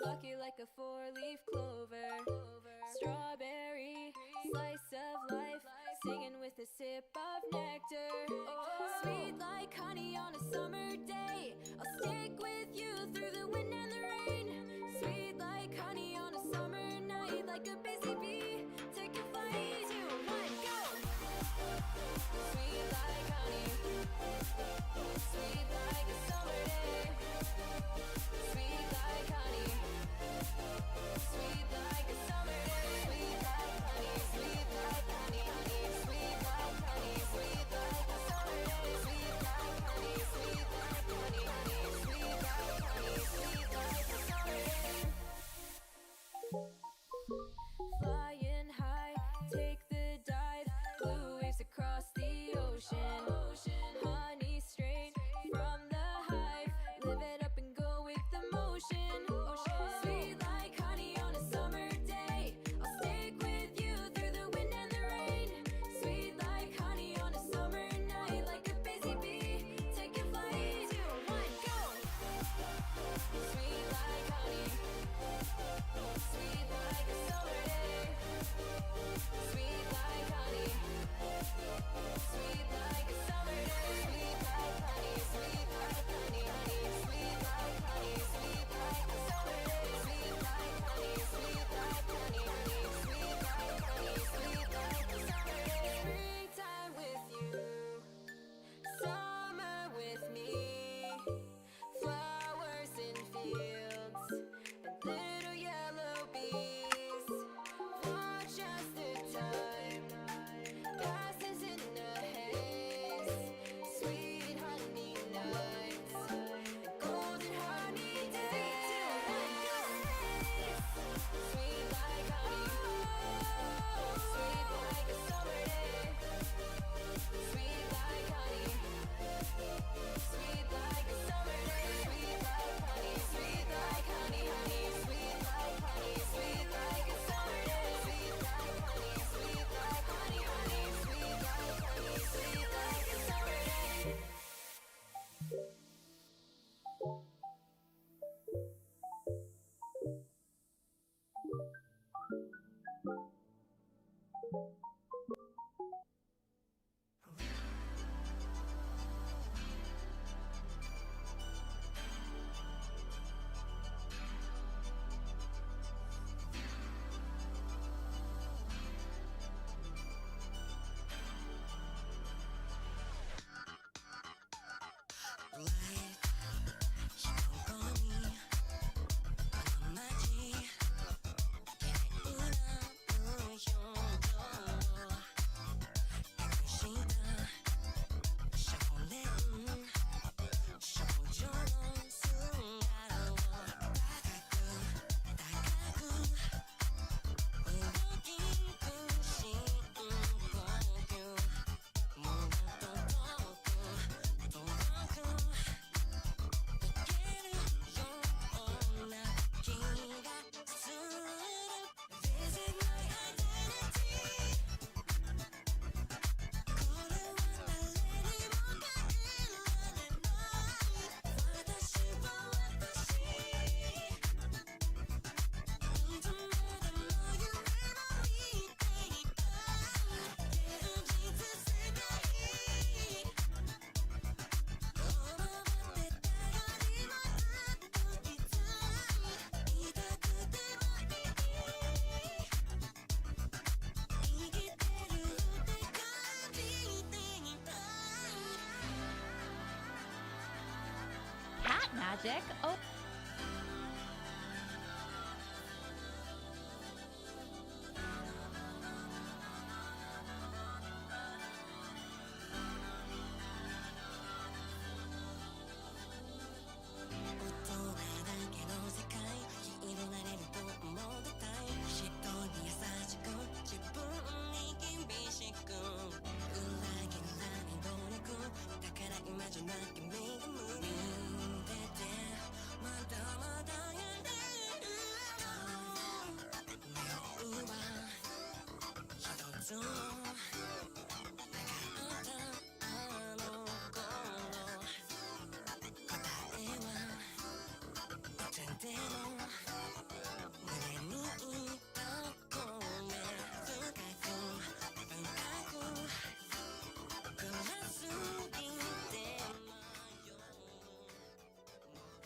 Lucky like a four-leaf clover. Strawberry, slice of life, singing with a sip of nectar. Sweet like honey on a summer day, I'll stick with you through the wind and the rain. Sweet like honey on a summer night, like a busy bee, take a flight. 2, 1, go! Sweet like honey, sweet like a summer day. Sweet like honey, sweet like a summer day. Sweet like honey, sweet like honey, honey. Sweet like honey, sweet like a summer day. Sweet like honey, sweet like honey, honey. Sweet like honey, sweet like a summer day. Flying high, take the dive, blue waves across the ocean. Honey straight from the hive, live it up and go with the motion. Sweet like honey on a summer day, I'll stick with you through the wind and the rain. Sweet like honey on a summer night, like a busy bee, take a flight. 2, 1, go! Sweet like honey, sweet like a summer day. Sweet like honey, sweet like a summer day. Sweet like honey, sweet like honey, honey. Sweet like honey, sweet like a summer day. Sweet like honey, sweet like honey, honey. Sweet like honey, sweet like a summer day. Springtime with you, summer with me. Flowers in fields and little yellow bees. Watch as the time passes in a haze. Sweet honey nights and golden honey days. 2, 1, go! Sweet like honey, sweet like a summer day. Sweet like honey, sweet like a summer day. Sweet like honey, sweet like honey, honey. Sweet like honey, sweet like a summer day. Sweet like honey, sweet like honey, honey. Sweet like honey, sweet like a summer day. Cat magic. Oh.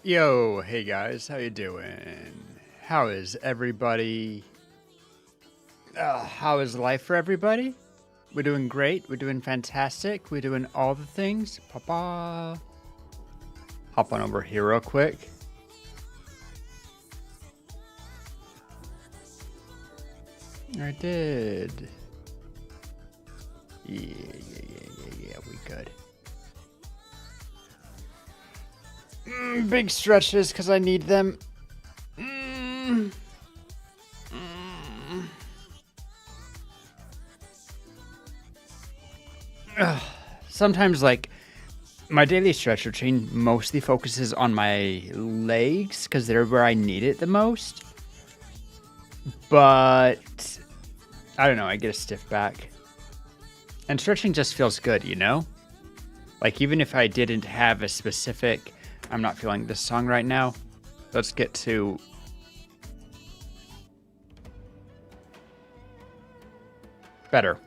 Yo, hey guys, how you doing? How is everybody? How is life for everybody? We're doing great. We're doing fantastic. We're doing all the things. Papa. Hop on over here real quick. I did. Yeah, we good. Big stretches because I need them. Sometimes, like, my daily stretch routine mostly focuses on my legs because they're where I need it the most. But I don't know, I get a stiff back. And stretching just feels good, you know? Like, even if I didn't have a specific, I'm not feeling this song right now. Let's get to better.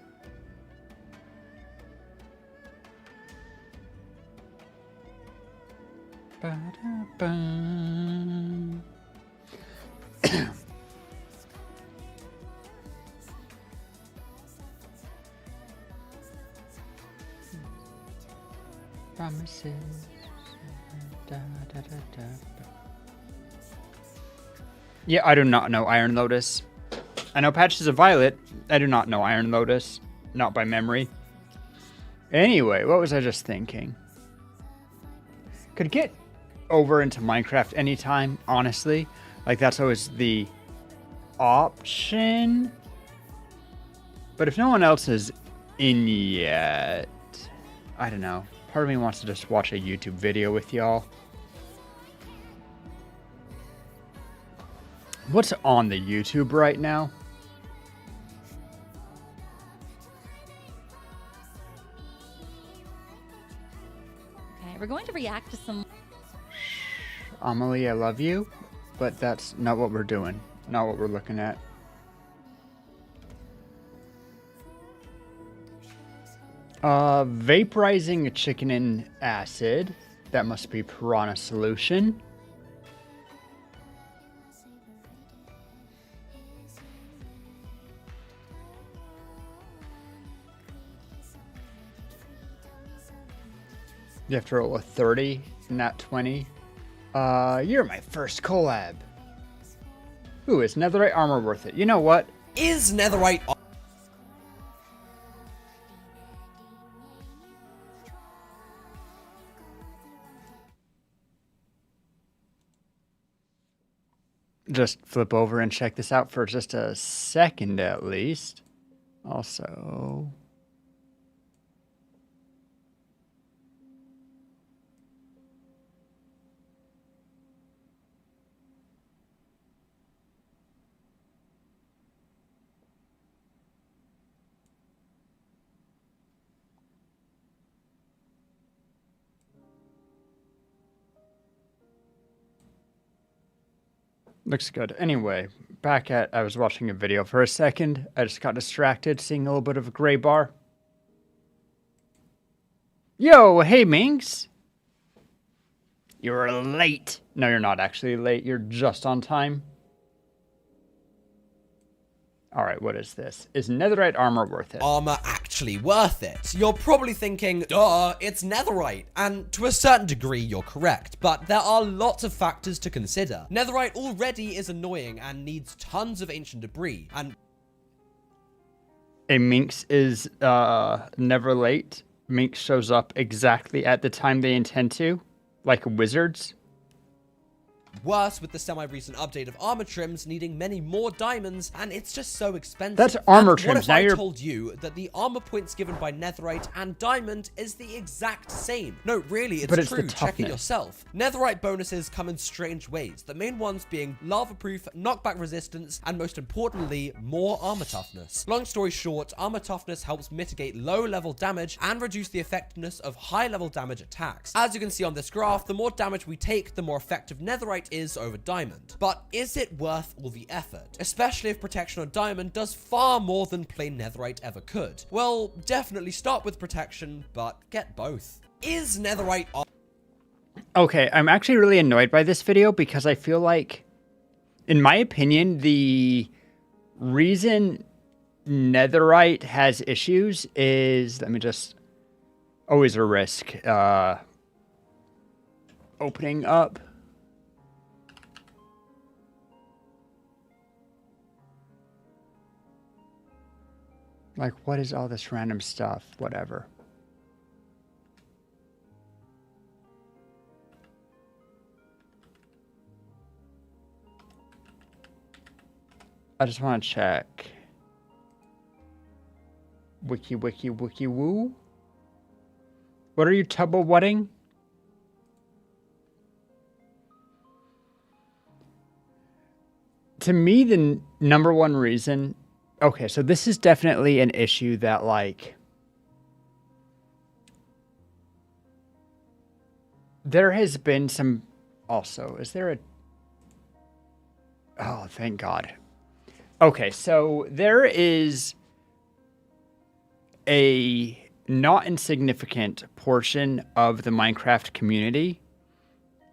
Promises. Yeah, I do not know Iron Lotus. I know Patches of Violet. I do not know Iron Lotus. Not by memory. Anyway, what was I just thinking? Could get over into Minecraft anytime, honestly. Like, that's always the option. But if no one else is in yet, I don't know. Part of me wants to just watch a YouTube video with y'all. What's on the YouTube right now? Okay, we're going to react to some. Amelie, I love you, but that's not what we're doing. Not what we're looking at. Vaporizing chicken in acid. That must be piranha solution. You have to roll a 30, not 20. You're my first collab. Ooh, is netherite armor worth it? You know what? Is netherite Just flip over and check this out for just a second at least. Also, looks good. Anyway, I was watching a video for a second. I just got distracted seeing a little bit of a gray bar. Yo, hey Minx. You're late. No, you're not actually late. You're just on time. Alright, what is this? Is netherite armor worth it? armor actually worth it? You're probably thinking, duh, it's netherite. And to a certain degree, you're correct. But there are lots of factors to consider. Netherite already is annoying and needs tons of ancient debris. And A Minx is never late. Minx shows up exactly at the time they intend to, like wizards. worse with the semi-recent update of armor trims needing many more diamonds, and it's just so expensive. That's armor And trims. What if Now I you're told you that the armor points given by netherite and diamond is the exact same? No, really, But it's it's the true. Check it toughness. yourself. Netherite bonuses come in strange ways. The main ones being lava-proof, knockback resistance, and most importantly, more armor toughness. Long story short, armor toughness helps mitigate low-level damage and reduce the effectiveness of high-level damage attacks. As you can see on this graph, the more damage we take, the more effective netherite is over diamond. But is it worth all the effort? Especially if protection on diamond does far more than plain netherite ever could. Well, definitely start with protection, but get both. Is netherite Okay, I'm actually really annoyed by this video because I feel like, in my opinion, the reason netherite has issues is, let me just, always a risk, opening up. Like, what is all this random stuff? Whatever. I just want to check. Wiki, wiki, wiki, woo. What are you tubble-wutting? To me, the number one reason... Okay, so this is definitely an issue that, like... There has been some... Also, is there a... Oh, thank God. Okay, so there is a not insignificant portion of the Minecraft community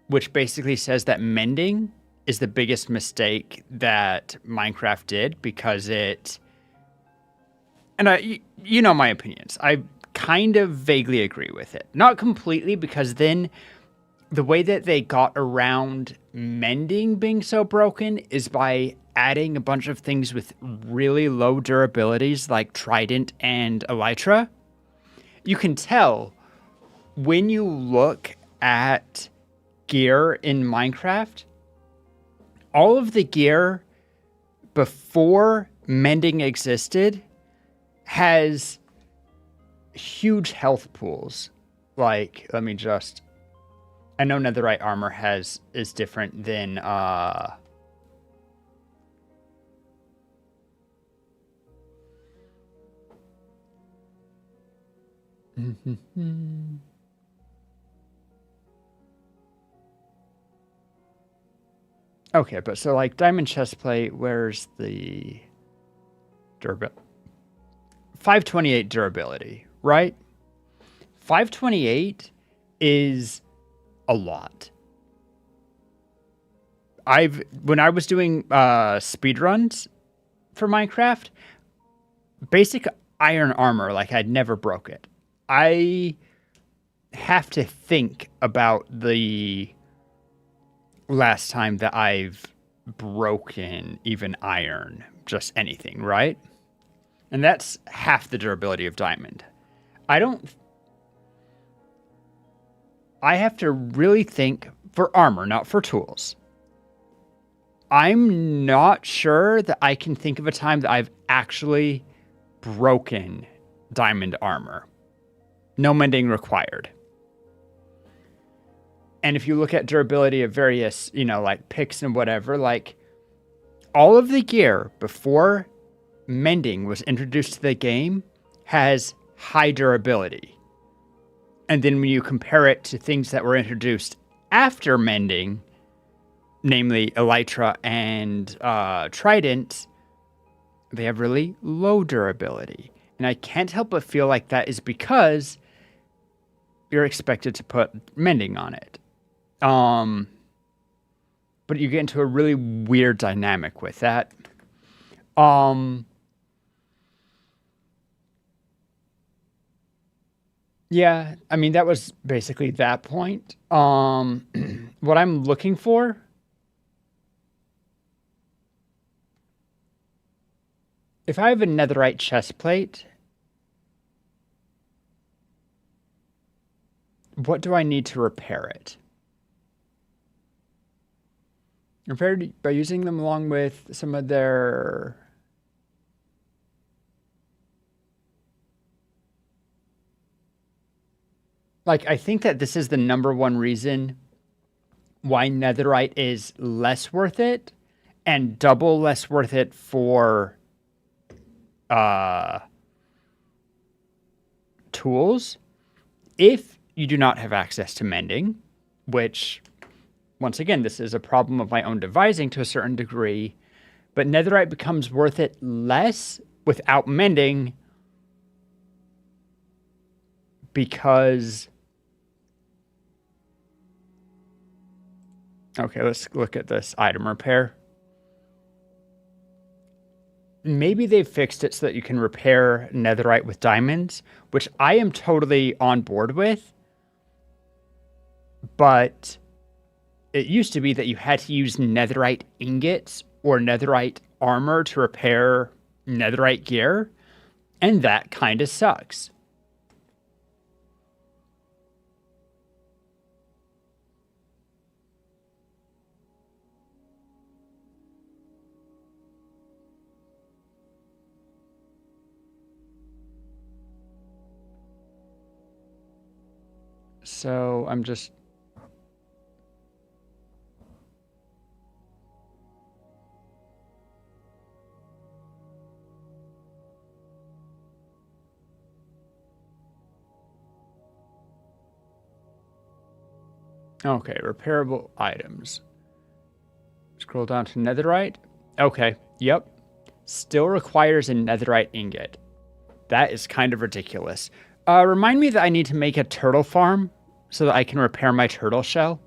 which basically says that mending is the biggest mistake that Minecraft did because it... And you know my opinions. I kind of vaguely agree with it. Not completely, because then the way that they got around mending being so broken is by adding a bunch of things with really low durabilities like Trident and Elytra. You can tell when you look at gear in Minecraft, all of the gear before mending existed has huge health pools. Like, let me just... I know netherite armor is different than Okay, but so like diamond chestplate, where's the durability? 528 durability, right? 528 is a lot. When I was doing speedruns for Minecraft, basic iron armor, like I'd never broke it. I have to think about the last time that I've broken even iron, just anything, right? And that's half the durability of diamond. I have to really think for armor, not for tools. I'm not sure that I can think of a time that I've actually broken diamond armor. No mending required. And if you look at durability of various, like picks and whatever, like all of the gear before mending was introduced to the game has high durability. And then when you compare it to things that were introduced after mending, namely Elytra and Trident, they have really low durability. And I can't help but feel like that is because you're expected to put mending on it. But you get into a really weird dynamic with that. Yeah, I mean, that was basically that point. What I'm looking for... If I have a netherite chestplate, what do I need to repair it? Repaired by using them along with some of their... Like, I think that this is the number one reason why netherite is less worth it and double less worth it for tools. If you do not have access to mending, which, once again, this is a problem of my own devising to a certain degree, but netherite becomes worth it less without mending because Okay, let's look at this item repair. Maybe they've fixed it so that you can repair netherite with diamonds, which I am totally on board with. But it used to be that you had to use netherite ingots or netherite armor to repair netherite gear, and that kind of sucks. So I'm just... Okay, repairable items. Scroll down to netherite. Okay, yep. Still requires a netherite ingot. That is kind of ridiculous. Remind me that I need to make a turtle farm so that I can repair my turtle shell.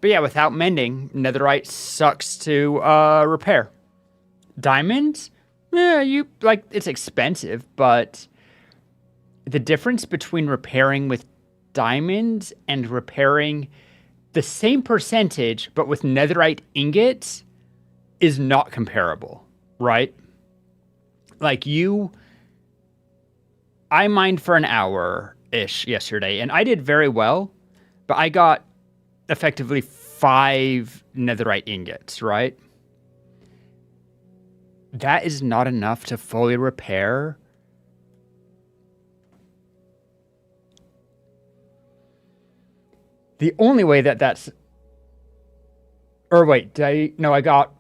But yeah, without mending, netherite sucks to repair. Diamonds? Yeah, it's expensive, but the difference between repairing with diamonds and repairing the same percentage but with netherite ingots is not comparable, right? Like I mined for an hour-ish yesterday, and I did very well, but I got effectively 5 netherite ingots, right? That is not enough to fully repair. The only way that's... Or wait, I got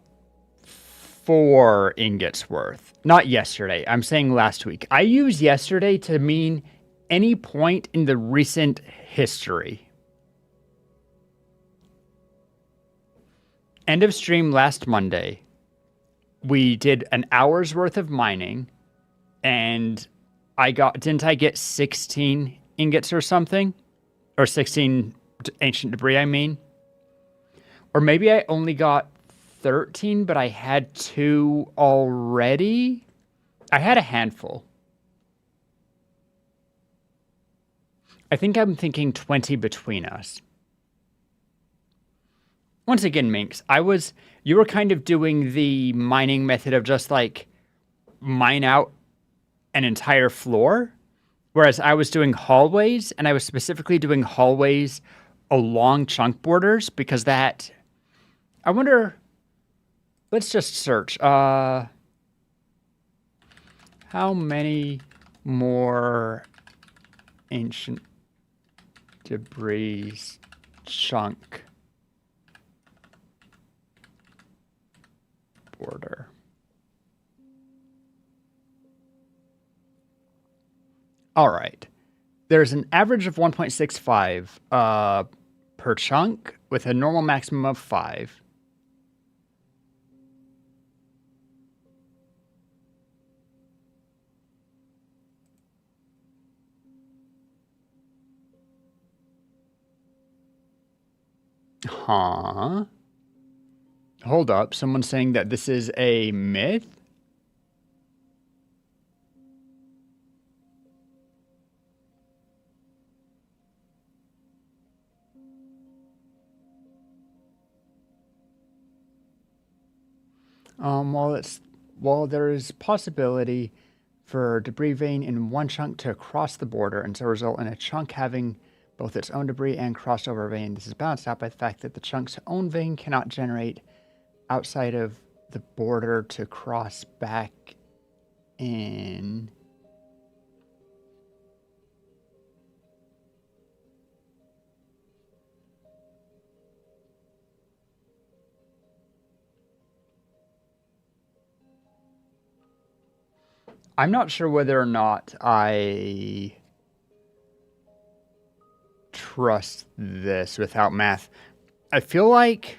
4 ingots worth. Not yesterday. I'm saying last week. I use yesterday to mean any point in the recent history. End of stream last Monday. We did an hour's worth of mining, and didn't I get 16 ingots or something? Or 16 ancient debris, I mean. Or maybe I only got 13, but I had 2 already? I had a handful. I think I'm thinking 20 between us. Once again, Minx, you were kind of doing the mining method of just like mine out an entire floor, whereas I was doing hallways, and I was specifically doing hallways along chunk borders because that... I wonder... Let's just search. How many more ancient debris chunk border? All right. There's an average of 1.65 per chunk with a normal maximum of 5. Huh? Hold up. Someone's saying that this is a myth? While there is possibility for debris vein in one chunk to cross the border and so result in a chunk having both its own debris and crossover vein. This is balanced out by the fact that the chunk's own vein cannot generate outside of the border to cross back in. I'm not sure whether or not I trust this without math. I feel like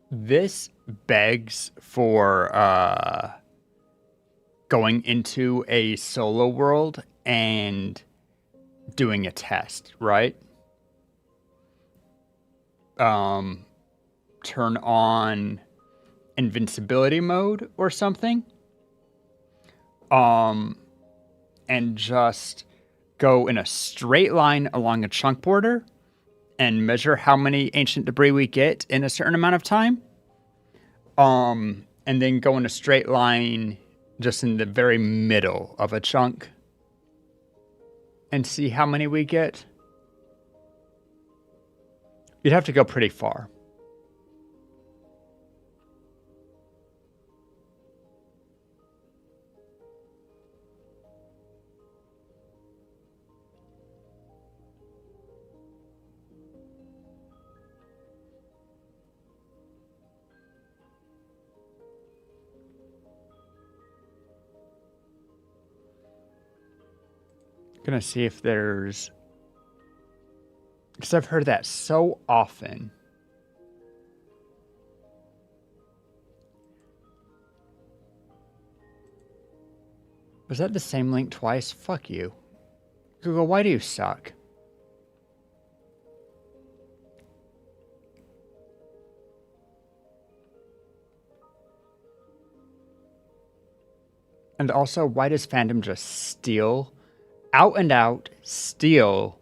this begs for going into a solo world and doing a test, right? Turn on invincibility mode or something. And just go in a straight line along a chunk border and measure how many ancient debris we get in a certain amount of time. And then go in a straight line just in the very middle of a chunk and see how many we get. You'd have to go pretty far. Gonna see if there's, because I've heard that so often. Was that the same link twice? Fuck you. Google, why do you suck? And also, why does fandom just steal, out and out, steal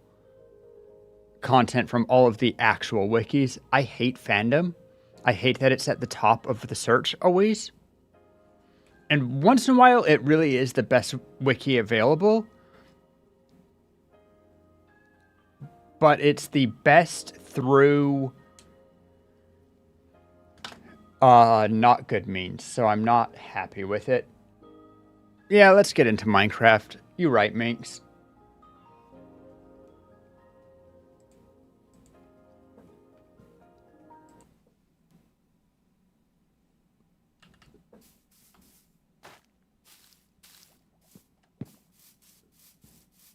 content from all of the actual wikis? I hate fandom. I hate that it's at the top of the search always. And once in a while, it really is the best wiki available. But it's the best through not good means. So I'm not happy with it. Yeah, let's get into Minecraft. You right, Minx.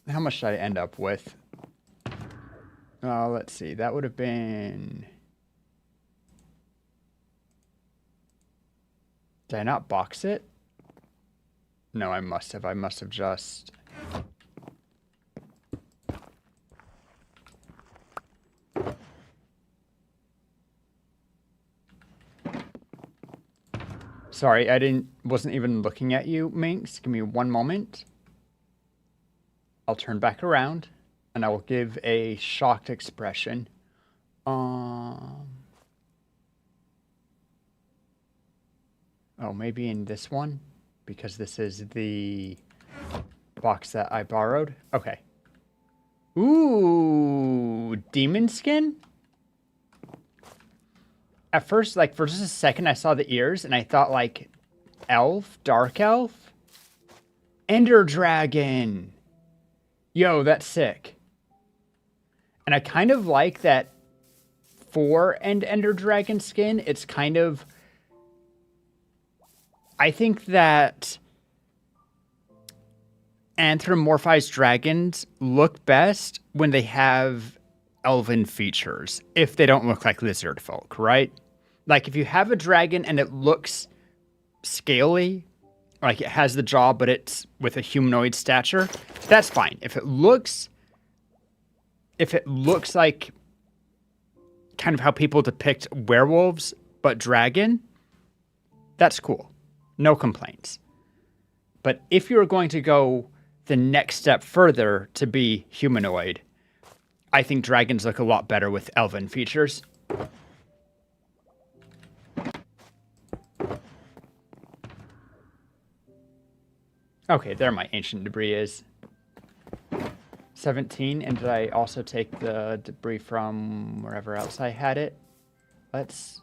How much did I end up with? Let's see. That would have been... Did I not box it? No, I must have. I must have just... Sorry, wasn't even looking at you, Minx. Give me one moment. I'll turn back around, and I will give a shocked expression. Oh, maybe in this one? Because this is the box that I borrowed. Okay. Ooh, demon skin? At first, like, for just a second, I saw the ears, and I thought, like, elf? Dark elf? Ender dragon! Yo, that's sick. And I kind of like that for an Ender Dragon skin. It's kind of... I think that anthropomorphized dragons look best when they have elven features. If they don't look like lizard folk, right? Like, if you have a dragon and it looks scaly, like it has the jaw, but it's with a humanoid stature, that's fine. If it looks like kind of how people depict werewolves, but dragon, that's cool. No complaints. But if you're going to go the next step further to be humanoid, I think dragons look a lot better with elven features. Okay, there my ancient debris is. 17, and did I also take the debris from wherever else I had it? Let's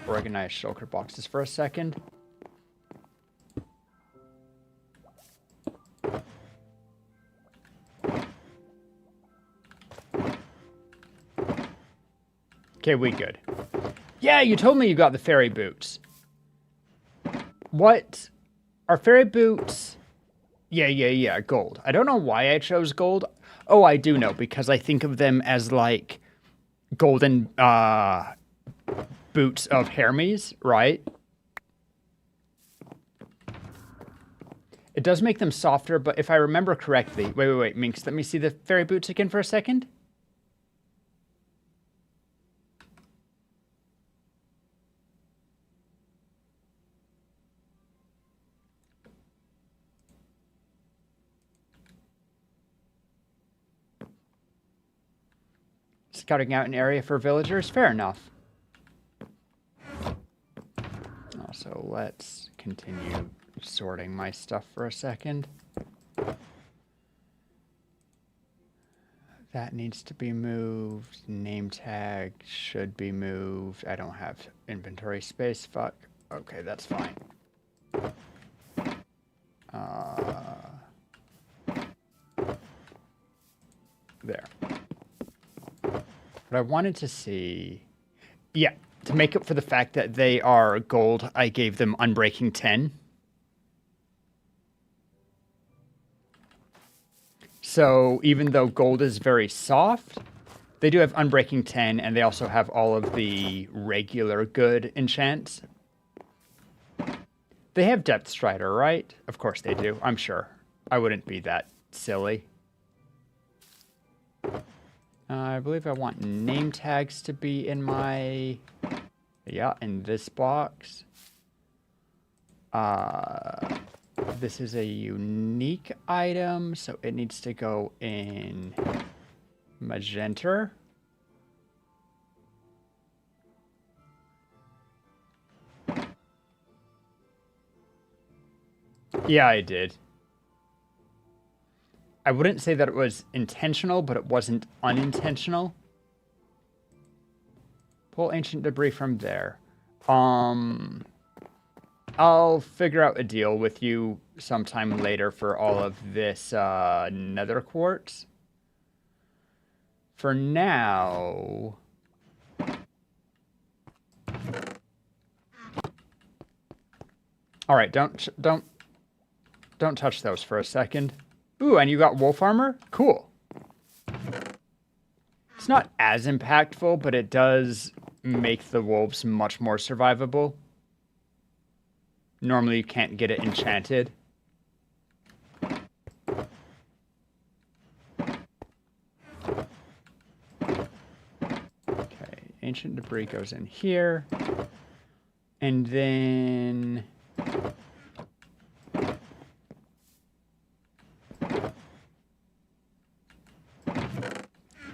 organize shulker boxes for a second. Okay, we good. Yeah, you told me you got the fairy boots. What? Are fairy boots... Yeah, gold. I don't know why I chose gold. Oh, I do know, because I think of them as, like, golden boots of Hermes, right? It does make them softer, but if I remember correctly... Wait, Minx, let me see the fairy boots again for a second. Scouting out an area for villagers? Fair enough. Also, let's continue sorting my stuff for a second. That needs to be moved. Name tag should be moved. I don't have inventory space. Fuck. Okay, that's fine. There. But I wanted to see... Yeah, to make up for the fact that they are gold, I gave them Unbreaking 10. So even though gold is very soft, they do have Unbreaking 10, and they also have all of the regular good enchants. They have Depth Strider, right? Of course they do, I'm sure. I wouldn't be that silly. I believe I want name tags to be in my... Yeah, in this box. This is a unique item, so it needs to go in magenta. Yeah, I did. I wouldn't say that it was intentional, but it wasn't unintentional. Pull ancient debris from there. I'll figure out a deal with you sometime later for all of this nether quartz. For now... Alright, don't touch those for a second. Ooh, and you got wolf armor? Cool. It's not as impactful, but it does make the wolves much more survivable. Normally you can't get it enchanted. Okay, ancient debris goes in here. And then...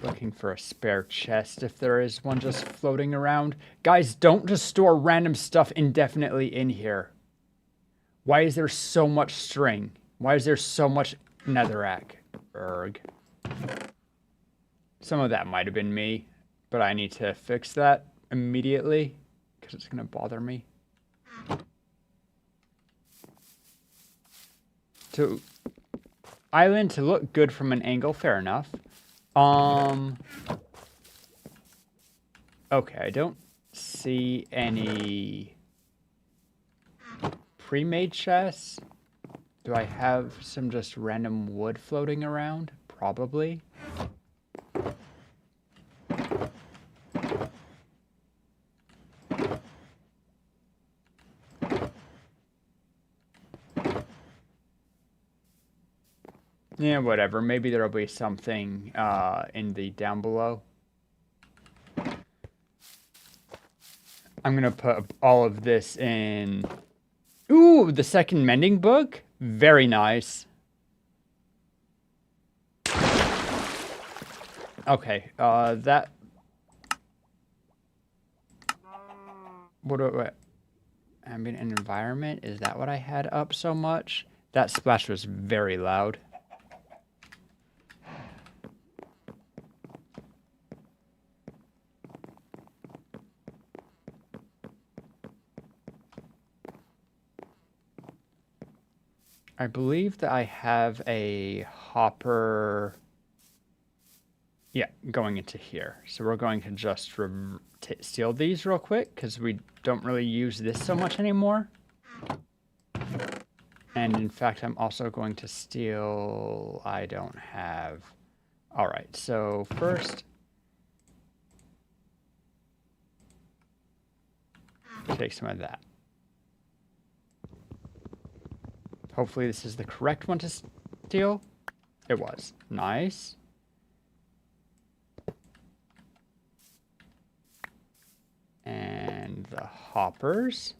Looking for a spare chest if there is one just floating around. Guys, don't just store random stuff indefinitely in here. Why is there so much string? Why is there so much netherrack? Erg. Some of that might have been me, but I need to fix that immediately because it's going to bother me. To island to look good from an angle, fair enough. Okay, I don't see any pre-made chests. Do I have some just random wood floating around? Probably. Yeah, whatever. Maybe there'll be something in the down below. I'm going to put all of this in... Ooh, the second mending book? Very nice. Okay, that... What ambient environment? Is that what I had up so much? That splash was very loud. I believe that I have a hopper, yeah, going into here. So we're going to just steal these real quick because we don't really use this so much anymore. And in fact, I'm also going to steal, I don't have, all right, so first, take some of that. Hopefully this is the correct one to steal. It was. Nice. And the hoppers.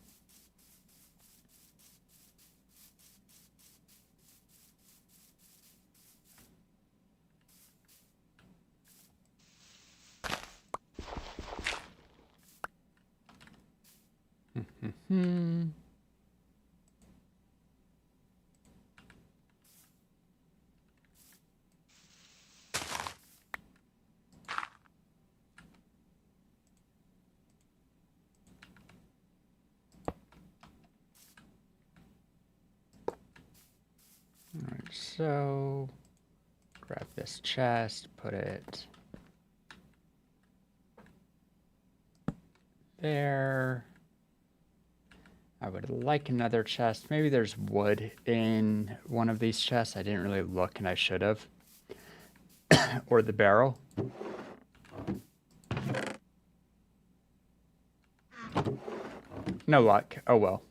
Alright, so grab this chest, put it there. I would like another chest. Maybe there's wood in one of these chests. I didn't really look and I should have. Or the barrel. No luck. Oh well.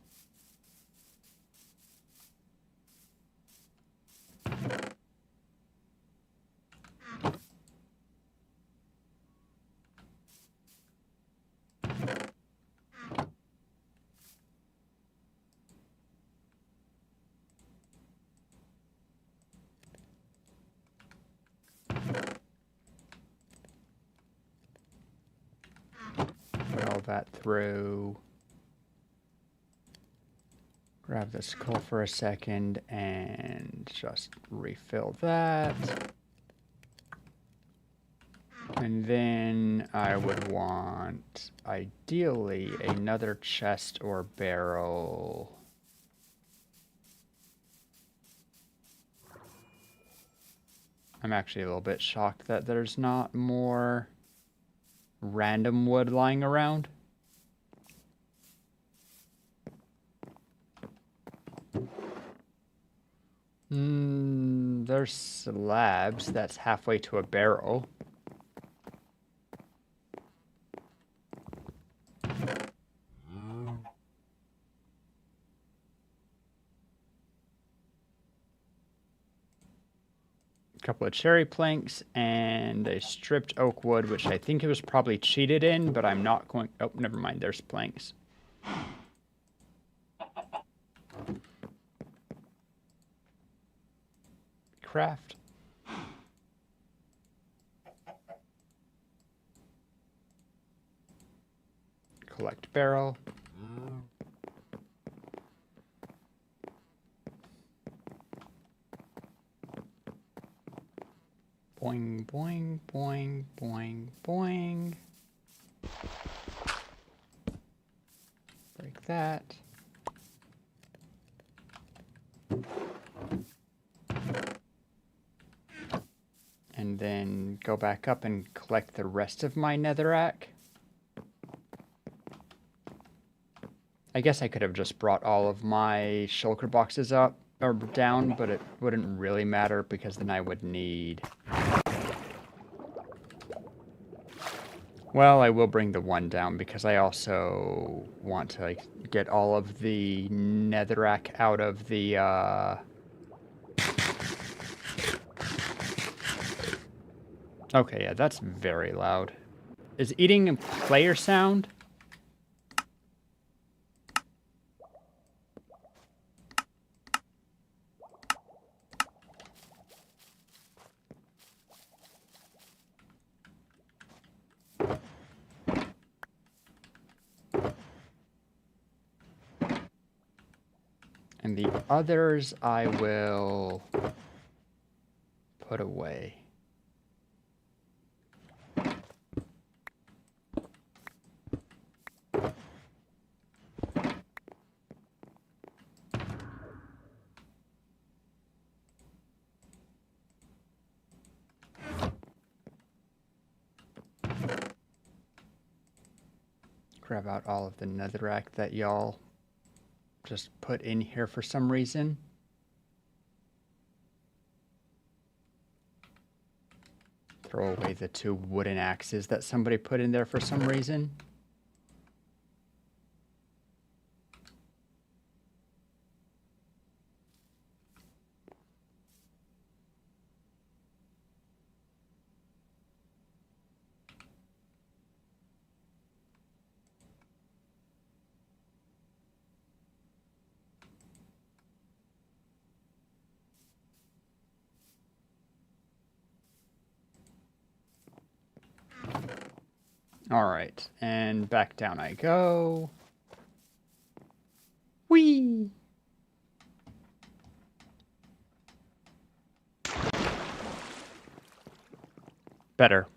Put all that through. Grab the skull for a second and just refill that. And then I would want, ideally, another chest or barrel. I'm actually a little bit shocked that there's not more random wood lying around. There's slabs. That's halfway to a barrel. Couple of cherry planks and a stripped oak wood, which I think it was probably cheated in, but I'm not going... Oh, never mind. There's planks. Craft. Collect barrel. Boing, boing, boing, boing, boing. Break that. And then go back up and collect the rest of my netherrack. I guess I could have just brought all of my shulker boxes up or down, but it wouldn't really matter because then I would need... Well, I will bring the one down because I also want to get all of the netherrack out of the Okay, yeah, that's very loud. Is eating a player sound? And the others I will put away. Grab out all of the netherrack that y'all just put in here for some reason. Throw away the 2 wooden axes that somebody put in there for some reason. Alright, and back down I go. Whee! Better.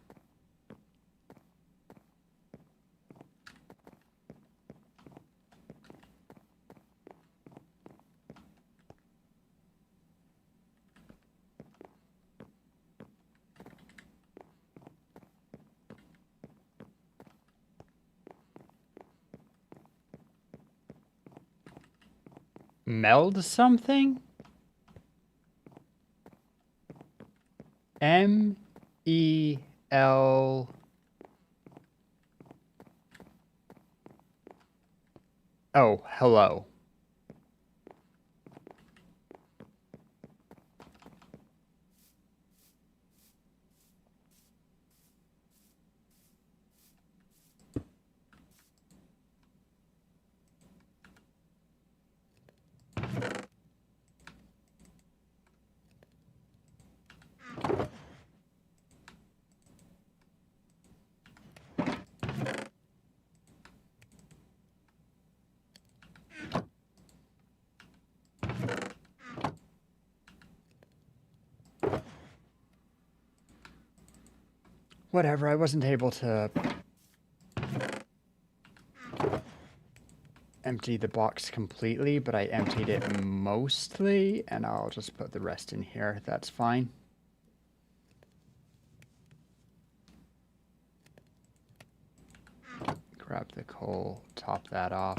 Meld something? M-E-L... Oh, hello. Whatever, I wasn't able to empty the box completely, but I emptied it mostly, and I'll just put the rest in here. That's fine. Grab the coal, top that off.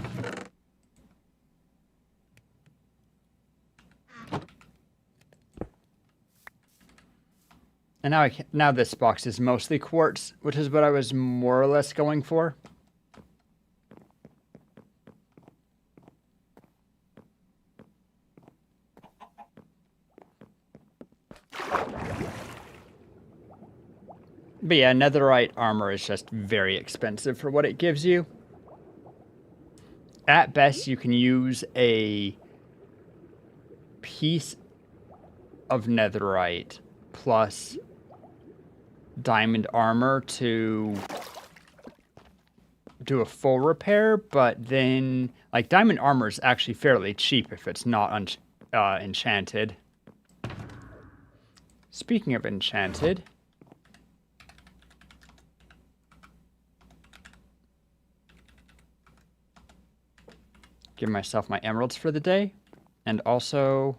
And now this box is mostly quartz, which is what I was more or less going for. But yeah, netherite armor is just very expensive for what it gives you. At best, you can use a piece of netherite plus diamond armor to do a full repair, but then, like, diamond armor is actually fairly cheap if it's not enchanted. Speaking of enchanted... give myself my emeralds for the day, and also...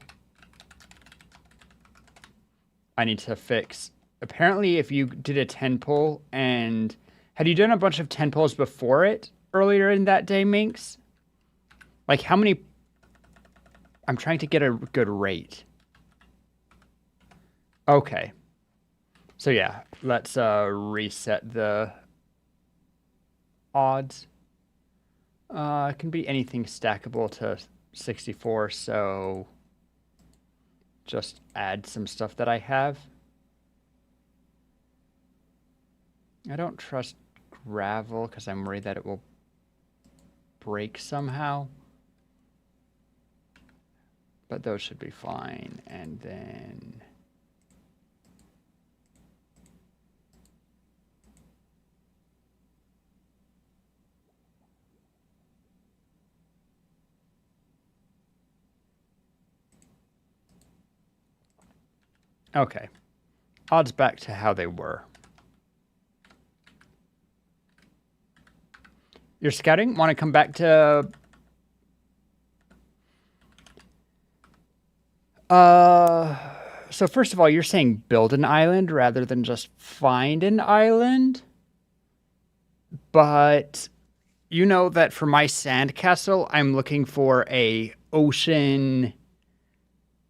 I need to fix... Apparently, if you did a 10 pull and... Had you done a bunch of 10 pulls before it earlier in that day, Minx? Like, how many... I'm trying to get a good rate. Okay. So, yeah. Let's reset the odds. It can be anything stackable to 64, so... just add some stuff that I have. I don't trust gravel because I'm worried that it will break somehow. But those should be fine. And then... okay. Odds back to how they were. You're scouting? Want to come back to... So first of all, you're saying build an island rather than just find an island? But you know that for my sandcastle, I'm looking for a ocean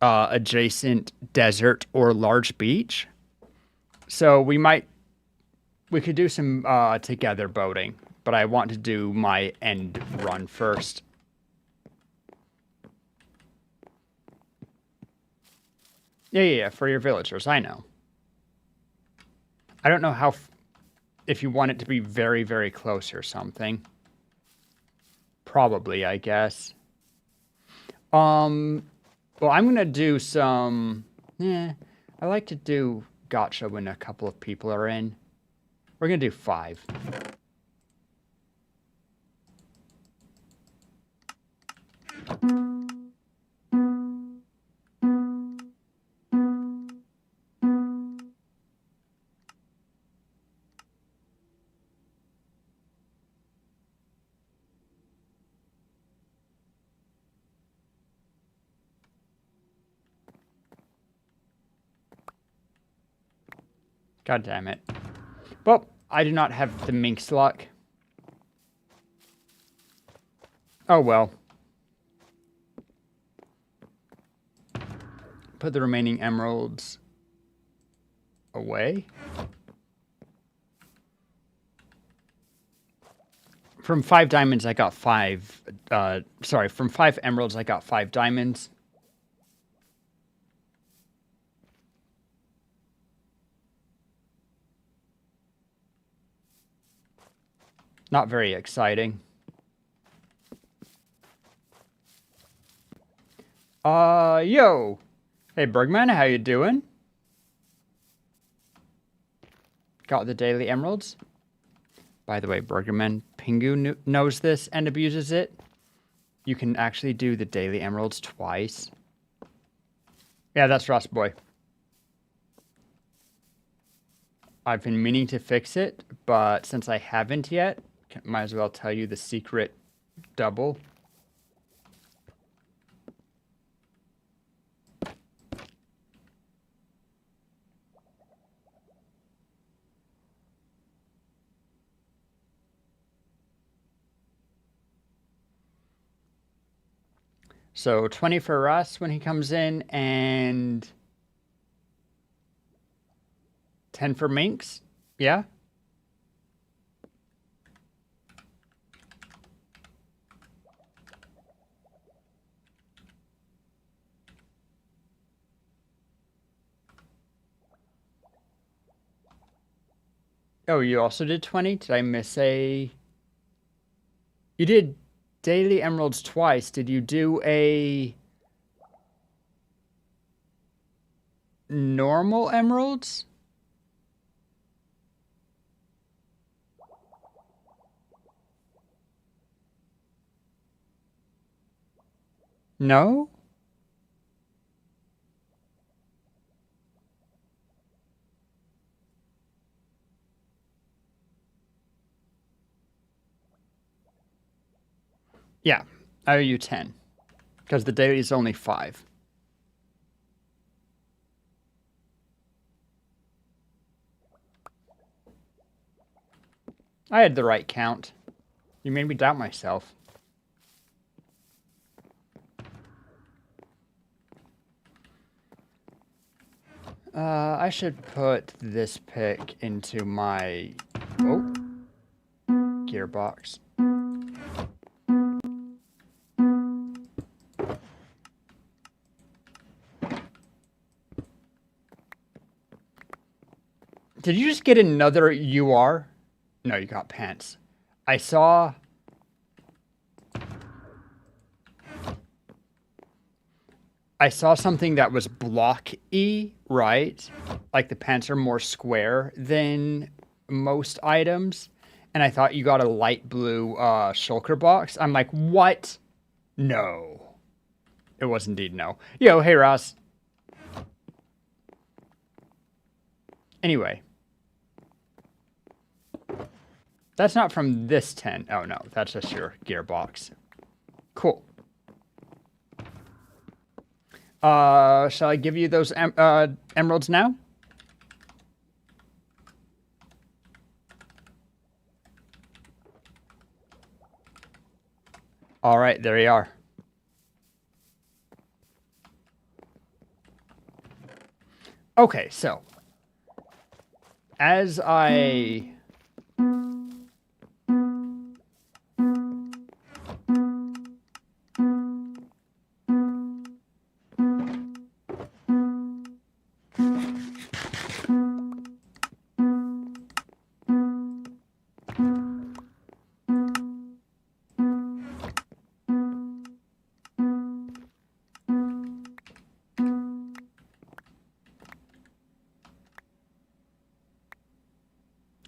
adjacent desert or large beach. So we could do some together boating, but I want to do my end run first. Yeah, for your villagers, I know. I don't know how, if you want it to be very, very close or something. Probably, I guess. Well, I'm going to do some, I like to do gotcha when a couple of people are in. We're going to do 5. God damn it. Well, I do not have the minx luck. Oh well. Put the remaining emeralds away. From 5 diamonds, I got 5. Sorry, from 5 emeralds, I got 5 diamonds. Not very exciting. Yo. Hey, Bergman, how you doing? Got the daily emeralds. By the way, Bergman, Pingu knows this and abuses it. You can actually do the daily emeralds twice. Yeah, that's Rust Boy. I've been meaning to fix it, but since I haven't yet, might as well tell you the secret double. So 20 for Russ when he comes in, and 10 for Minx. Yeah? Oh, you also did 20? Did I miss a... You did daily emeralds twice. Did you do a... normal emeralds? No? Yeah, I owe you 10. Because the daily is only 5. I had the right count. You made me doubt myself. I should put this pick into my... Oh. Gearbox. Did you just get another UR? No, you got pants. I saw... something that was block-y, right? Like the pants are more square than most items. And I thought you got a light blue shulker box. I'm like, what? No. It was indeed no. Yo, hey Ross. Anyway. That's not from this 10. Oh no, that's just your gearbox. Cool. Shall I give you those emeralds now? All right, there you are. Okay, so as I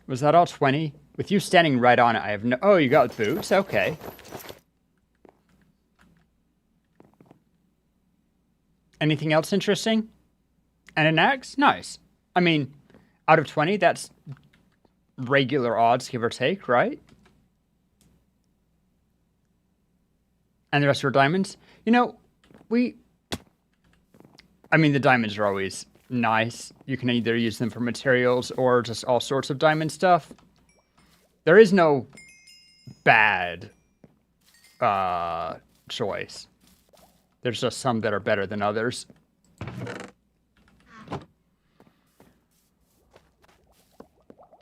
was that all 20? With you standing right on it, I have no... Oh, you got boots? Okay. Anything else interesting? And an axe? Nice. I mean, out of 20, that's regular odds, give or take, right? And the rest were diamonds? You know, I mean, the diamonds are always nice. You can either use them for materials or just all sorts of diamond stuff. There is no bad choice. There's just some that are better than others.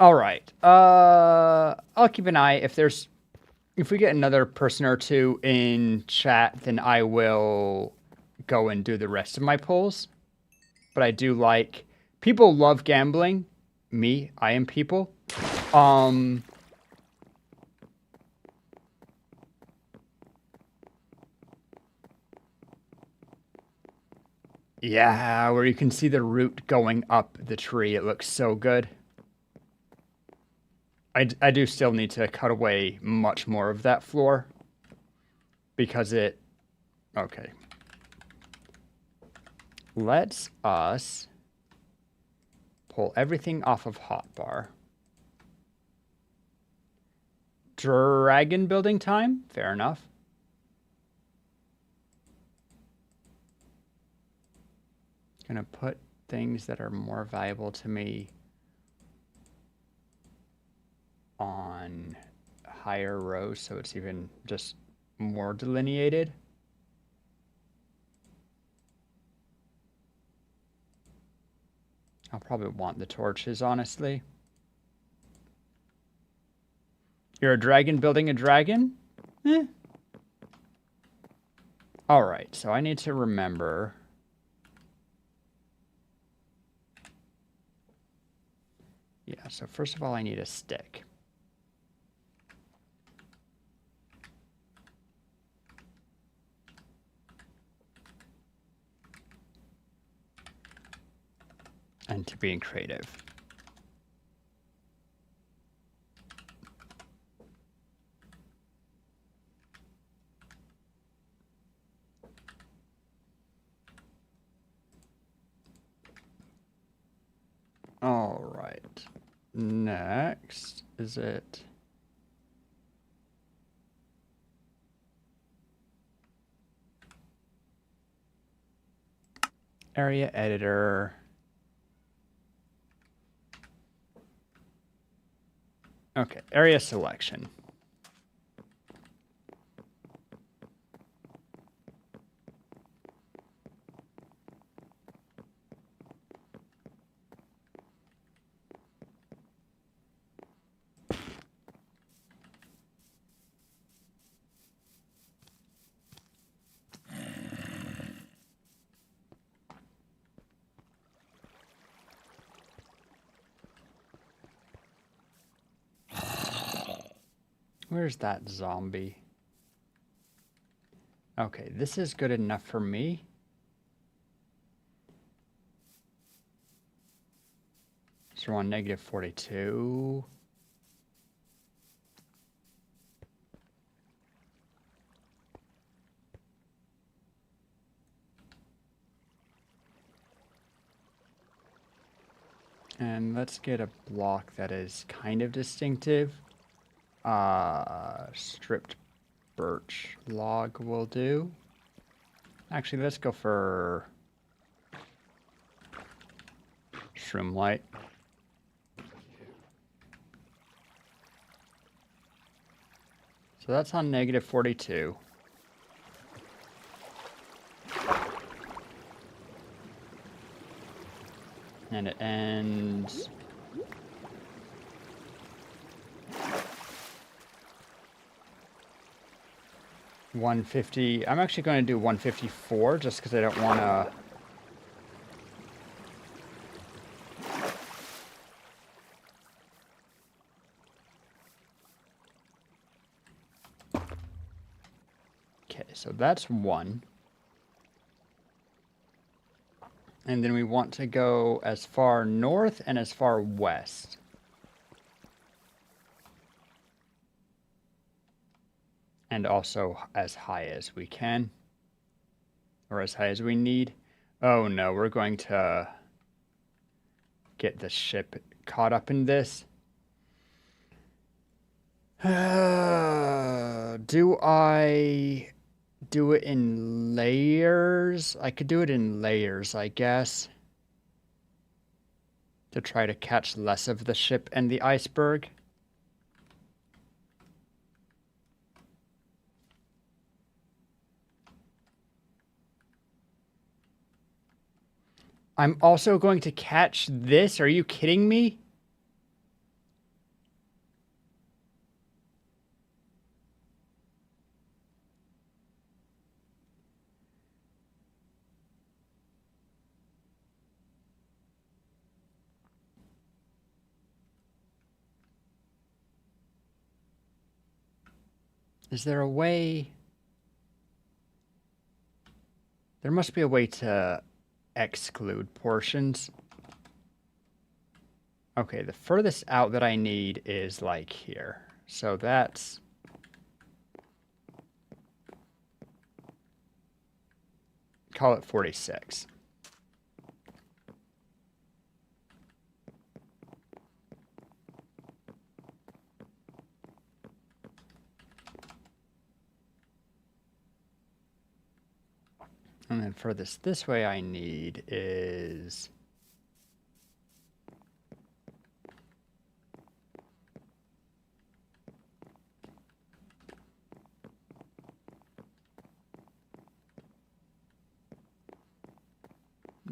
All right. I'll keep an eye. If we get another person or two in chat, then I will go and do the rest of my polls. But I do like, people love gambling. Me, I am people. Yeah, where you can see the root going up the tree. It looks so good. I do still need to cut away much more of that floor. Because it... Okay. Let's us pull everything off of hotbar. Dragon building time? Fair enough. Gonna put things that are more valuable to me on higher rows so it's even just more delineated. I'll probably want the torches, honestly. You're a dragon building a dragon? Eh. Alright, so I need to remember... Yeah, so first of all, I need a stick. And to being creative. All right. Next, is it... Area editor. Okay, area selection. Where's that zombie? Okay, this is good enough for me. So we're on negative 42. And let's get a block that is kind of distinctive. Stripped birch log will do. Actually, let's go for shroom light. So that's on negative 42. And it ends... 150. I'm actually going to do 154 just because I don't want to... Okay, so that's one. And then we want to go as far north and as far west. And also as high as we can. Or as high as we need. Oh no, we're going to get the ship caught up in this. Do I do it in layers? I could do it in layers, I guess. to try to catch less of the ship and the iceberg. I'm also going to catch this. Are you kidding me? Is there a way? There must be a way to exclude portions. Okay, the furthest out that I need is like here. So that's... call it 46. And then furthest this way I need is...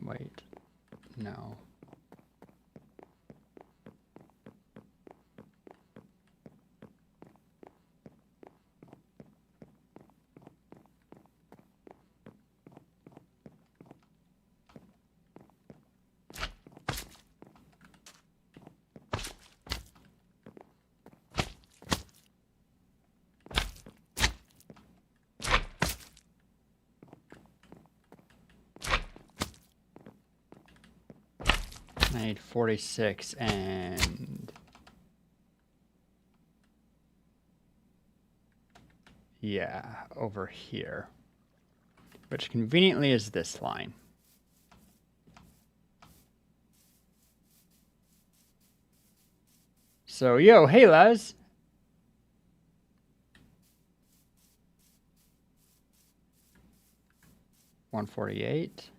wait, no. I need 46 and... yeah, over here. Which conveniently is this line. So, yo, hey, Laz. $148.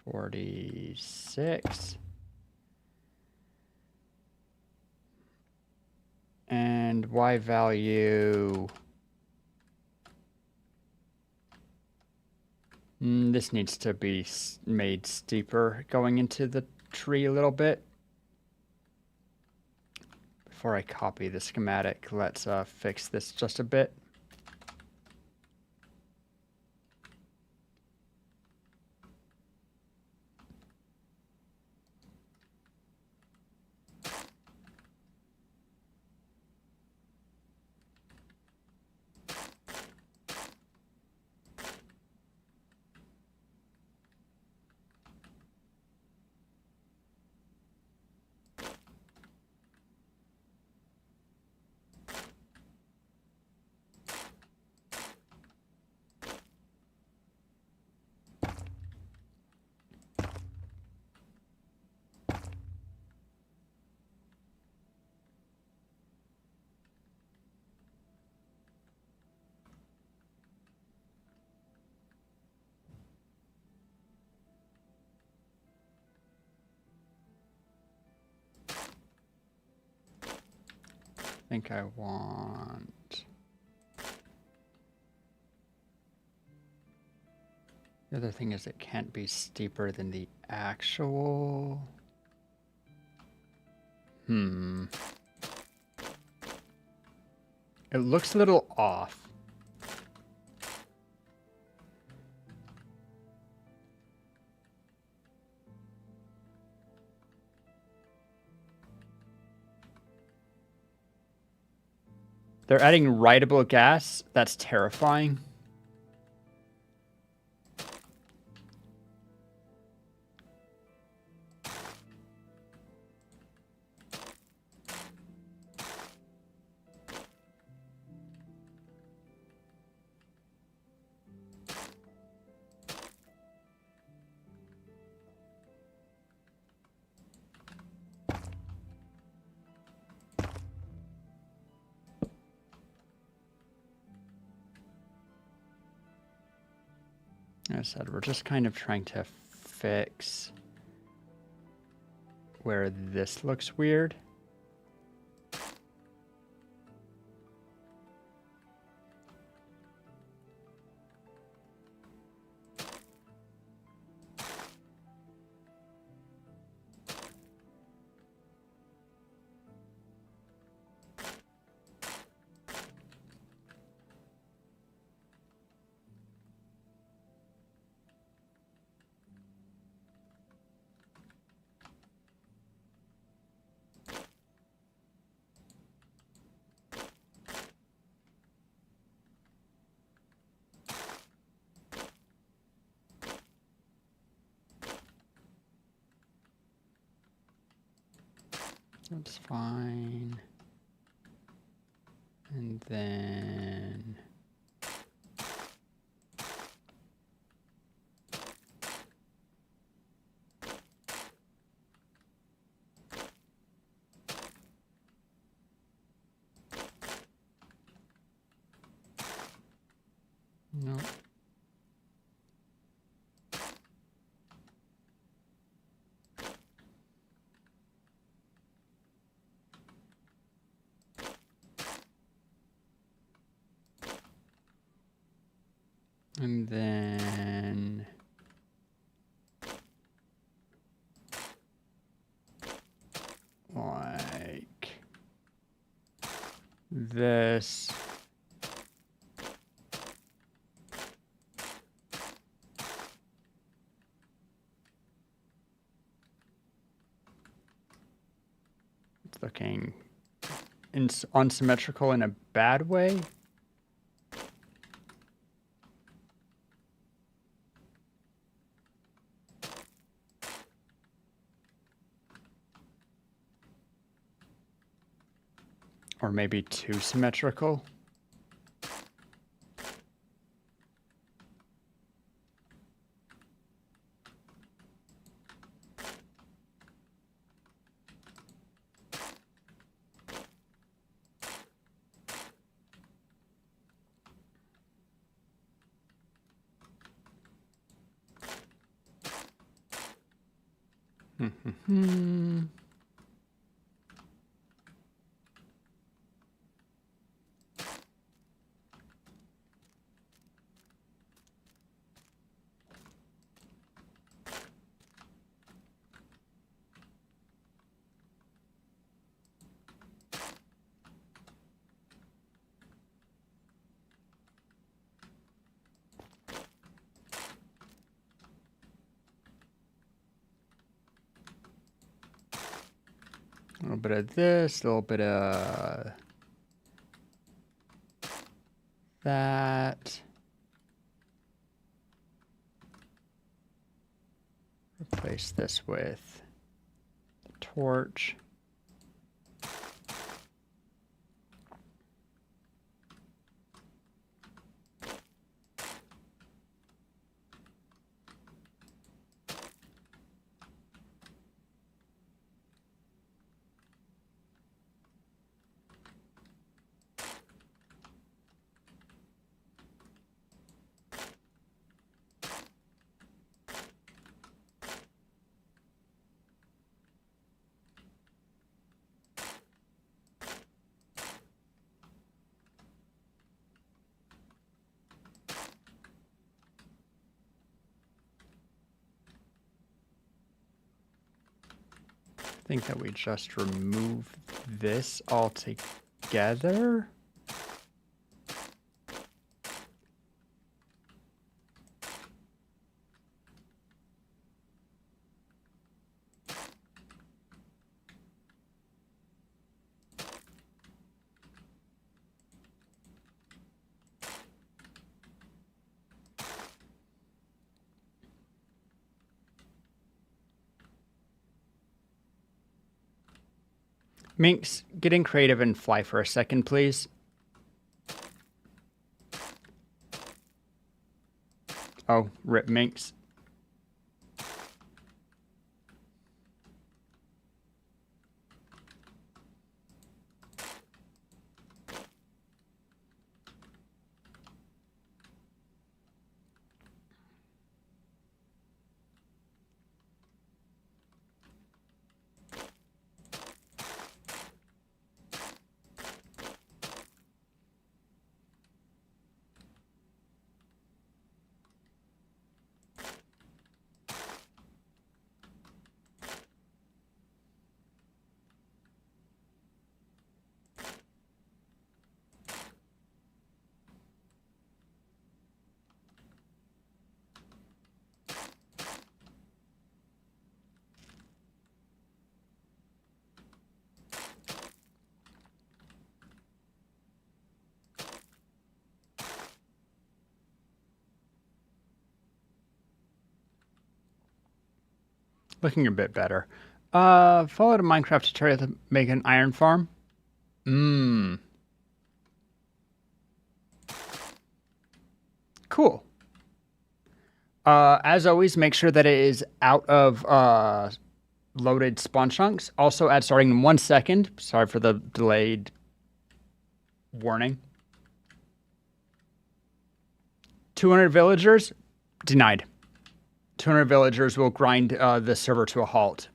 $46. And Y value... this needs to be made steeper going into the tree a little bit. Before I copy the schematic, let's fix this just a bit. I think I want... the other thing is it can't be steeper than the actual... It looks a little off. They're adding writable gas. That's terrifying. As I said, we're just kind of trying to fix where this looks weird. That's fine. And then no. And then like this. It's looking unsymmetrical in a bad way. Or maybe too symmetrical. A little bit of this, a little bit of that. Replace this with the torch. I think that we just remove this altogether. Minx, getting creative and fly for a second, please. Oh, rip Minx. Looking a bit better. Followed a Minecraft tutorial to make an iron farm. Cool. As always, make sure that it is out of loaded spawn chunks. Also, add starting in 1 second. Sorry for the delayed warning. 200 villagers? Denied. 200 villagers will grind the server to a halt.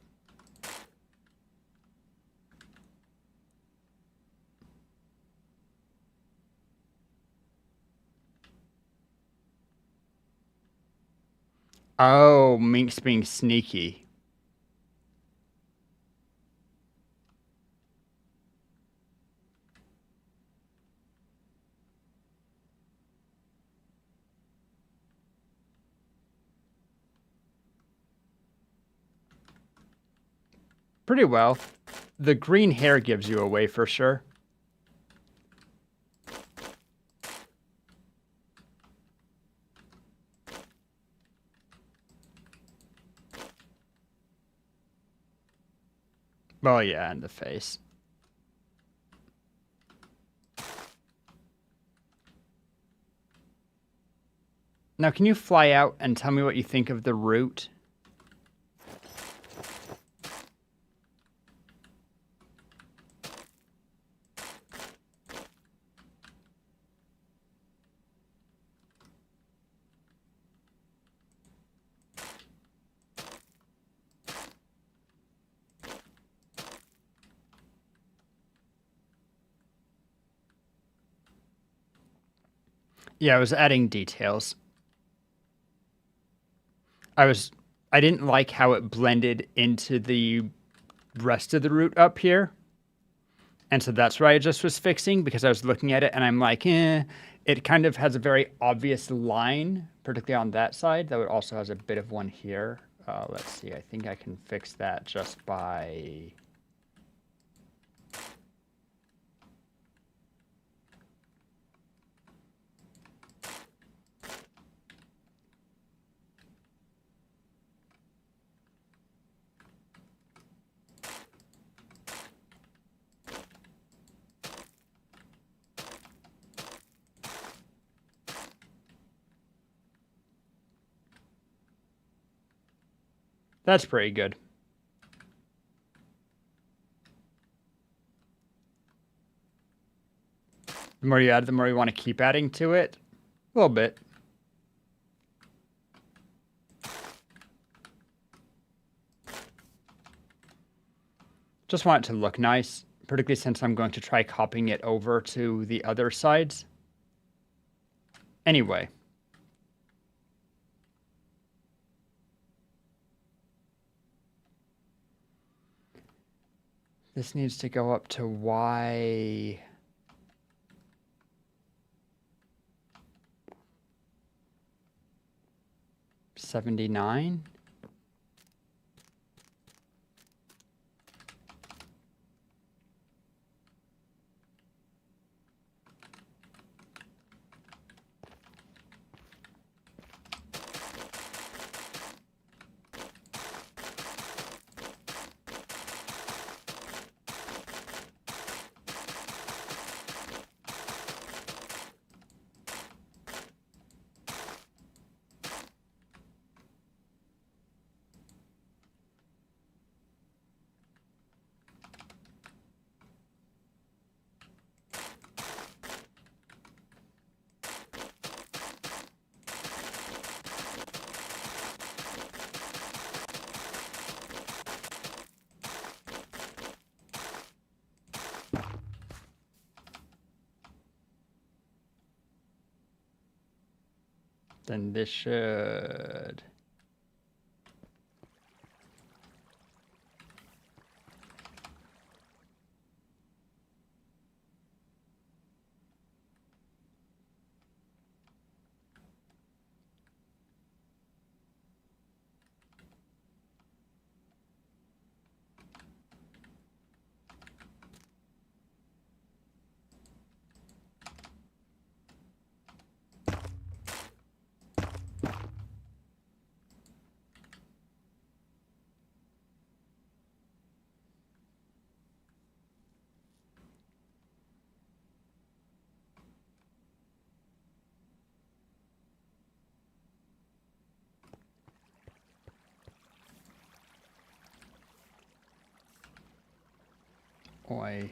Oh, Mink's being sneaky. Pretty well. The green hair gives you away for sure. Well, yeah, and the face. Now, can you fly out and tell me what you think of the route? Yeah, I was adding details. I didn't like how it blended into the rest of the route up here. And so that's why I just was fixing, because I was looking at it and I'm like, it kind of has a very obvious line, particularly on that side, though it also has a bit of one here. Let's see, I think I can fix that just by... That's pretty good. The more you add, the more you want to keep adding to it. A little bit. Just want it to look nice, particularly since I'm going to try copying it over to the other sides. Anyway. This needs to go up to Y... 79? Then this should... Oi.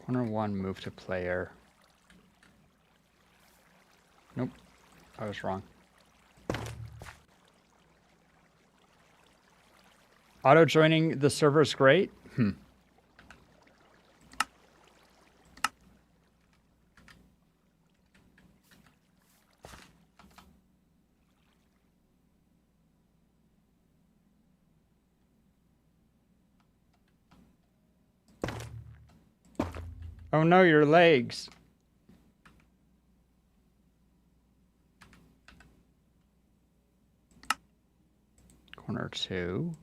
Corner 1, move to player. Nope, I was wrong. Auto joining the server is great. Oh no, your legs. Corner 2.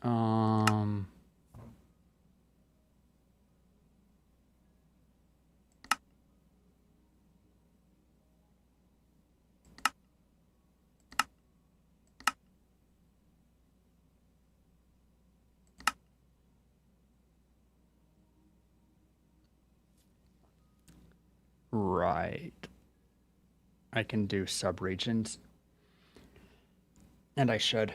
Um, right. I can do subregions. And I should.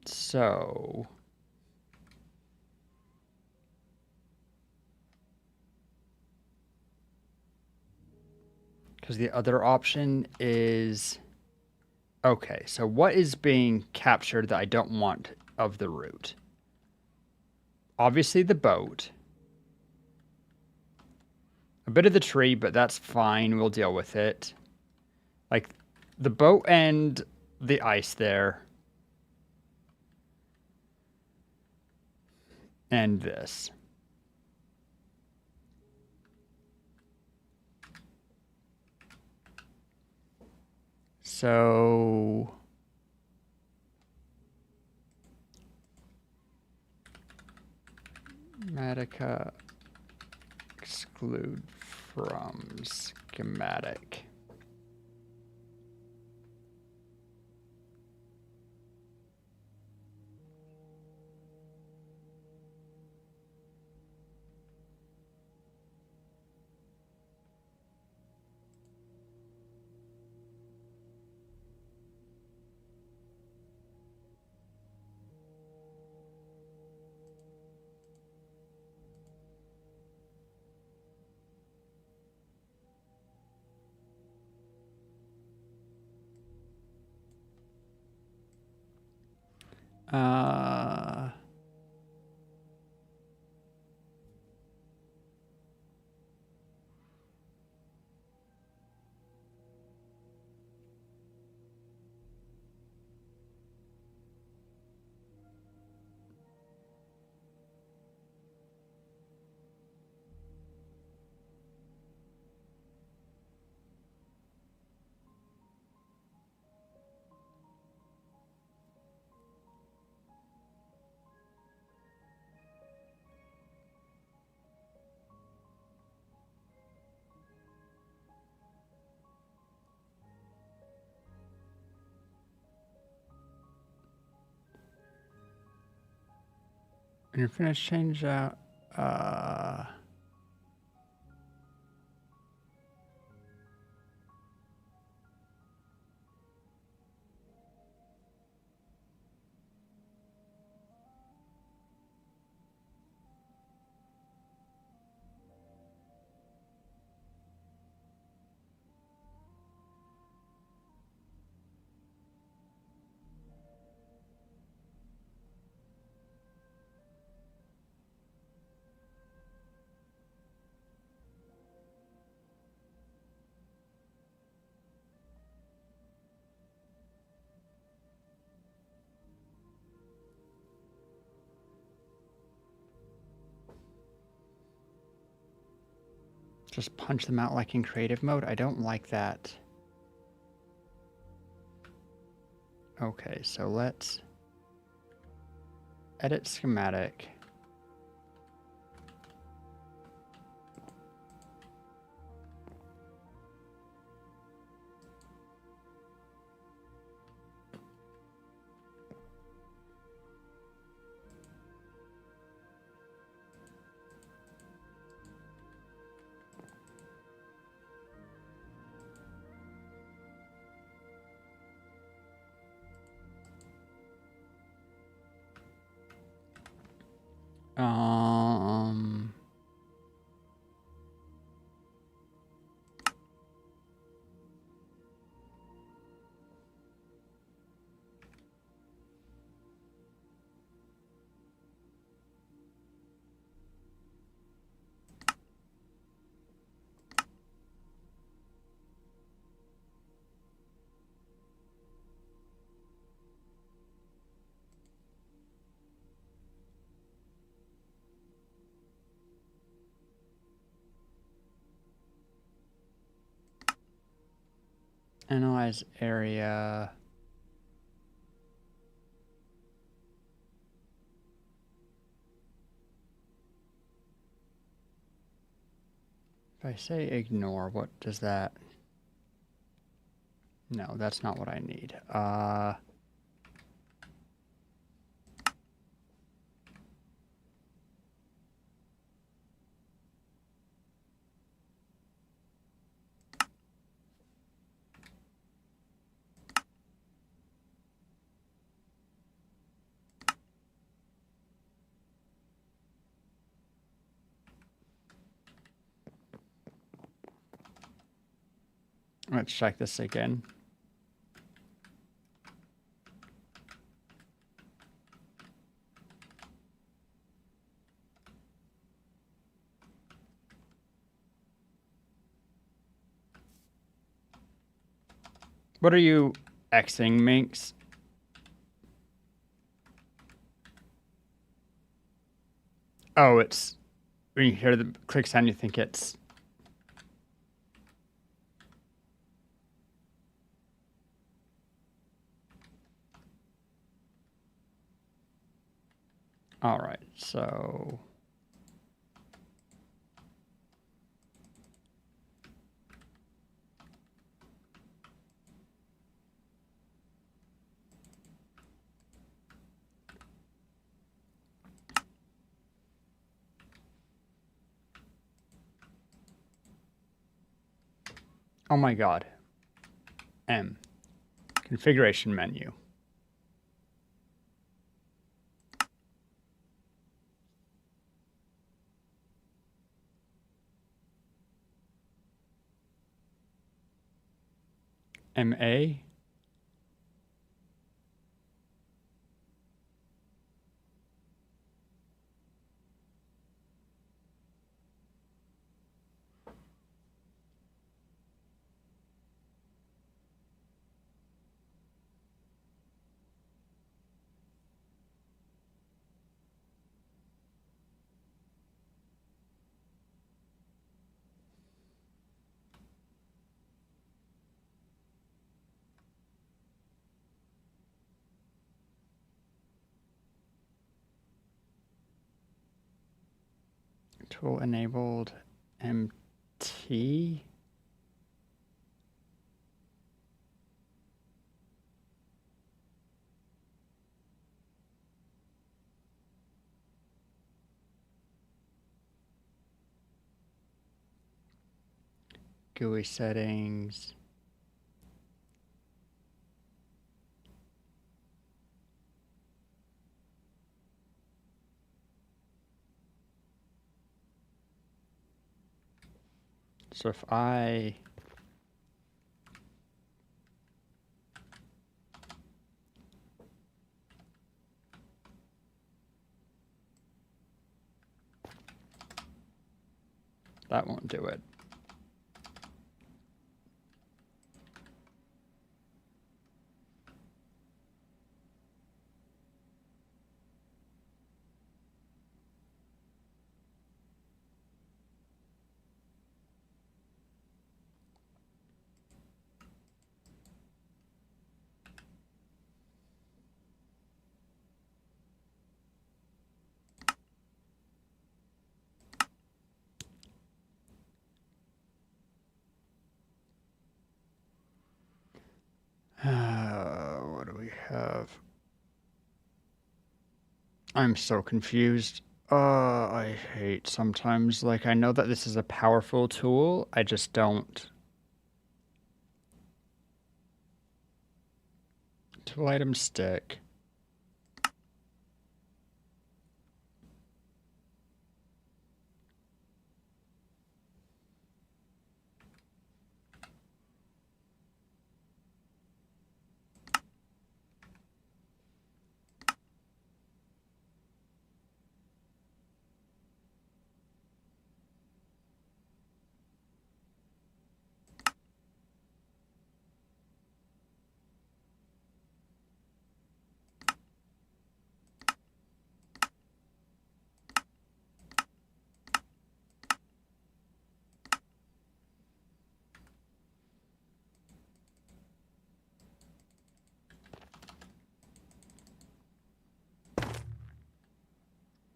So... because the other option is... Okay, so what is being captured that I don't want of the route? Obviously the boat. A bit of the tree, but that's fine. We'll deal with it. Like, the boat and the ice there. And this. So... Schematica exclude from schematic. Uh... When you're finished, change out. Just punch them out like in creative mode. I don't like that. Okay, so let's edit schematic. Um, analyze area. If I say ignore, what does that? No, that's not what I need. Let's check this again. What are you Xing, Minx? Oh, it's when you hear the click sound, you think it's. All right, so. Oh my God. M. Configuration menu. MA. Tool enabled. MT. GUI settings. So if I that won't do it. have? I'm so confused. I hate sometimes, like, I know that this is a powerful tool, I just don't. Tool item stick.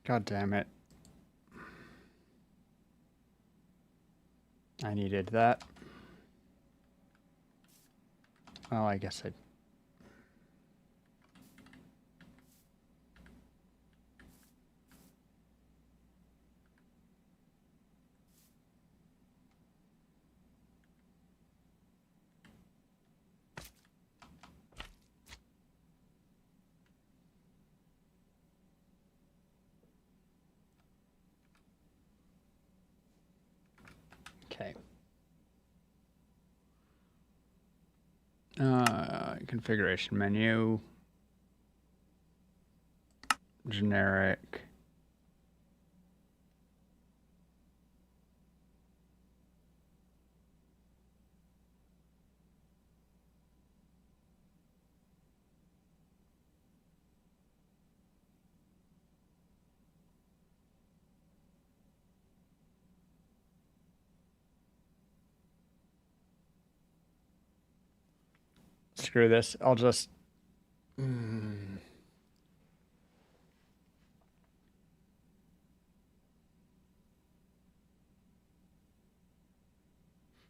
God damn it. I needed that. Well, I guess I... Okay. Configuration menu. Generic. Screw this. I'll just...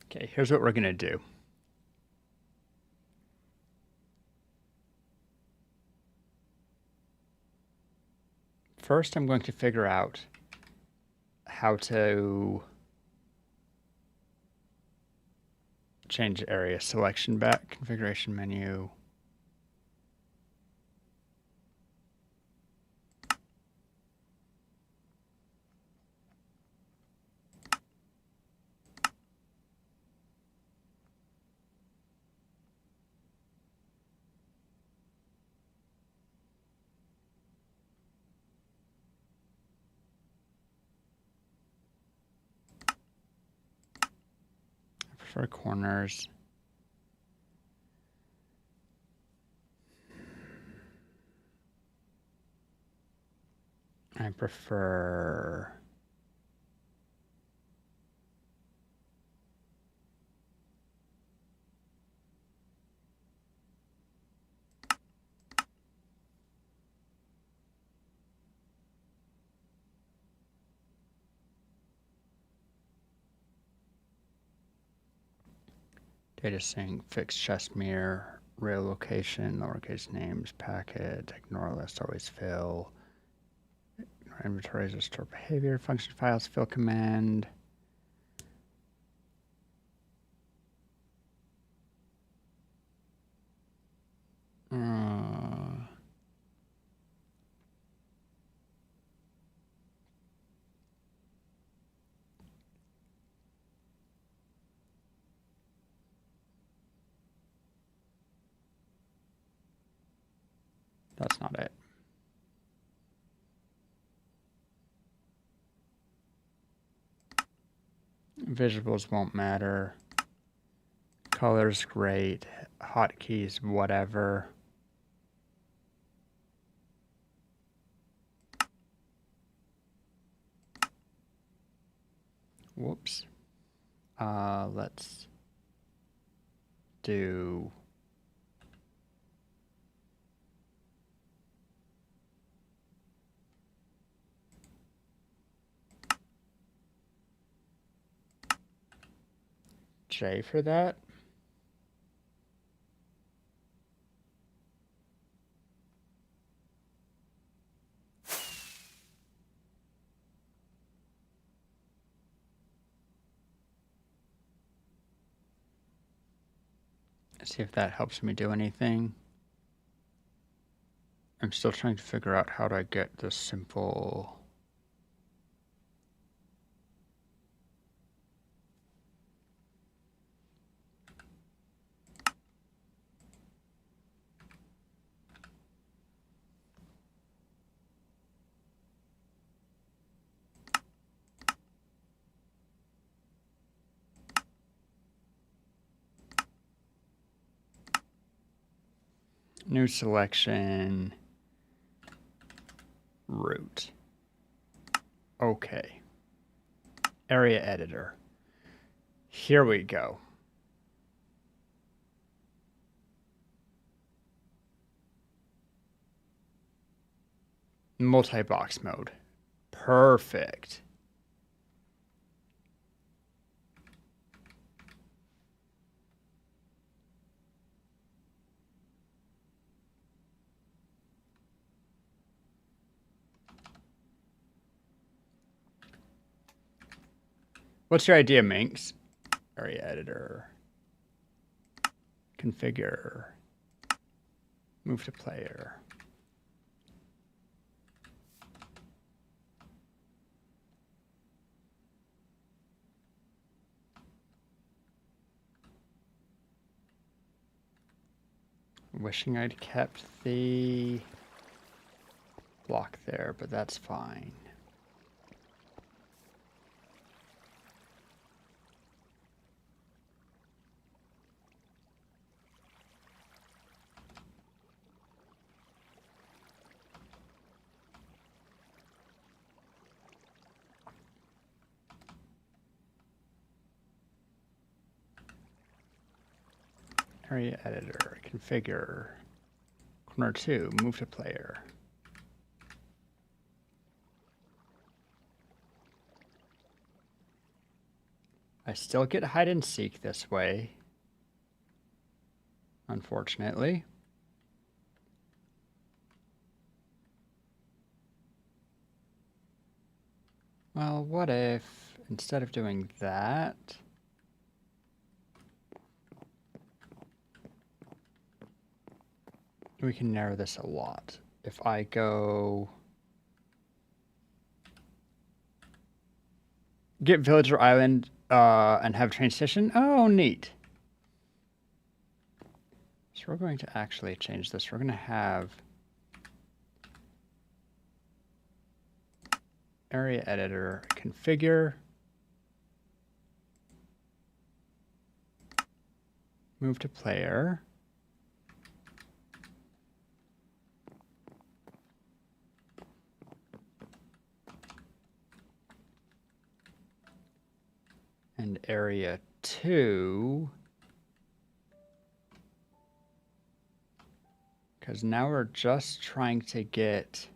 Okay, here's what we're going to do. First, I'm going to figure out how to change area selection back. Configuration menu. I prefer corners. I prefer... Data sync, fixed chest mirror, rail location, lowercase names, packet, ignore list, always fill. Ignore inventories, restore behavior, function files, fill command. That's not it. Visuals won't matter. Colors, great. Hotkeys, whatever. Whoops. Let's do... J for that. See if that helps me do anything. I'm still trying to figure out how to get this simple. New selection. Root. Okay. Area editor. Here we go. Multi-box mode. Perfect. What's your idea, Minx? Area editor. Configure. Move to player. Wishing I'd kept the block there, but that's fine. Area editor, configure, corner 2, move to player. I still get hide and seek this way, unfortunately. Well, what if, instead of doing that, we can narrow this a lot. If I go get villager island and have train station. Oh, neat. So we're going to actually change this. We're going to have area editor, configure, move to player. And area 2, because now we're just trying to get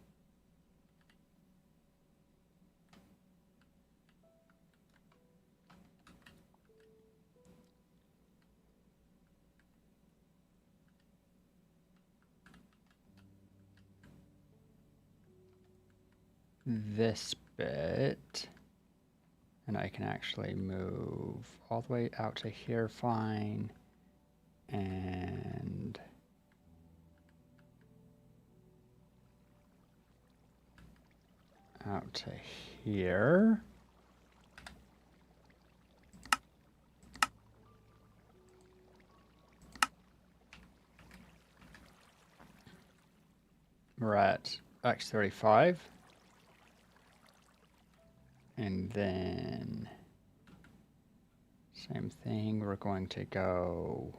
this bit. And I can actually move all the way out to here fine. And out to here. We're at X35. And then same thing, we're going to go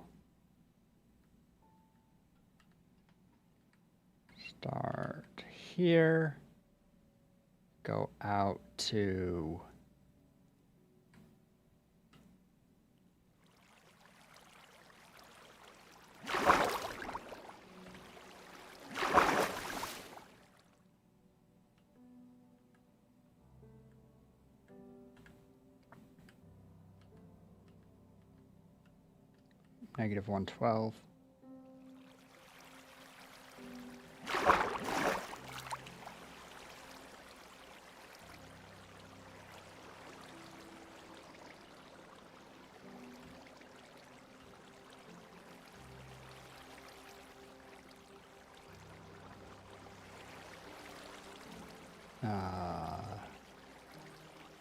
start here, go out to -112.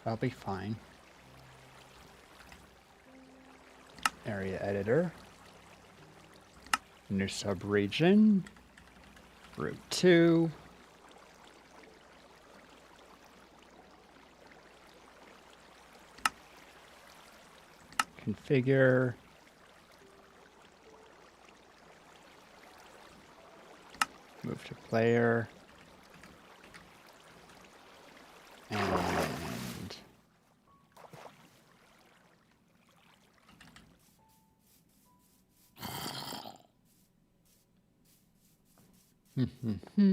That'll be fine. Area editor. New subregion. Route 2. Configure. Move to player. And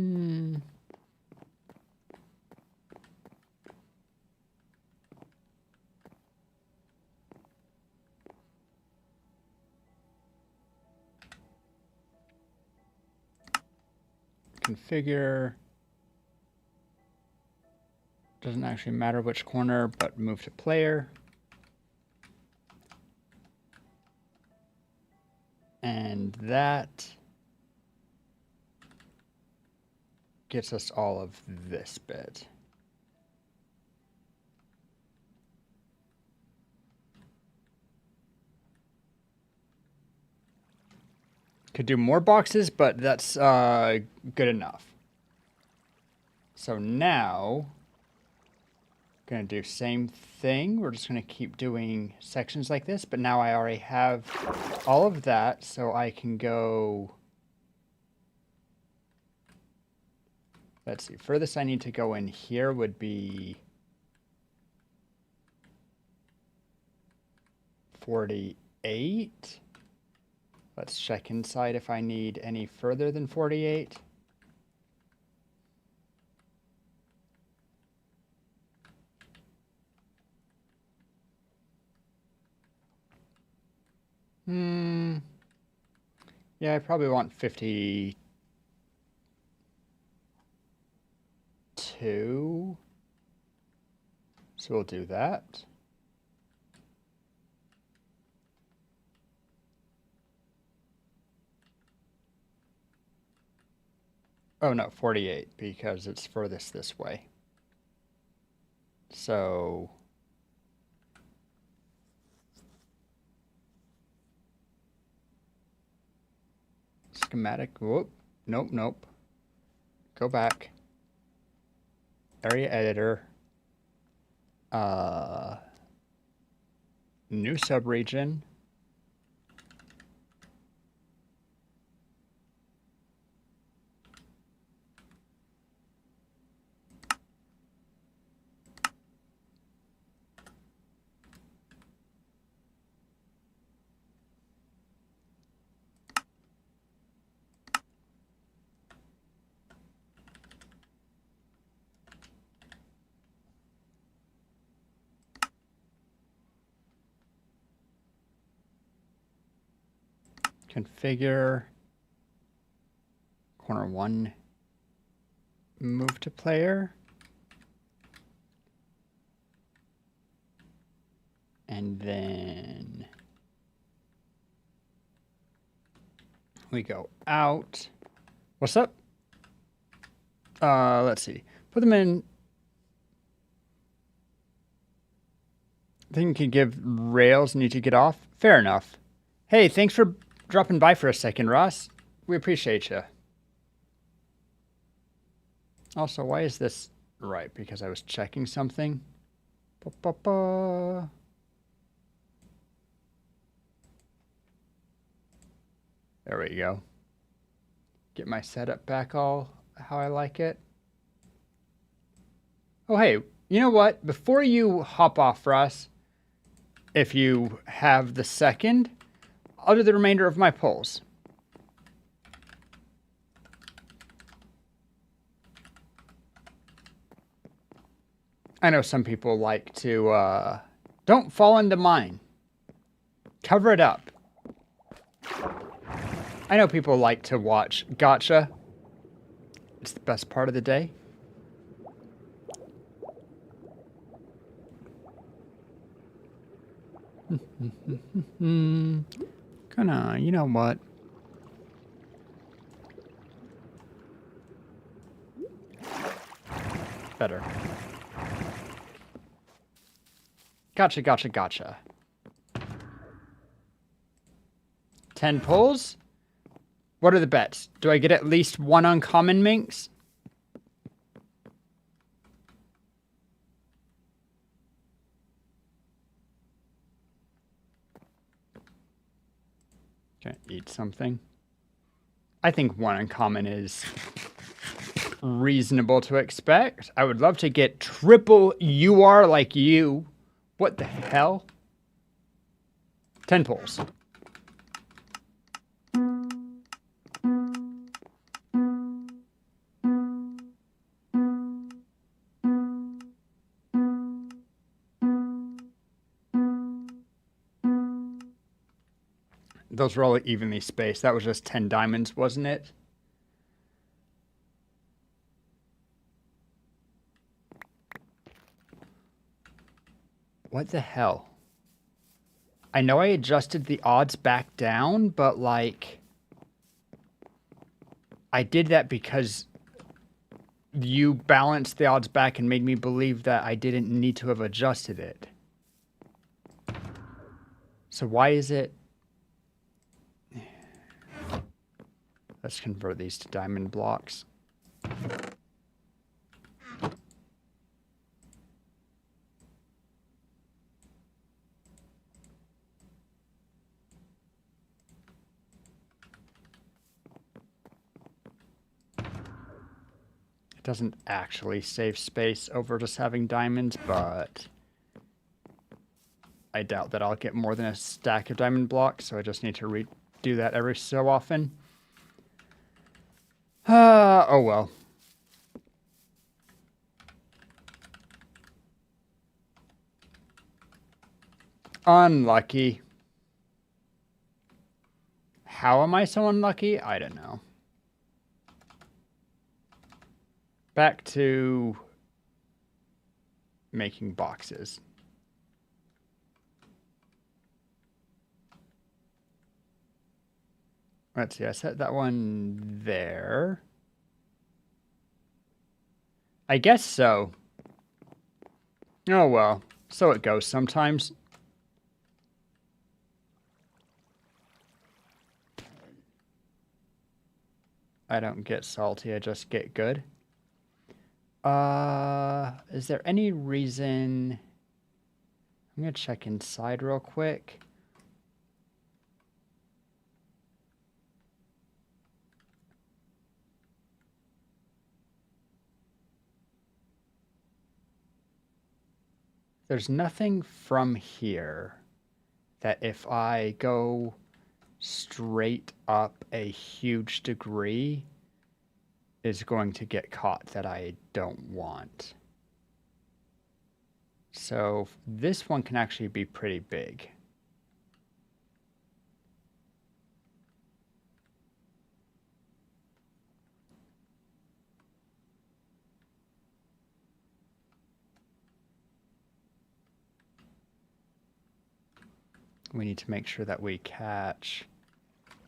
configure. Doesn't actually matter which corner, but move to player. And that gets us all of this bit. Could do more boxes, but that's good enough. So now, gonna do same thing. We're just gonna keep doing sections like this, but now I already have all of that, so I can go. Let's see, furthest I need to go in here would be 48. Let's check inside if I need any further than 48. Yeah, I probably want 52. So we'll do that. Oh no, 48, because it's furthest this way. So schematic, whoop, nope. Go back. Area editor. New subregion. Configure. Corner 1. Move to player. And then we go out. What's up? Let's see. Put them in. I think you could give rails and need to get off. Fair enough. Hey, thanks for dropping by for a second, Ross. We appreciate you. Also, why is this right? Because I was checking something. There we go. Get my setup back all how I like it. Oh, hey, you know what? Before you hop off, Ross, if you have the second, I'll do the remainder of my polls. I know some people like to, don't fall into mine. Cover it up. I know people like to watch Gotcha. It's the best part of the day. Gonna, you know what? Better. Gotcha, gotcha, gotcha. 10 pulls? What are the bets? Do I get at least one uncommon minx? Can I eat something? I think one uncommon is reasonable to expect. I would love to get triple UR like you. What the hell? 10 pulls. Those were all evenly spaced. That was just 10 diamonds, wasn't it? What the hell? I know I adjusted the odds back down, but like... I did that because you balanced the odds back and made me believe that I didn't need to have adjusted it. So why is it... Let's convert these to diamond blocks. It doesn't actually save space over just having diamonds, but I doubt that I'll get more than a stack of diamond blocks, so I just need to redo that every so often. Oh well. Unlucky. How am I so unlucky? I don't know. Back to making boxes. Let's see, I set that one there. I guess so. Oh well, so it goes sometimes. I don't get salty, I just get good. Is there any reason... I'm gonna check inside real quick. There's nothing from here that if I go straight up a huge degree is going to get caught that I don't want. So this one can actually be pretty big. We need to make sure that we catch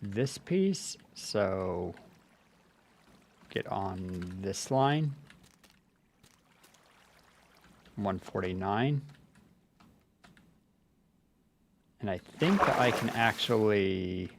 this piece, so get on this line. 149. And I think that I can actually...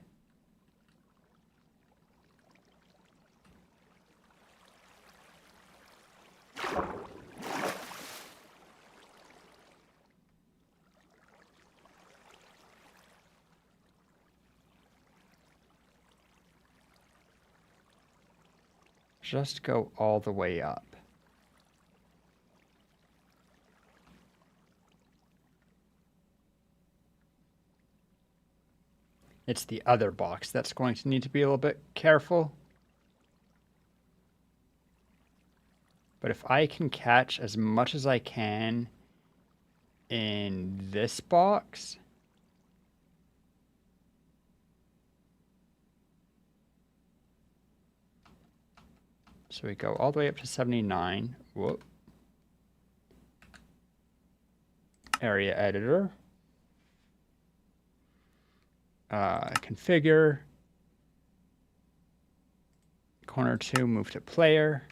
just go all the way up. It's the other box that's going to need to be a little bit careful. But if I can catch as much as I can in this box... So we go all the way up to 79. Whoop. Area editor. Configure. Corner 2, move to player.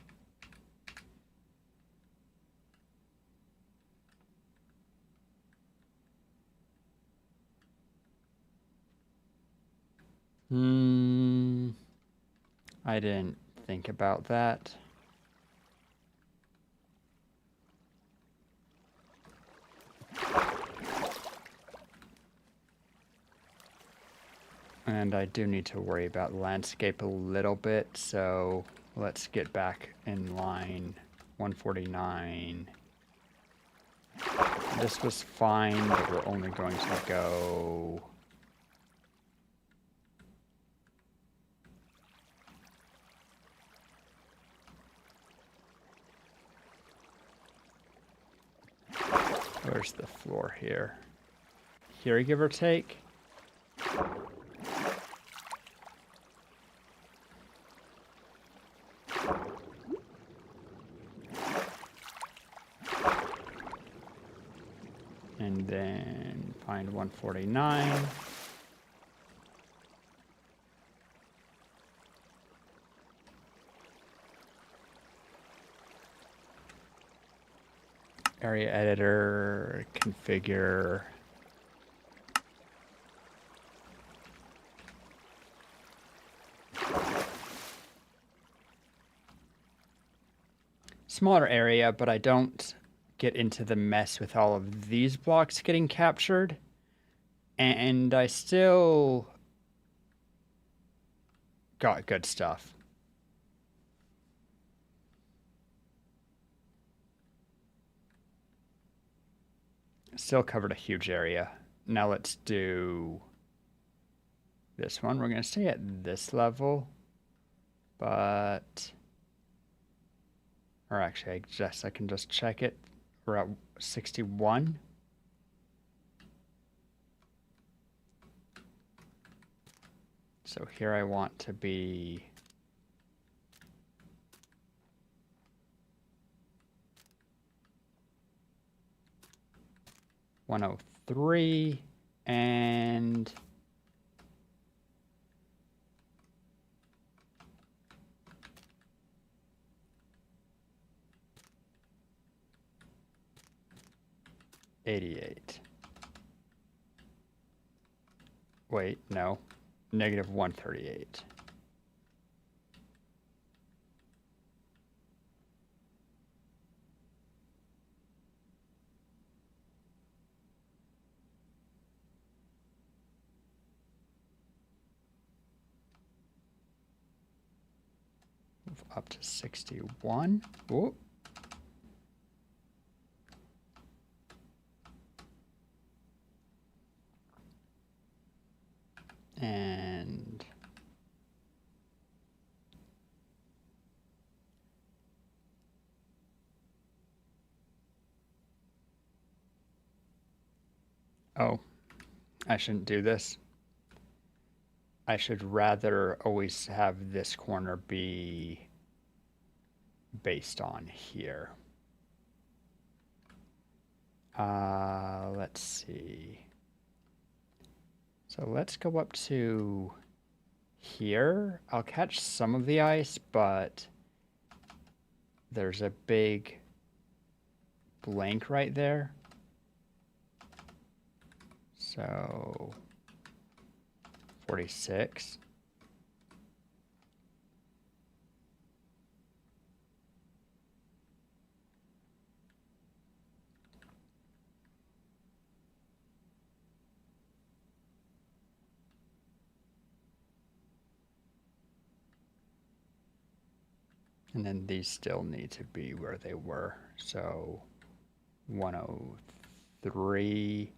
I didn't think about that. And I do need to worry about landscape a little bit, so let's get back in line. 149. This was fine, but we're only going to go... Where's the floor here? Here, give or take? And then find 149. Area editor, configure. Smaller area, but I don't get into the mess with all of these blocks getting captured. And I still got good stuff. Still covered a huge area. Now let's do this one. We're going to stay at this level, but... Or actually, I can just check it. We're at 61. So here I want to be... $103 and... $88. Wait, no. Negative 138. Move up to 61. Whoop. And oh, I shouldn't do this. I should rather always have this corner be based on here. Let's see. So let's go up to here. I'll catch some of the ice, but there's a big blank right there. So 46. And then these still need to be where they were. So 103,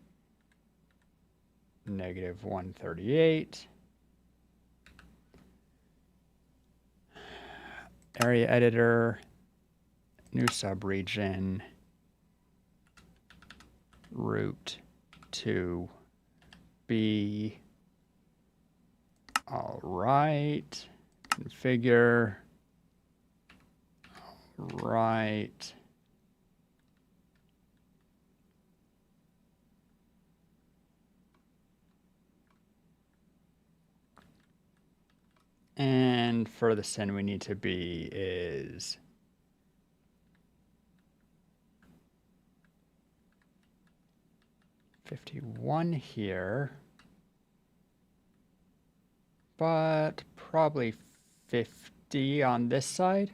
negative 138. Area editor, new subregion, route to B. All right, configure. Right. And furthest in we need to be is 51 here, but probably 50. D on this side.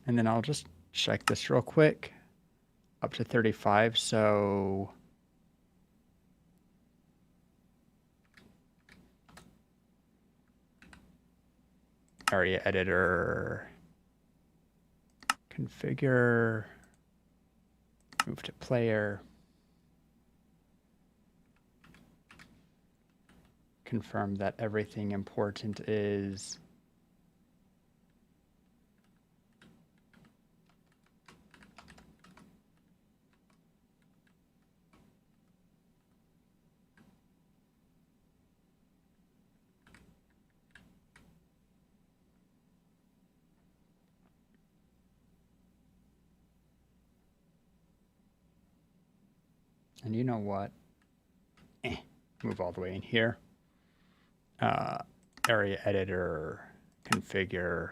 And then I'll just check this real quick. Up to 35, so area editor, configure, move to player, confirm that everything important is and you know what? Move all the way in here. Area editor, configure,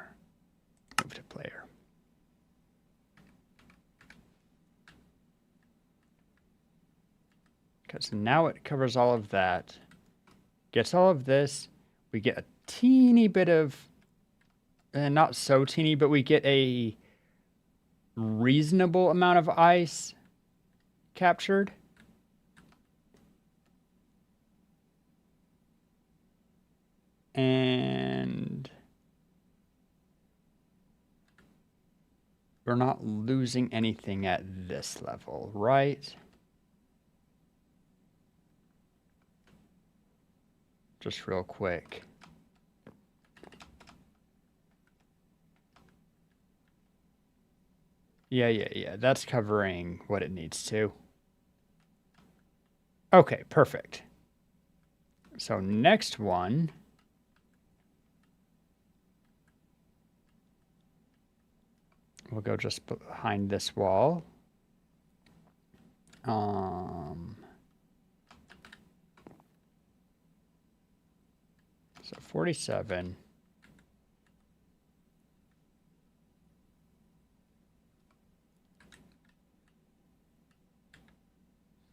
move to player. Because now it covers all of that. Gets all of this. We get a teeny bit of, not so teeny, but we get a reasonable amount of ice captured. And we're not losing anything at this level, right? Just real quick. Yeah. That's covering what it needs to. Okay, perfect. So next one. We'll go just behind this wall. So 47.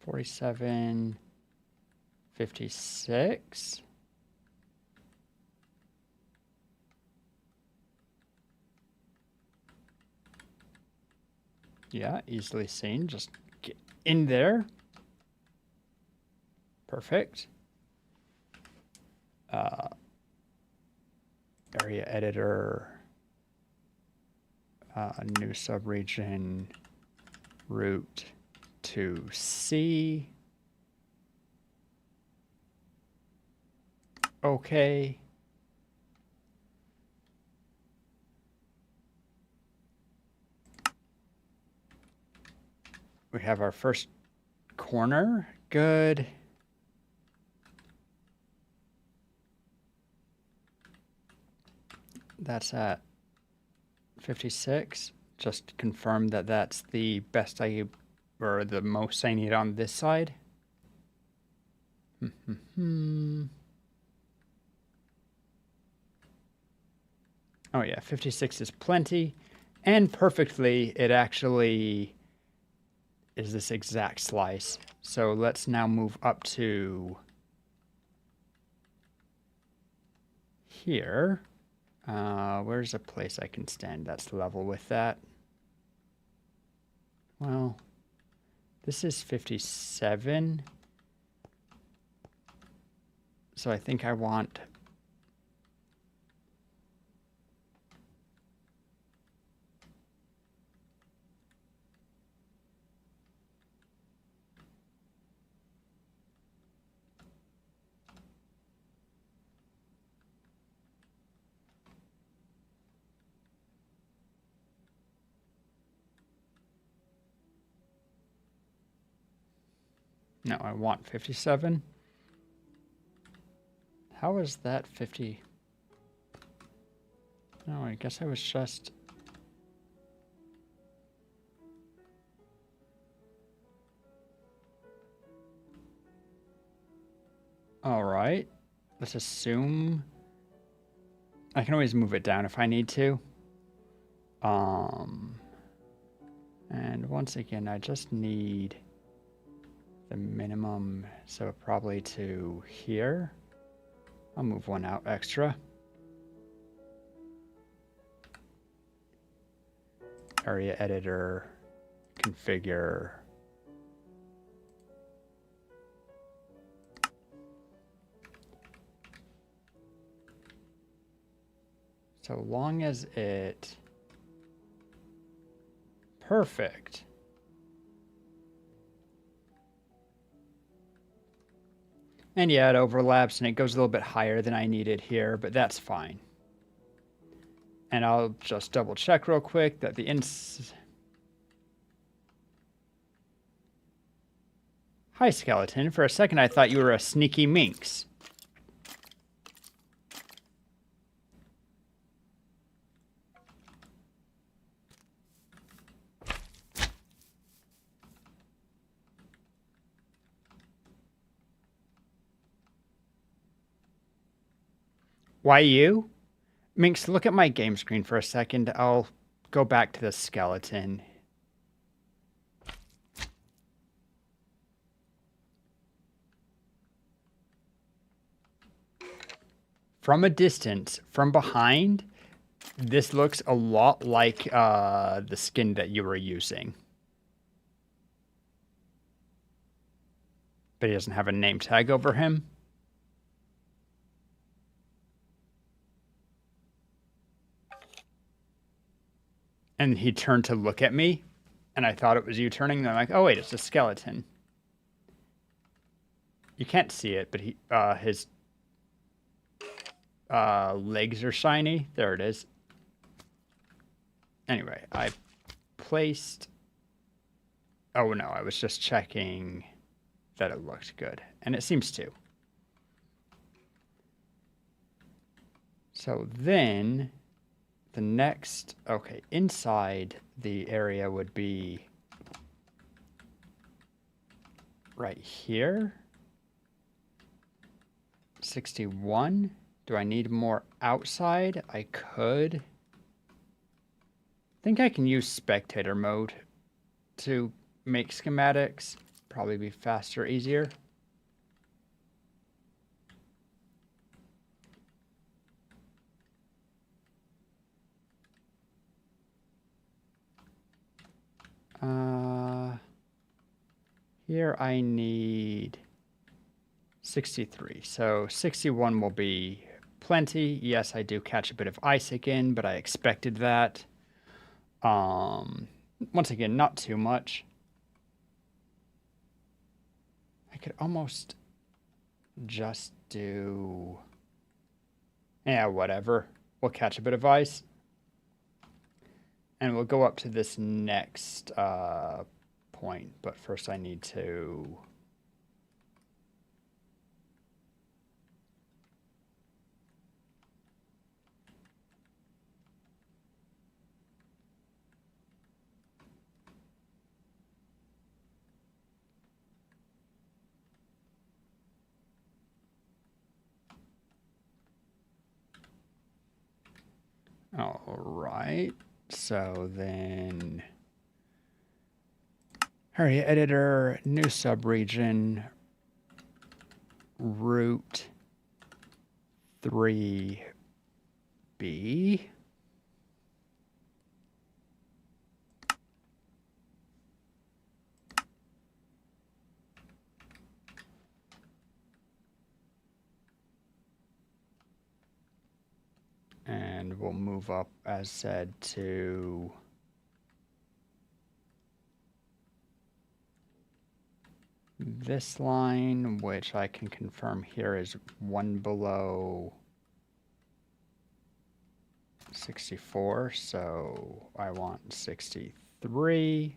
$47, $56. Yeah, easily seen. Just get in there. Perfect. Area editor. New subregion. Route to C. Okay. We have our first corner. Good. That's at 56. Just confirm that that's the best or the most I need on this side. Oh yeah, 56 is plenty. And perfectly, it actually is this exact slice. So let's now move up to here. Where's a place I can stand that's level with that? Well, this is 57. So I think I want... No, I want 57. How is that 50? No, I guess I was just... All right. Let's assume... I can always move it down if I need to. And once again, I just need the minimum, so probably to here. I'll move one out extra. Area editor, configure. So long as it, perfect. And yeah, it overlaps and it goes a little bit higher than I needed here, but that's fine. And I'll just double check real quick that the Hi, skeleton. For a second, I thought you were a sneaky minx. Why you? Minx, look at my game screen for a second. I'll go back to the skeleton. From a distance, from behind, this looks a lot like the skin that you were using. But he doesn't have a name tag over him. And he turned to look at me, and I thought it was you turning, and I'm like, oh wait, it's a skeleton. You can't see it, but his legs are shiny. There it is. Anyway, I placed... Oh no, I was just checking that it looked good, and it seems to. So then... The next, okay, inside the area would be right here. 61. Do I need more outside? I could. I think I can use spectator mode to make schematics. Probably be faster, easier. Here I need 63. So 61 will be plenty. Yes, I do catch a bit of ice again, but I expected that. Once again, not too much. I could almost just do... Yeah, whatever. We'll catch a bit of ice. And we'll go up to this next point, but first I need to... All right. So then, area editor, new subregion, route 3B. And we'll move up, as said, to this line, which I can confirm here is one below 64, so I want 63.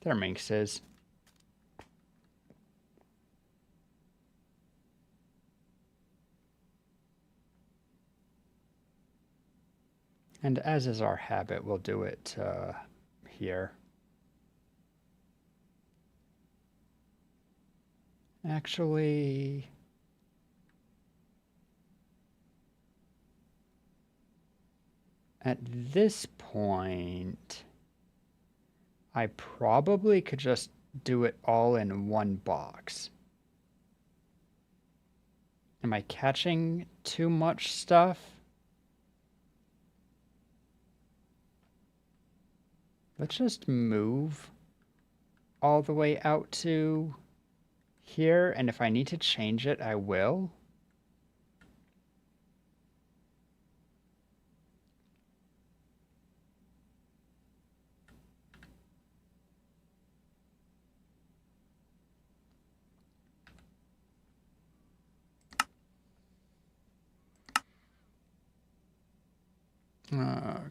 There Minx is. And as is our habit, we'll do it here. Actually, At this point, I probably could just do it all in one box. Am I catching too much stuff? Let's just move all the way out to here, and if I need to change it, I will.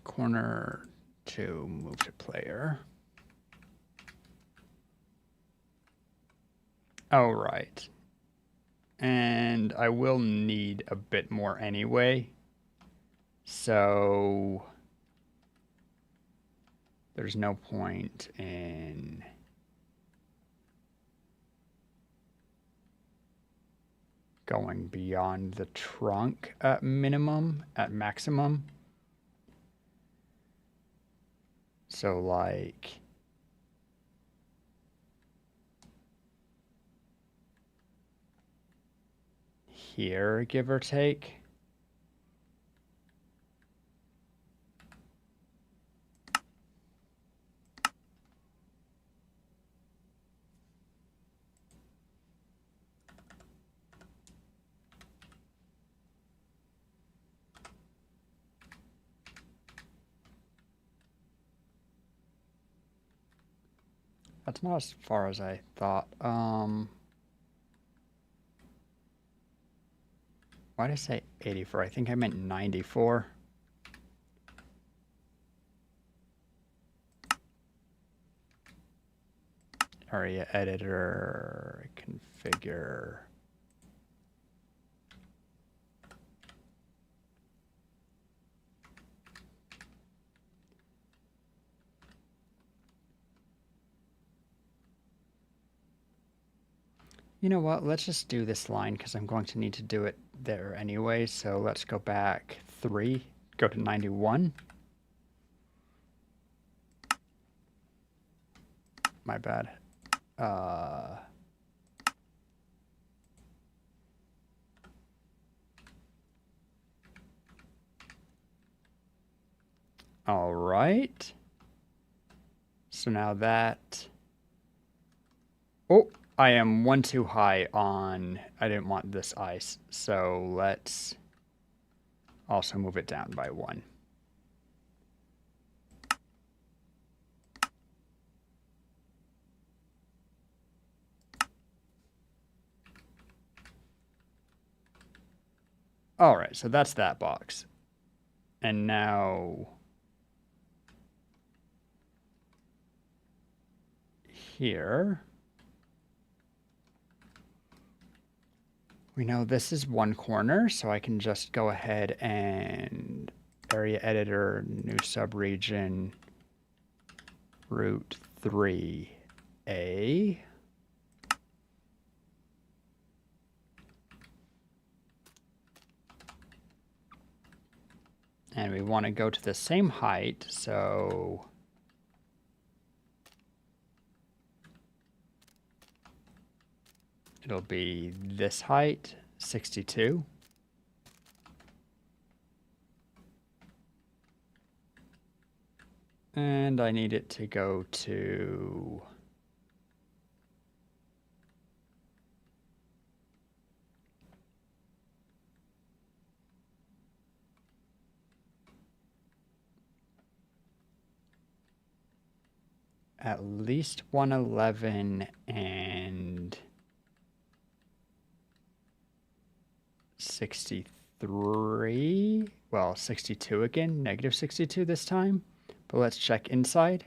Corner to move to player. Oh, right. And I will need a bit more anyway. So there's no point in going beyond the trunk at maximum. So like here, give or take. That's not as far as I thought. Why did I say 84? I think I meant 94. Area editor, configure. You know what? Let's just do this line because I'm going to need to do it there anyway. So let's go back 3, go to 91. My bad. All right. So now that... Oh, I am one too high on... I didn't want this ice. So let's also move it down by 1. All right, so that's that box. And now here, we know this is one corner, so I can just go ahead and area editor, new subregion, root 3A. And we want to go to the same height, so it'll be this height, 62. And I need it to go to at least 111 and 63. Well, 62 again, negative 62 this time. But let's check inside.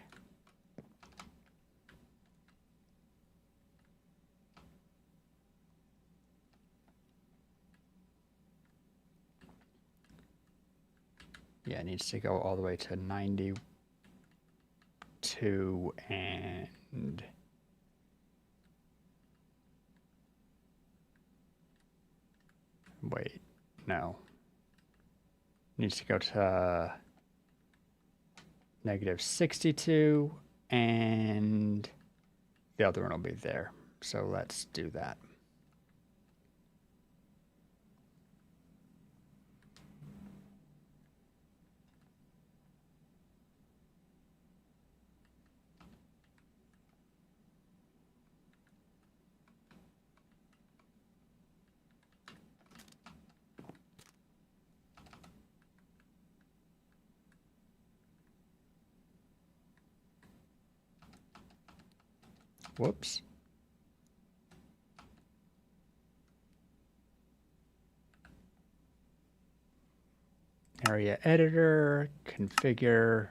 Yeah, it needs to go all the way to 92 and wait, no. Needs to go to negative 62, and the other one will be there. So let's do that. Whoops. Area editor, configure.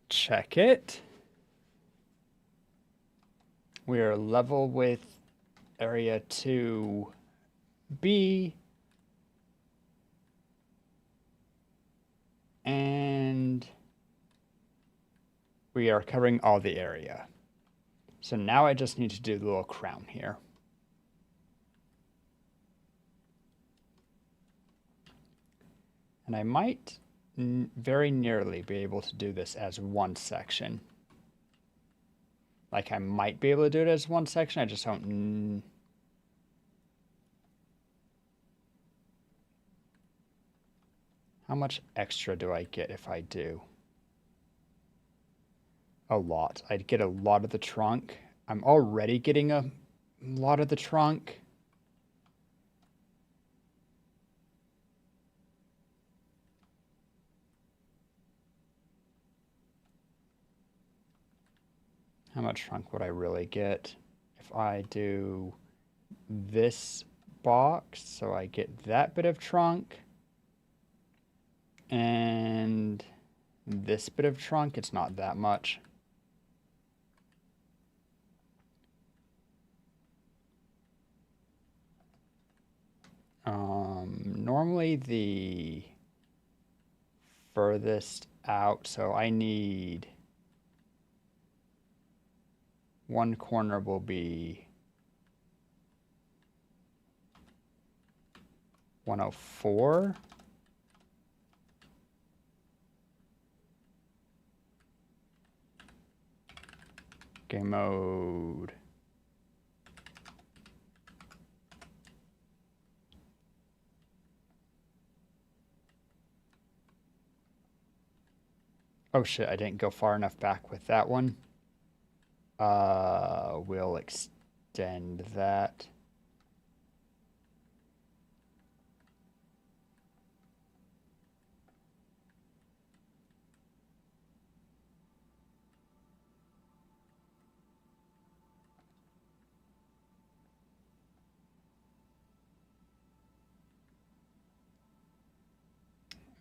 Check it. We are level with area 2B. And we are covering all the area. So now I just need to do the little crown here. And I might very nearly be able to do this as one section. Like I might be able to do it as one section, I just don't... How much extra do I get if I do? A lot. I'd get a lot of the trunk. I'm already getting a lot of the trunk. How much trunk would I really get if I do this box? So I get that bit of trunk and this bit of trunk. It's not that much. Normally the furthest out, so I need one corner will be 104. Game mode. Oh shit, I didn't go far enough back with that one. We'll extend that.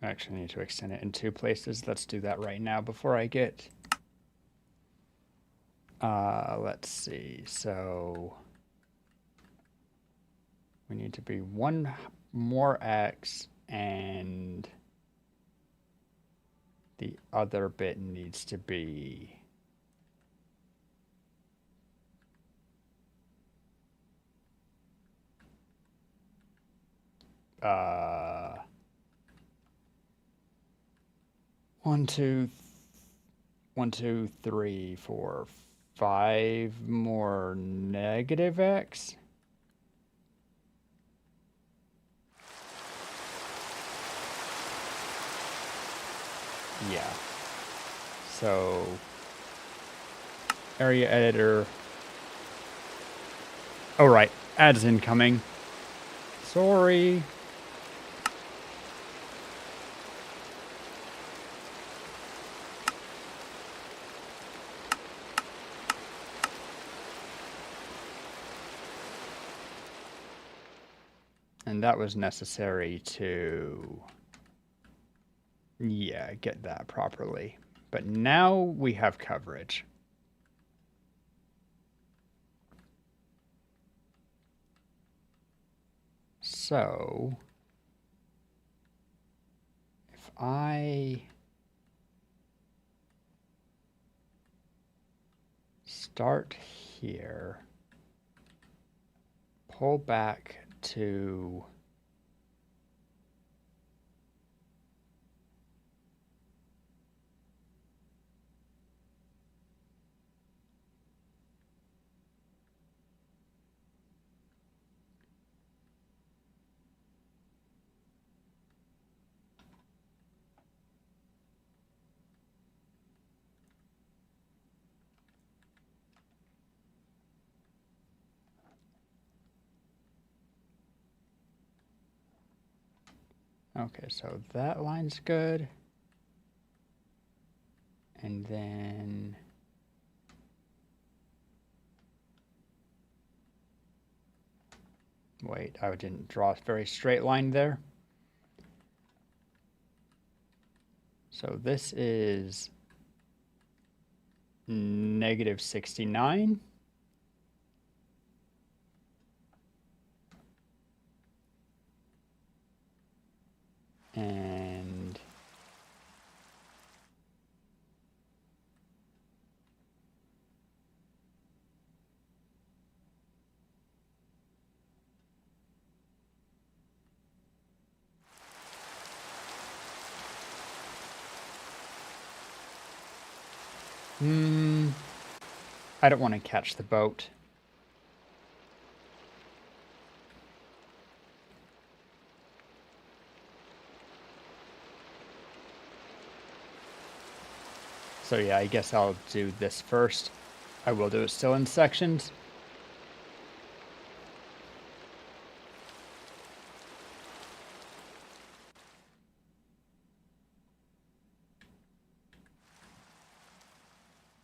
I actually need to extend it in 2 places. Let's do that right now before I get... let's see. So we need to be 1 more X, and the other bit needs to be... One, two, 3, 4, 5 more negative X. Yeah. So area editor. Oh, right. Ads incoming. Sorry. And that was necessary to, yeah, get that properly. But now we have coverage. So if I start here pull back to okay, so that line's good. And then wait, I didn't draw a very straight line there. So this is -69. And I don't want to catch the boat. So yeah, I guess I'll do this first. I will do it still in sections.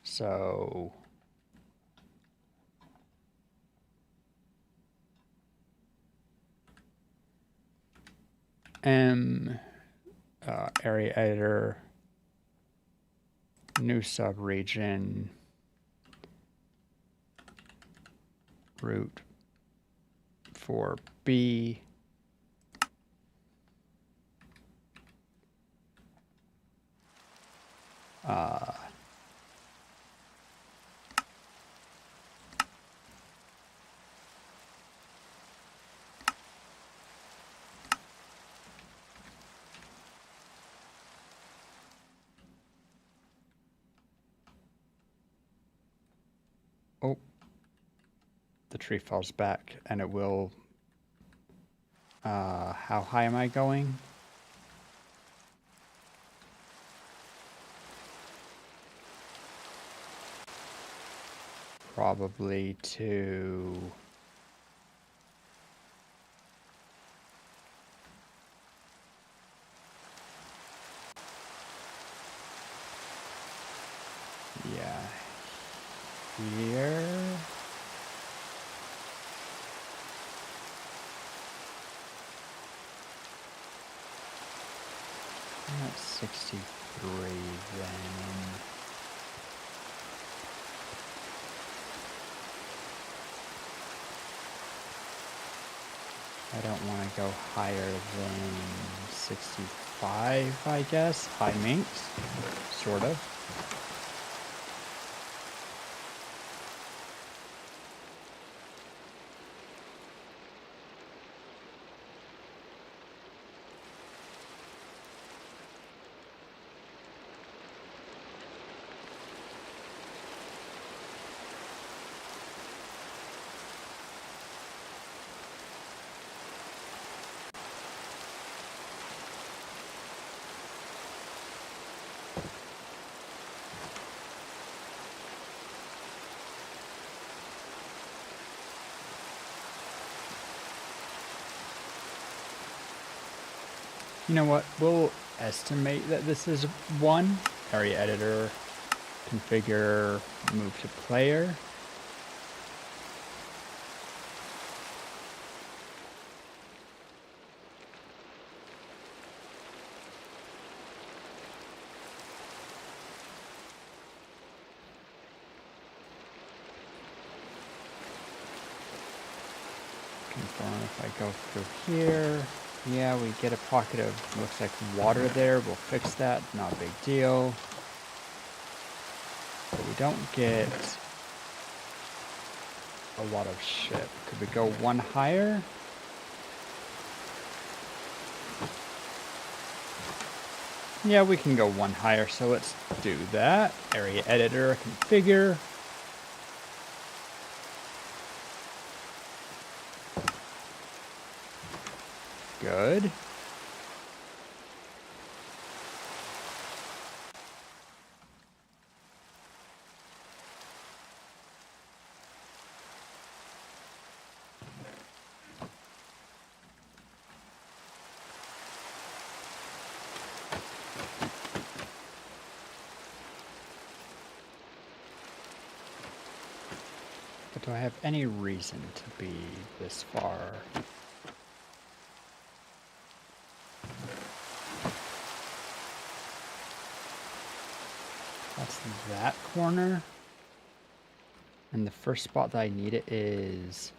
So area editor, new subregion, root for B. Oh, the tree falls back and it will, how high am I going? Probably to yeah, here. That's 63 then. I don't want to go higher than 65, I guess. High minks, sort of. You know what? We'll estimate that this is 1. Area editor, configure, move to player. Confirm if I go through here. Yeah, we get a pocket of, looks like water there. We'll fix that, not a big deal. But we don't get a lot of ship. Could we go one higher? Yeah, we can go one higher, so let's do that. Area editor, configure. Good. But do I have any reason to be this far? That's that corner. And the first spot that I need it is...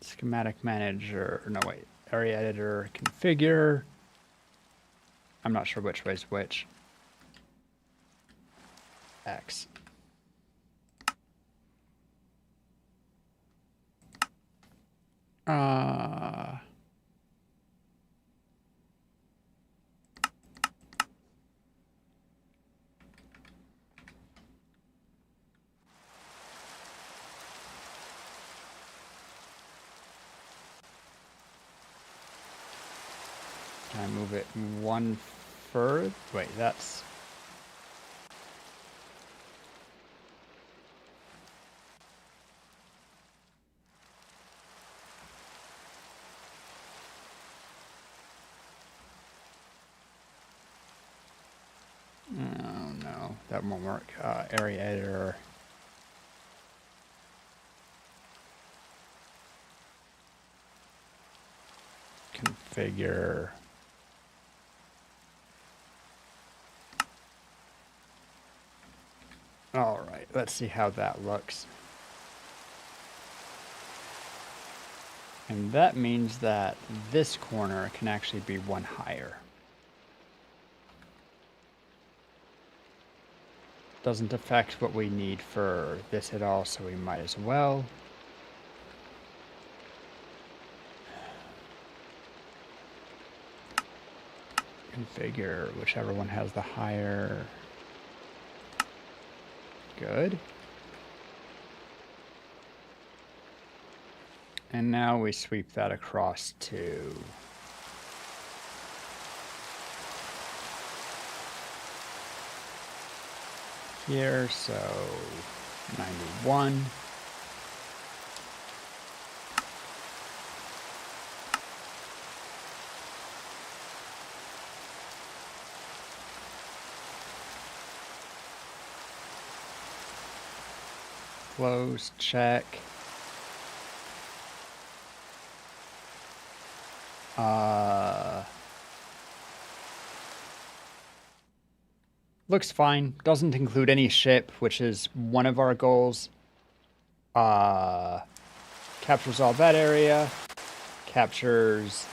schematic manager, no wait, area editor, configure. I'm not sure which way is which. X. Can I move it one further? Wait, that's... Oh no, that won't work. Area editor. Configure. All right, let's see how that looks. And that means that this corner can actually be one higher. Doesn't affect what we need for this at all, so we might as well. Configure whichever one has the higher. Good. And now we sweep that across to here, so 91. Close, check. Looks fine. Doesn't include any ship, which is one of our goals. Captures all that area. Captures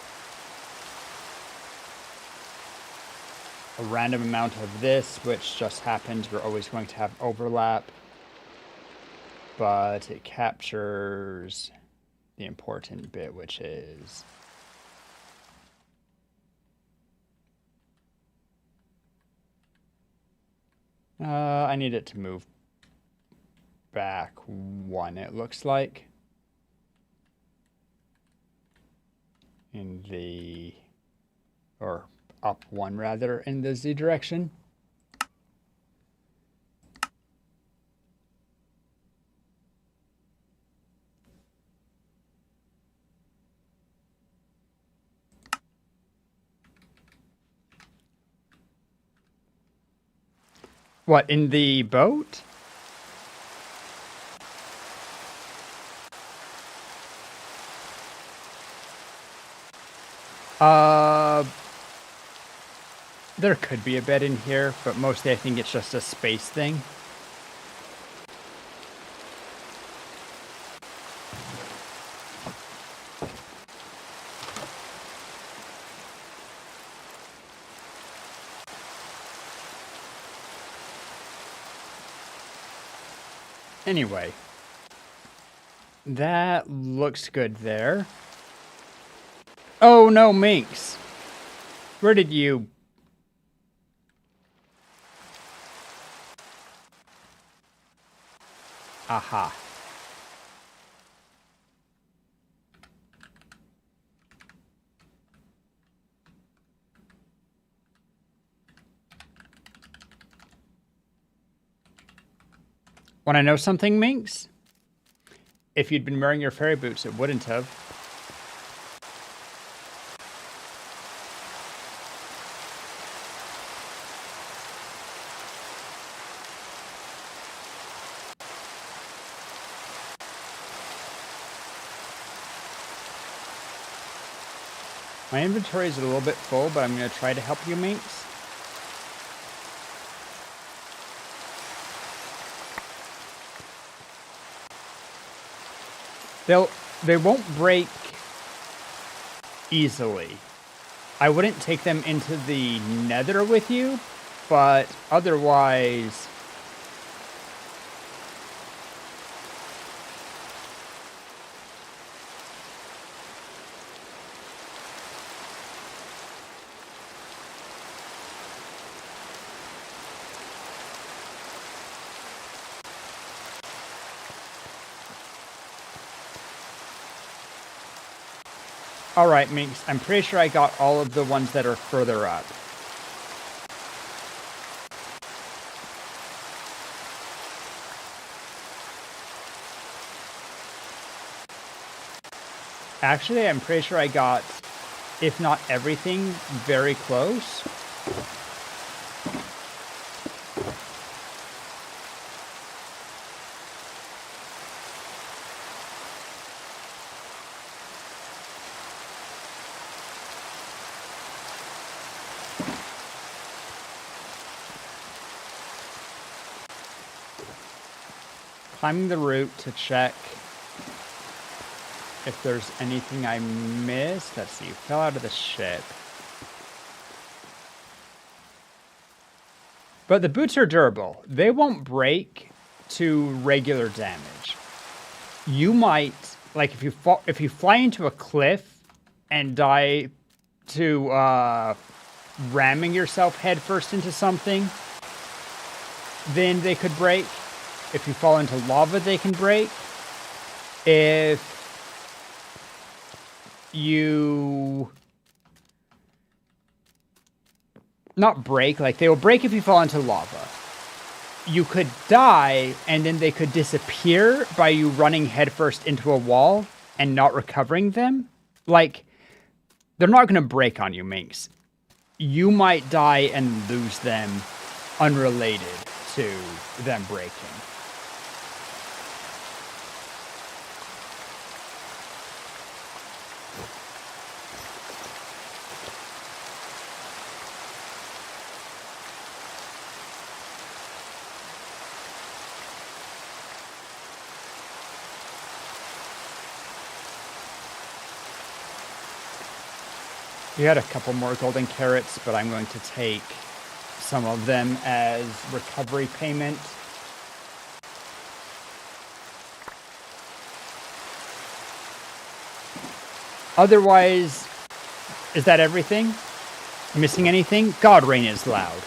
a random amount of this, which just happens. We're always going to have overlap. But it captures the important bit, which is... I need it to move back one, it looks like. In the... or up one, rather, in the Z direction. What, in the boat? There could be a bed in here, but mostly I think it's just a space thing. Anyway. That looks good there. Oh no, Minx. Where did you... Aha. Want to know something, Minx? If you'd been wearing your fairy boots, it wouldn't have. My inventory is a little bit full, but I'm going to try to help you, Minx. They won't break easily. I wouldn't take them into the nether with you, but otherwise... Alright, Minx, I'm pretty sure I got all of the ones that are further up. Actually, I'm pretty sure I got, if not everything, very close. Climbing the route to check if there's anything I missed. Let's see, you fell out of the ship. But the boots are durable. They won't break to regular damage. You might, like if you fly into a cliff and die to ramming yourself headfirst into something, then they could break. If you fall into lava, they can break. If you... Not break, like they will break if you fall into lava. You could die, and then they could disappear by you running headfirst into a wall and not recovering them. Like, they're not going to break on you, Minx. You might die and lose them unrelated to them breaking. You had a couple more golden carrots, but I'm going to take some of them as recovery payment. Otherwise, is that everything? Missing anything? God Rain is loud.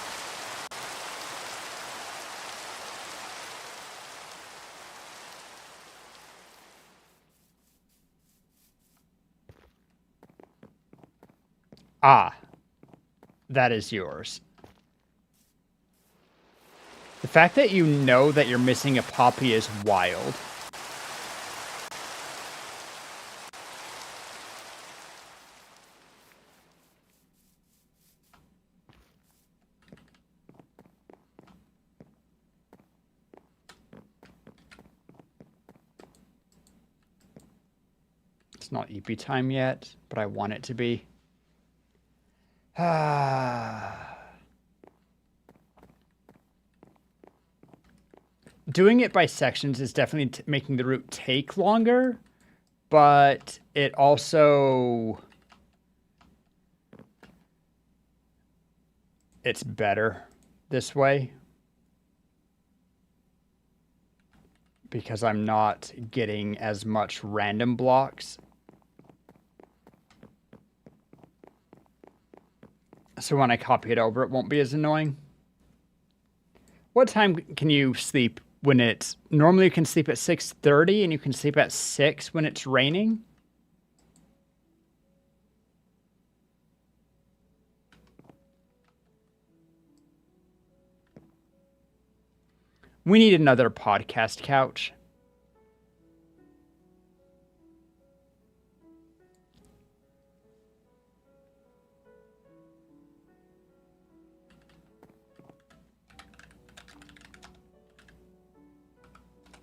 Ah, that is yours. The fact that you know that you're missing a poppy is wild. It's not EP time yet, but I want it to be. Doing it by sections is definitely making the route take longer, but it also... It's better this way. because I'm not getting as much random blocks. So when I copy it over, it won't be as annoying. What time can you sleep when it's... Normally you can sleep at 6:30 and you can sleep at 6 when it's raining? We need another podcast couch.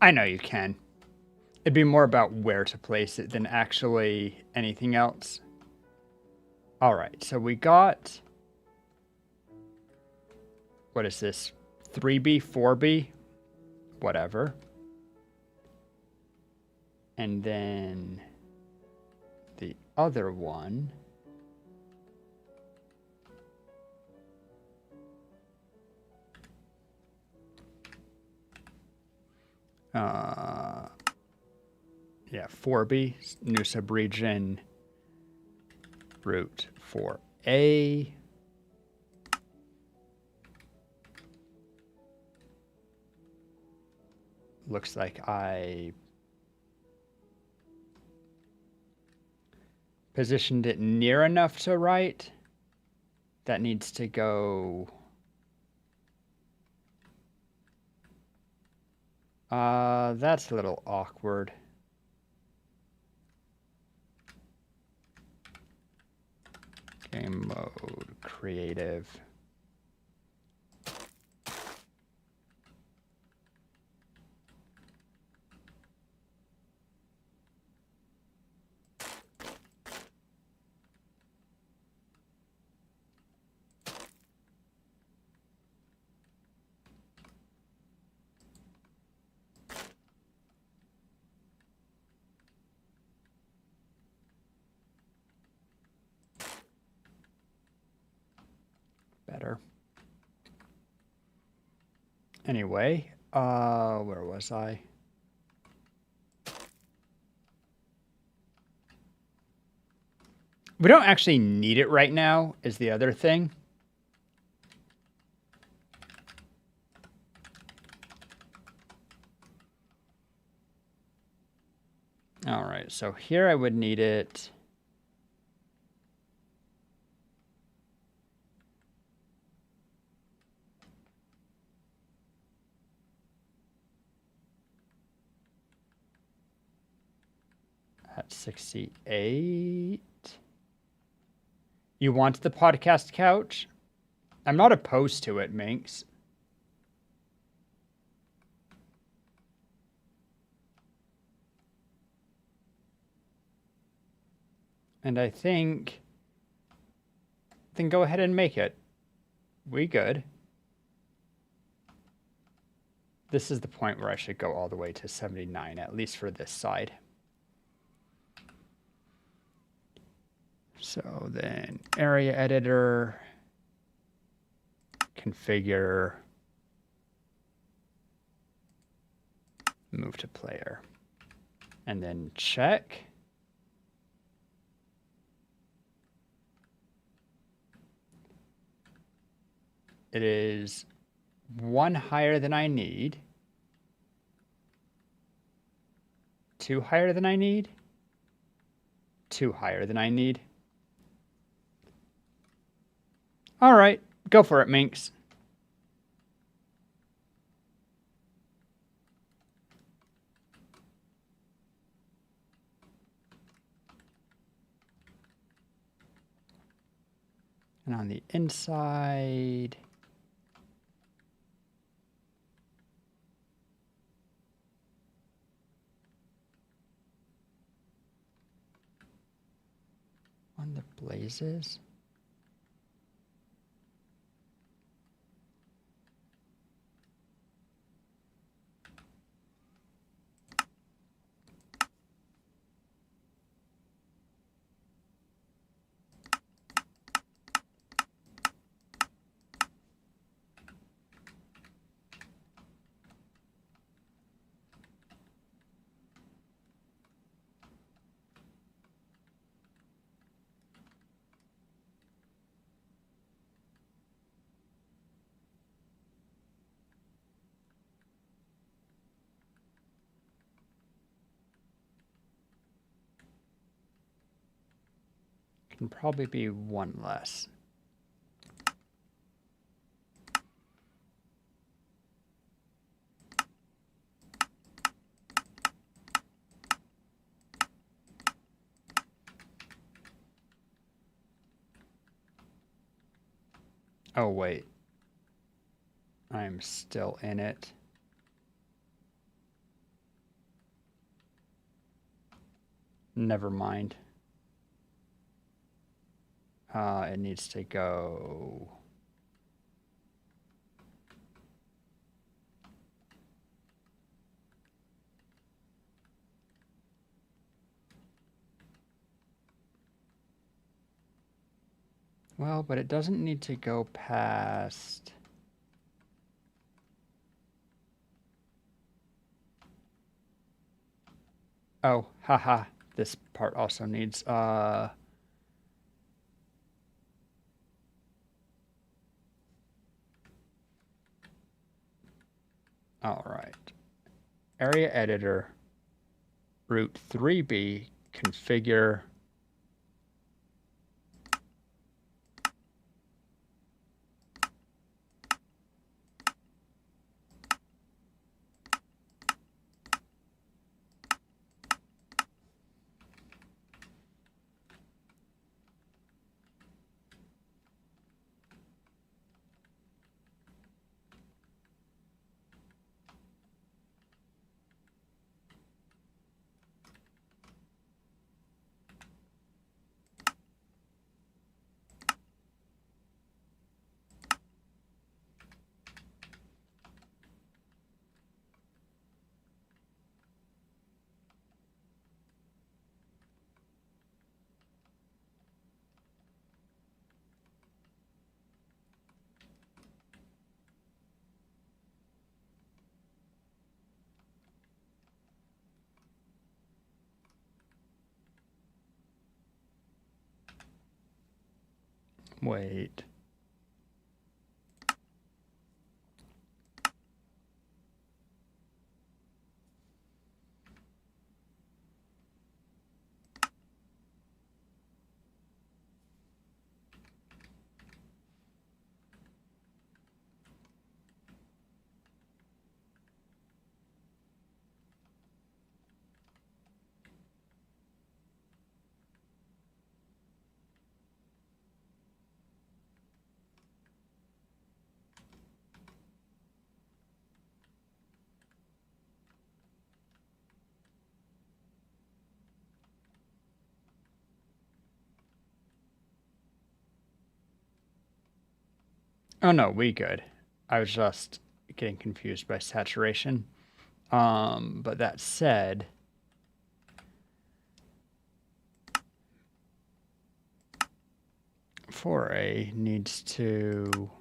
I know you can. It'd be more about where to place it than actually anything else. All right, so we got... What is this? 3B, 4B? Whatever. And then the other one... yeah, 4B, new subregion, route 4A. Looks like I positioned it near enough to write. That needs to go... that's a little awkward. Game mode, creative. Better. Anyway, where was I? We don't actually need it right now, is the other thing. All right, so here I would need it. At 68. You want the podcast couch? I'm not opposed to it, Minx. And I think... Then go ahead and make it. We good. This is the point where I should go all the way to 79, at least for this side. So then area editor, configure, move to player, and then check. It is 1 higher than I need. 2 higher than I need. 2 higher than I need. All right, go for it, Minx. And on the inside, on the blazes. can probably be one less. Oh, wait. I'm still in it. Never mind. It needs to go... Well, but it doesn't need to go past... Oh, haha. This part also needs, All right. Area editor, root 3B, configure. Wait. Oh no, we good. I was just getting confused by saturation. But that said, foray needs to...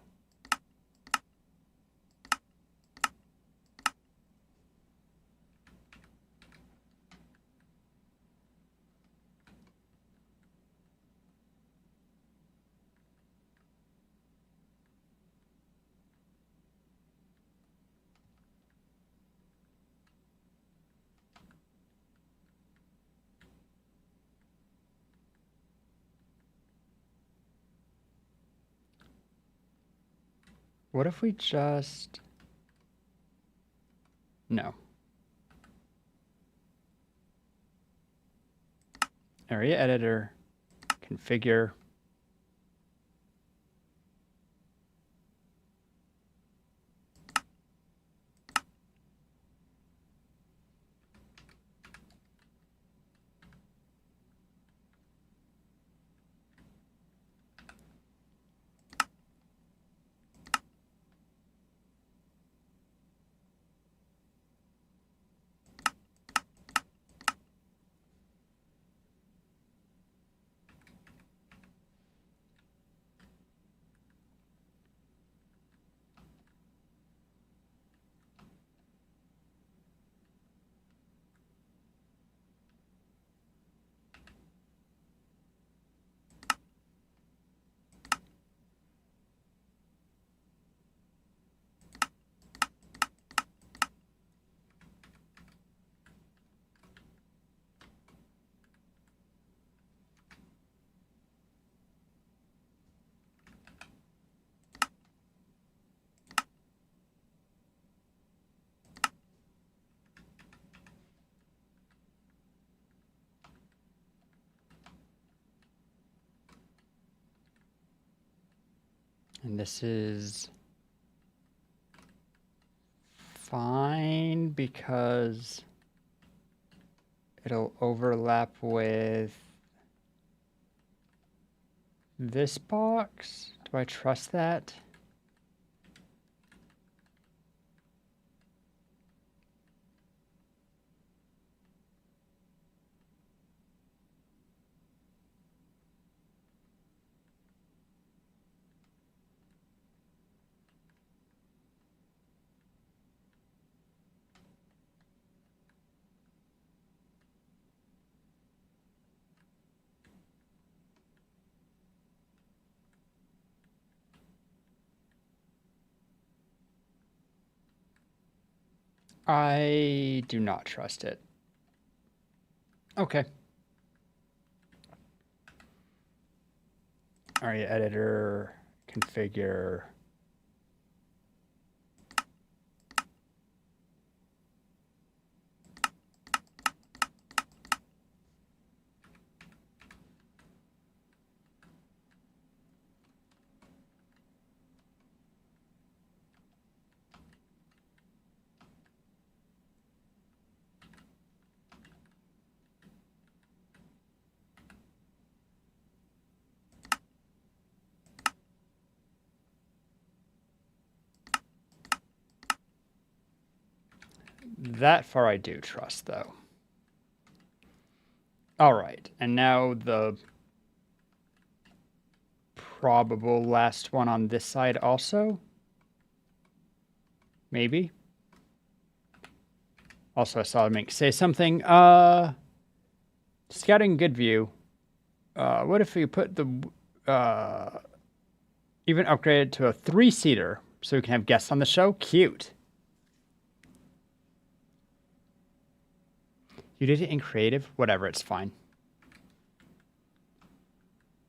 What if we just... No. Area editor, configure. And this is fine because it'll overlap with this box. Do I trust that? I do not trust it. Okay. All right, editor, configure. That far I do trust, though. All right, and now the probable last one on this side also. Maybe. Also, I saw Mink say something. Scouting good view. What if we put the even upgrade it to a 3-seater so we can have guests on the show? Cute. You did it in creative? Whatever, it's fine.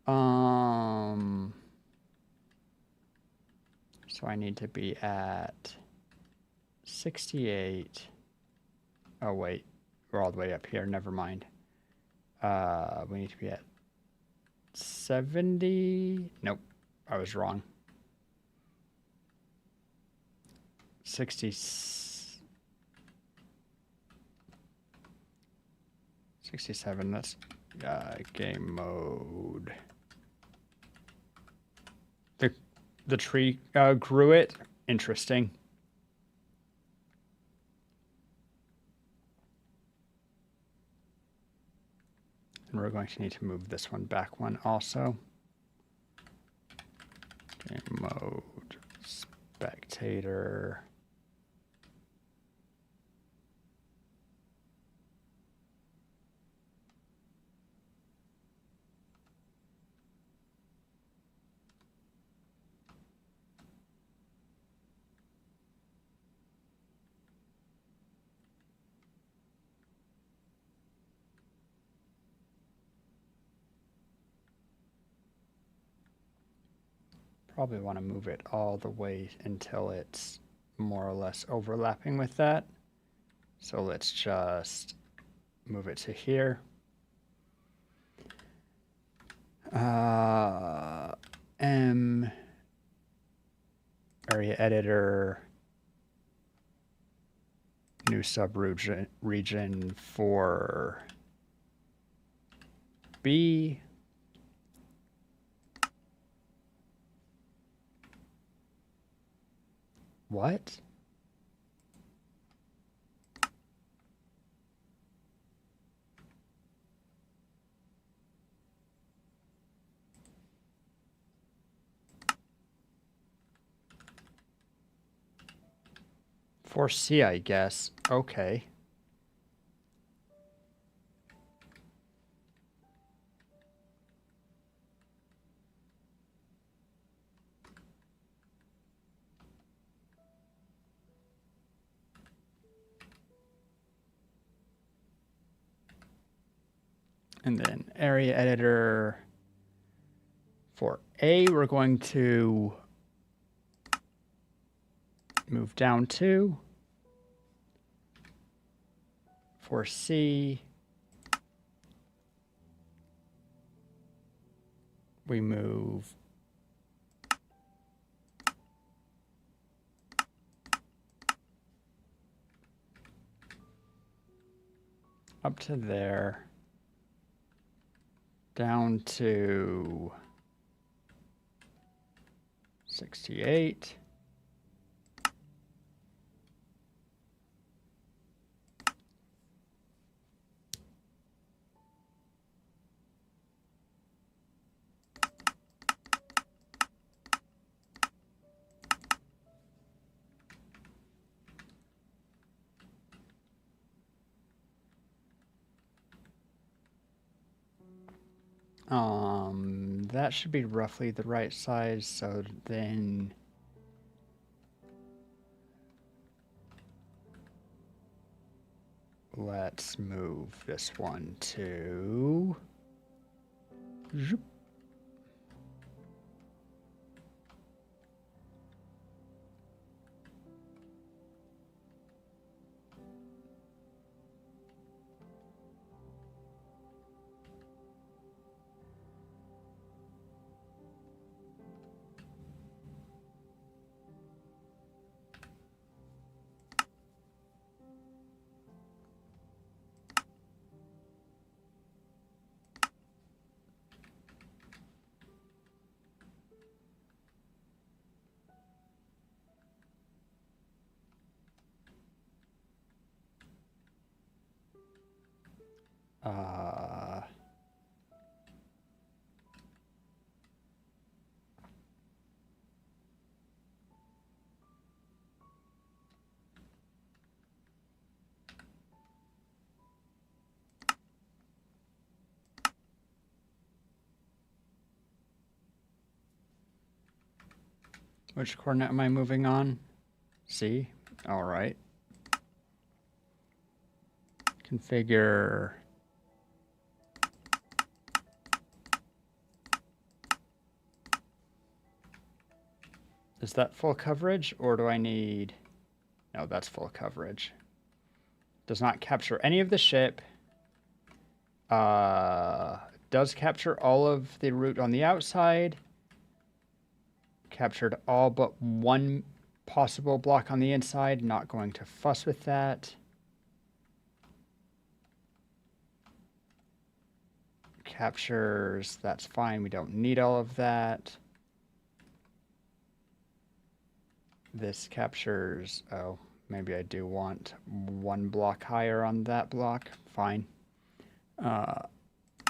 So I need to be at 68. Oh, wait. We're all the way up here. Never mind. We need to be at 70. Nope. I was wrong. 60. 67. That's game mode. The tree grew it. Interesting. And we're going to need to move this one back one also. Game mode, spectator. Probably want to move it all the way until it's more or less overlapping with that. So let's just move it to here. M area editor, new region for B. What? For C, I guess. Okay. And then area editor for A, we're going to move down to. For C, we move up to there, down to 68. That should be roughly the right size, so then let's move this one to zoop. Which coordinate am I moving on? C? All right. Configure. Is that full coverage, or do I need... No, that's full coverage. Does not capture any of the ship. Does capture all of the route on the outside. Captured all but one possible block on the inside. Not going to fuss with that. Captures, that's fine. We don't need all of that. This captures, oh, maybe I do want one block higher on that block. Fine.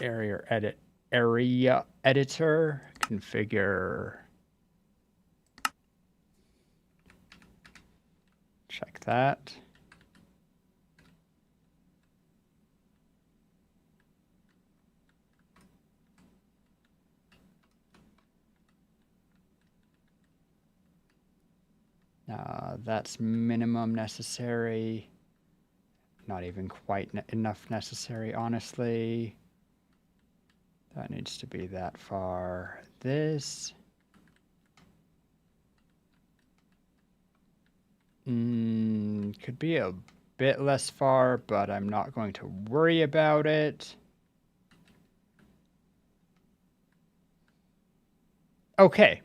Area editor, configure. Check that. That's minimum necessary. Not even quite enough necessary, honestly. That needs to be that far. This. Could be a bit less far, but I'm not going to worry about it. Okay.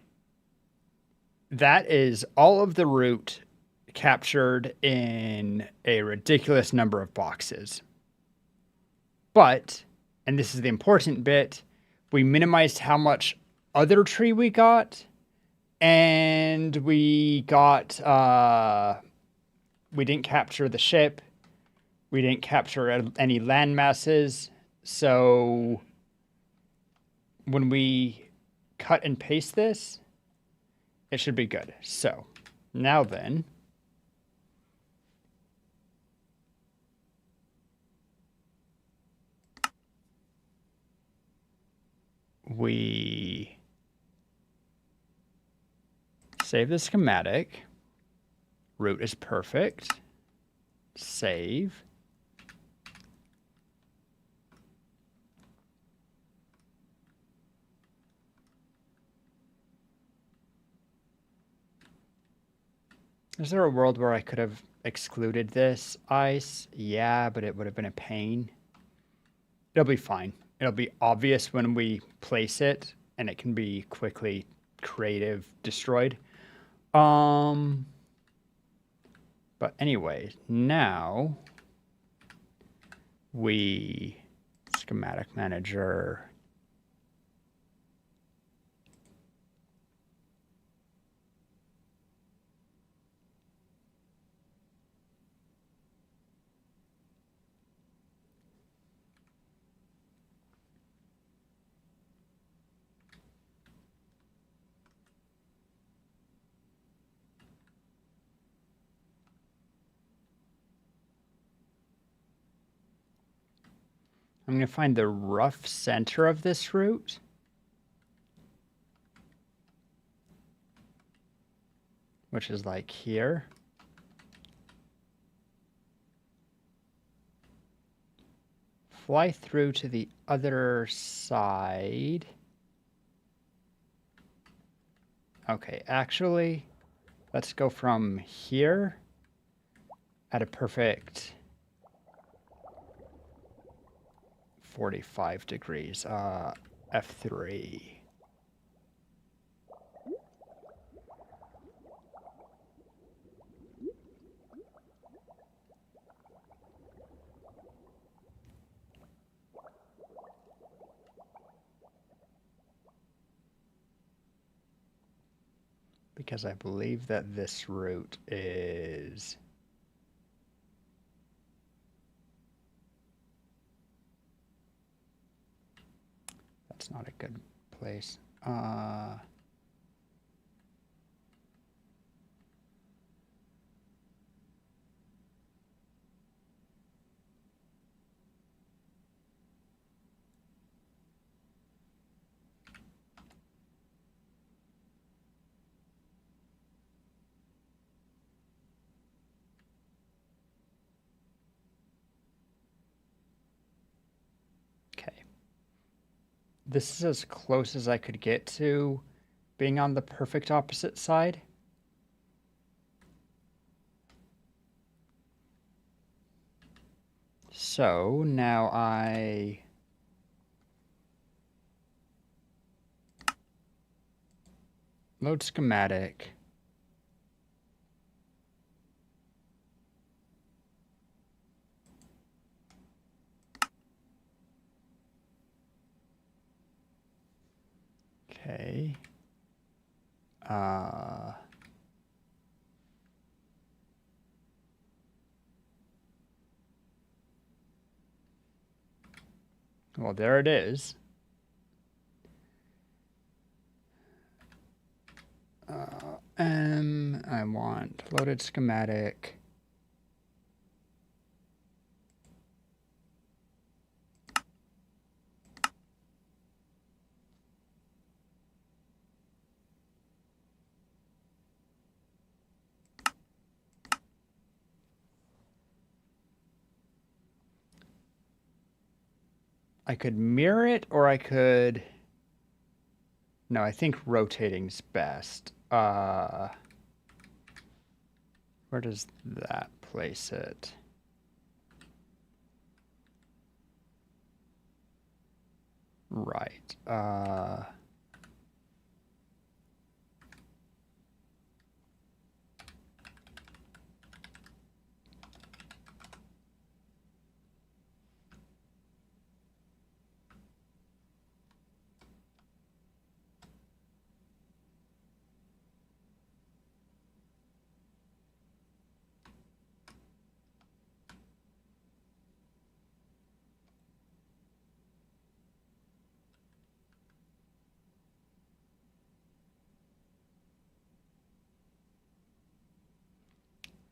That is all of the route captured in a ridiculous number of boxes. But, and this is the important bit, we minimized how much other tree we got, and we got, we didn't capture the ship, we didn't capture any land masses, so when we cut and paste this, it should be good. So, now then, we save the schematic. Route is perfect. Save. Is there a world where I could have excluded this ice? Yeah, but it would have been a pain. It'll be fine. It'll be obvious when we place it, and it can be quickly destroyed. But anyway, now We schematic manager. I'm going to find the rough center of this route. Which is like here. Fly through to the other side. Okay, actually, let's go from here at a perfect 45 degrees. F3. Because I believe that this route is... That's not a good place. This is as close as I could get to being on the perfect opposite side. So now I load schematic. Okay. Well, there it is. I want loaded schematic. I could mirror it, or I could... No, I think rotating's best. Where does that place it? Right.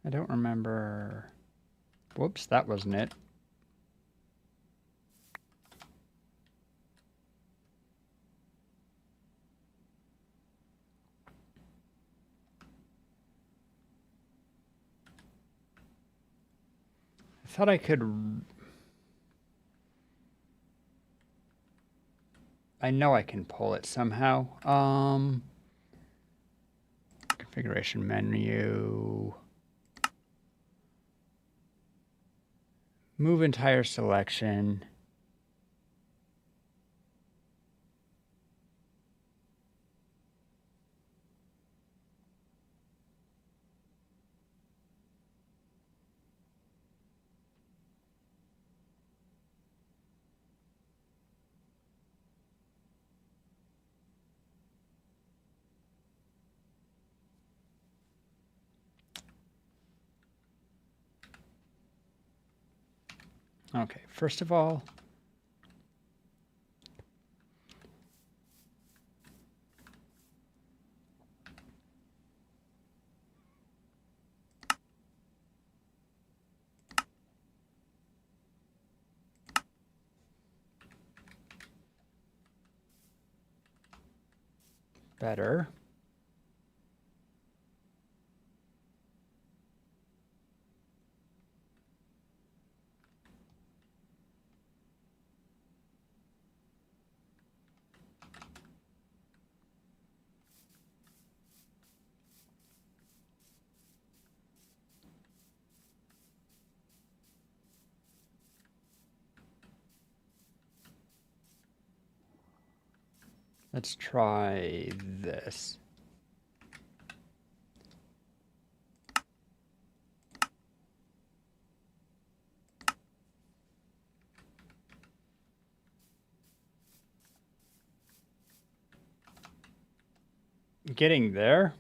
I don't remember. Whoops, that wasn't it. I thought I could... I know I can pull it somehow. Configuration menu. Move entire selection. Okay, first of all, better. Let's try this. Getting there.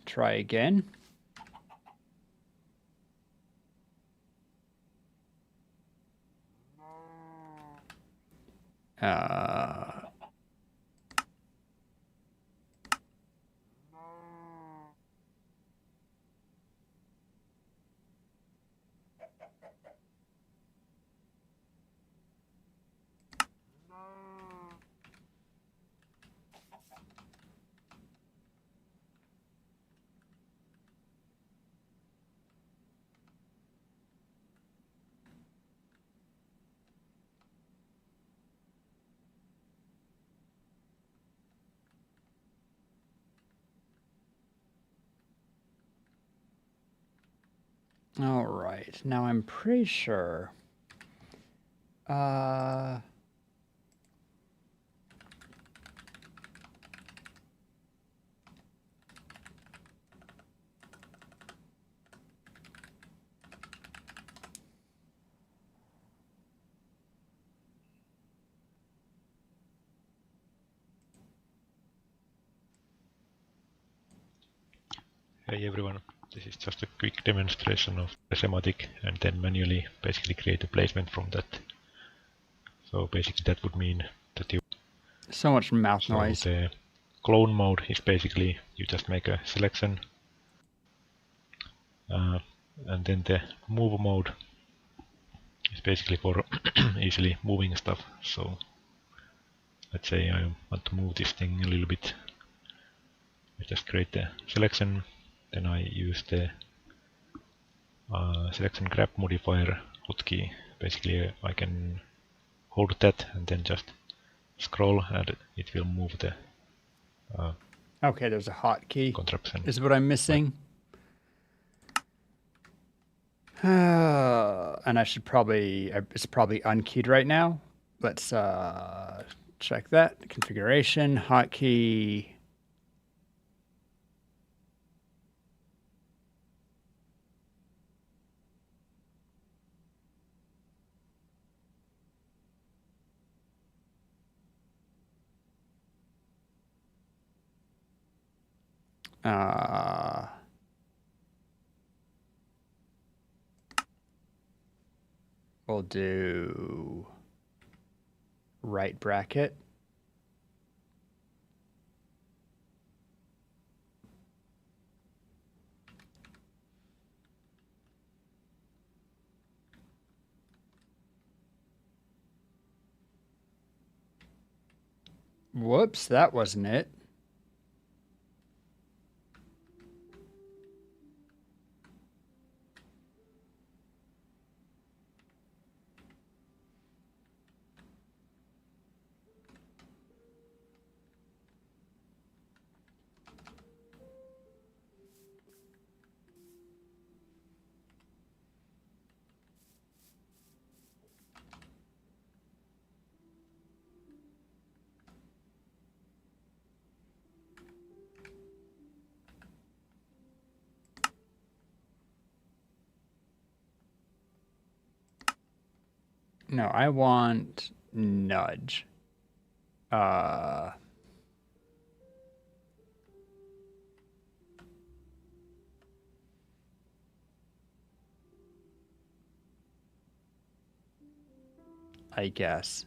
Try again. Uh, all right. Now I'm pretty sure. Hey everyone, this is just a quick demonstration of the semantic and then manually basically create a placement from that. So basically that would mean that you... So much mouth noise. So the clone mode is basically you just make a selection and then the move mode is basically for easily moving stuff. So let's say I want to move this thing a little bit. I just create the selection, then I use the selection grab modifier hotkey. Basically I can hold that and then just scroll and it will move the Okay, there's a hotkey. contraption. Is what I'm missing. And I should probably, it's probably unkeyed right now. Let's check that. Configuration, hotkey. We'll do right bracket. Whoops, that wasn't it. No, I want nudge. I guess.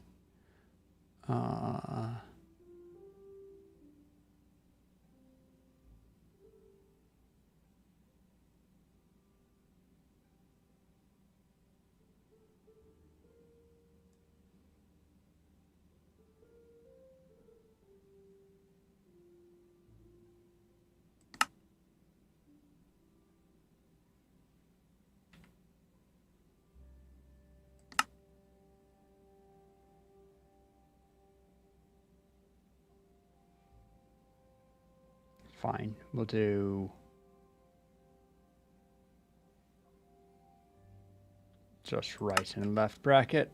Fine. We'll do just right and left bracket.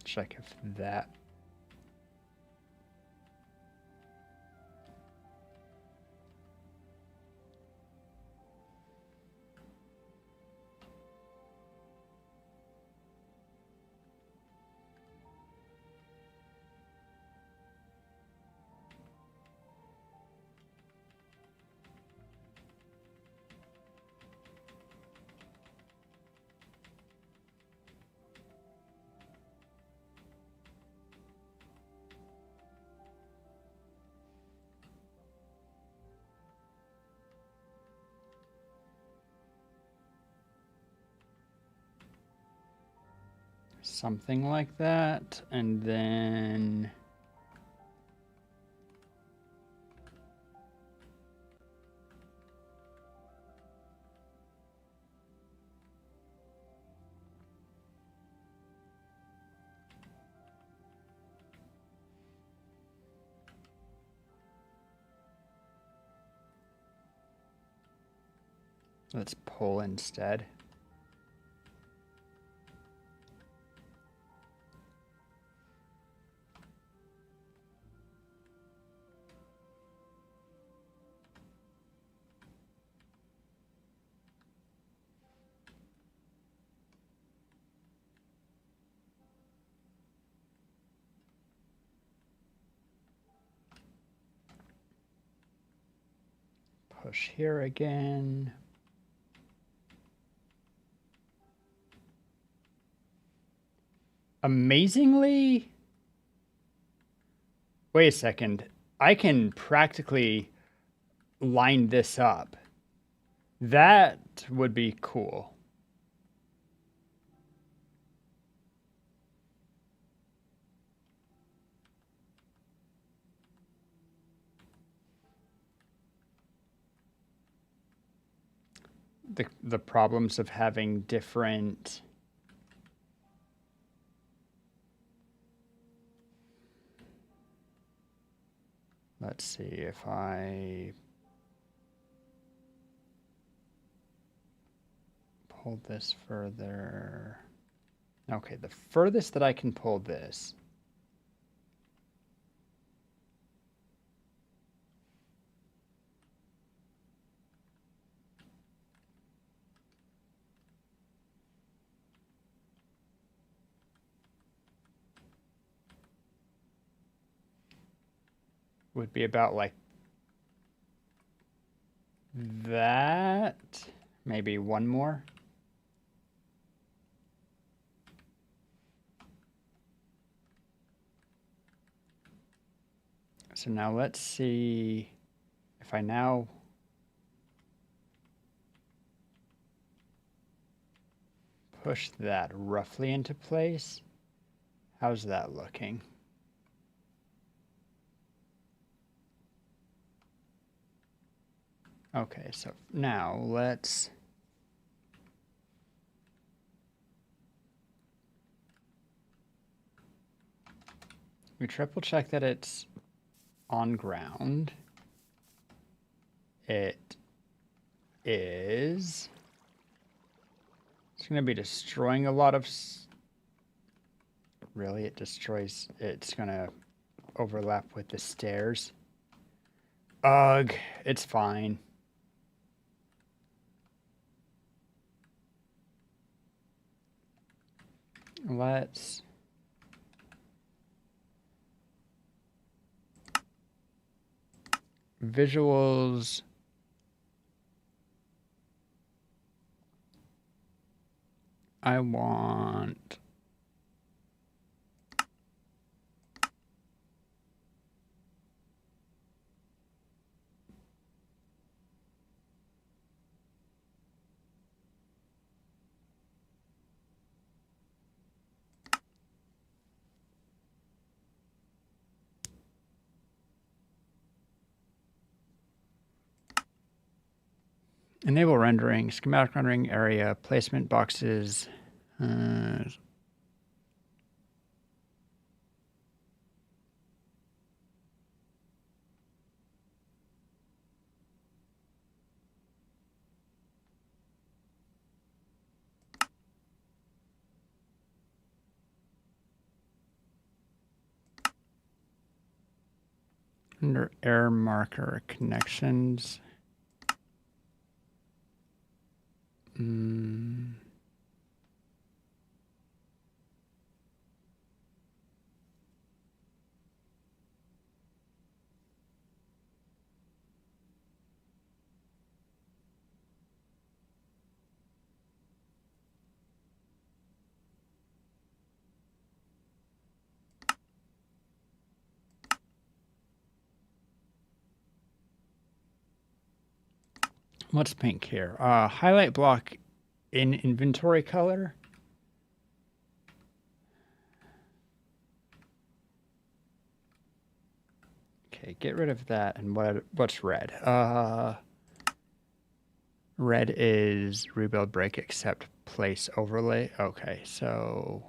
Check if that. Something like that, and then let's pull instead. Push here again. Amazingly, wait a second. I can practically line this up. That would be cool. The problems of having different let's see if I pull this further. Okay, the furthest that I can pull this would be about like that. Maybe one more. So now let's see if I now push that roughly into place. How's that looking? Okay, so now let's we triple check that it's on ground. It is. It's going to be destroying a lot of. Really, it destroys. It's going to overlap with the stairs. Ugh, it's fine. Let's visuals. I want enable rendering, schematic rendering area, placement boxes. Under error marker connections. What's pink here? Highlight block in inventory color. Okay, get rid of that. And what's red? Red is rebuild break except place overlay. Okay, so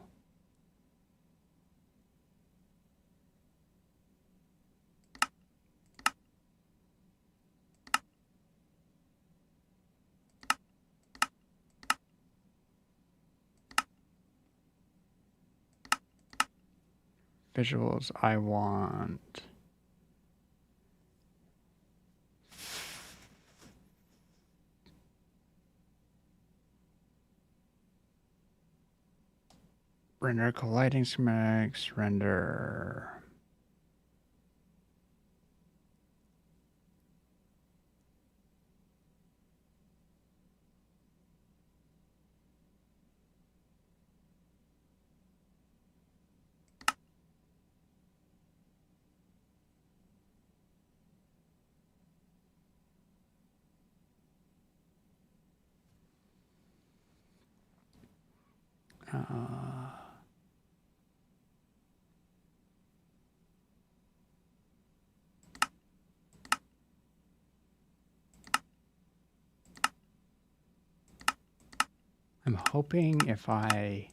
visuals, I want render colliding schematics, render. I'm hoping if I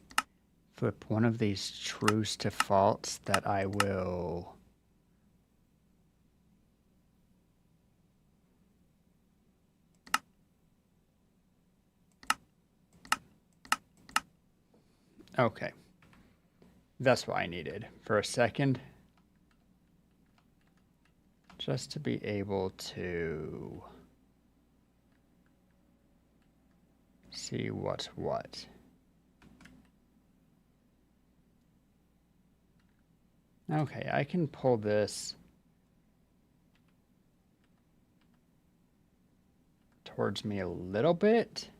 flip one of these trues to false that I will okay. That's what I needed for a second. Just to be able to see what's what. Okay, I can pull this towards me a little bit.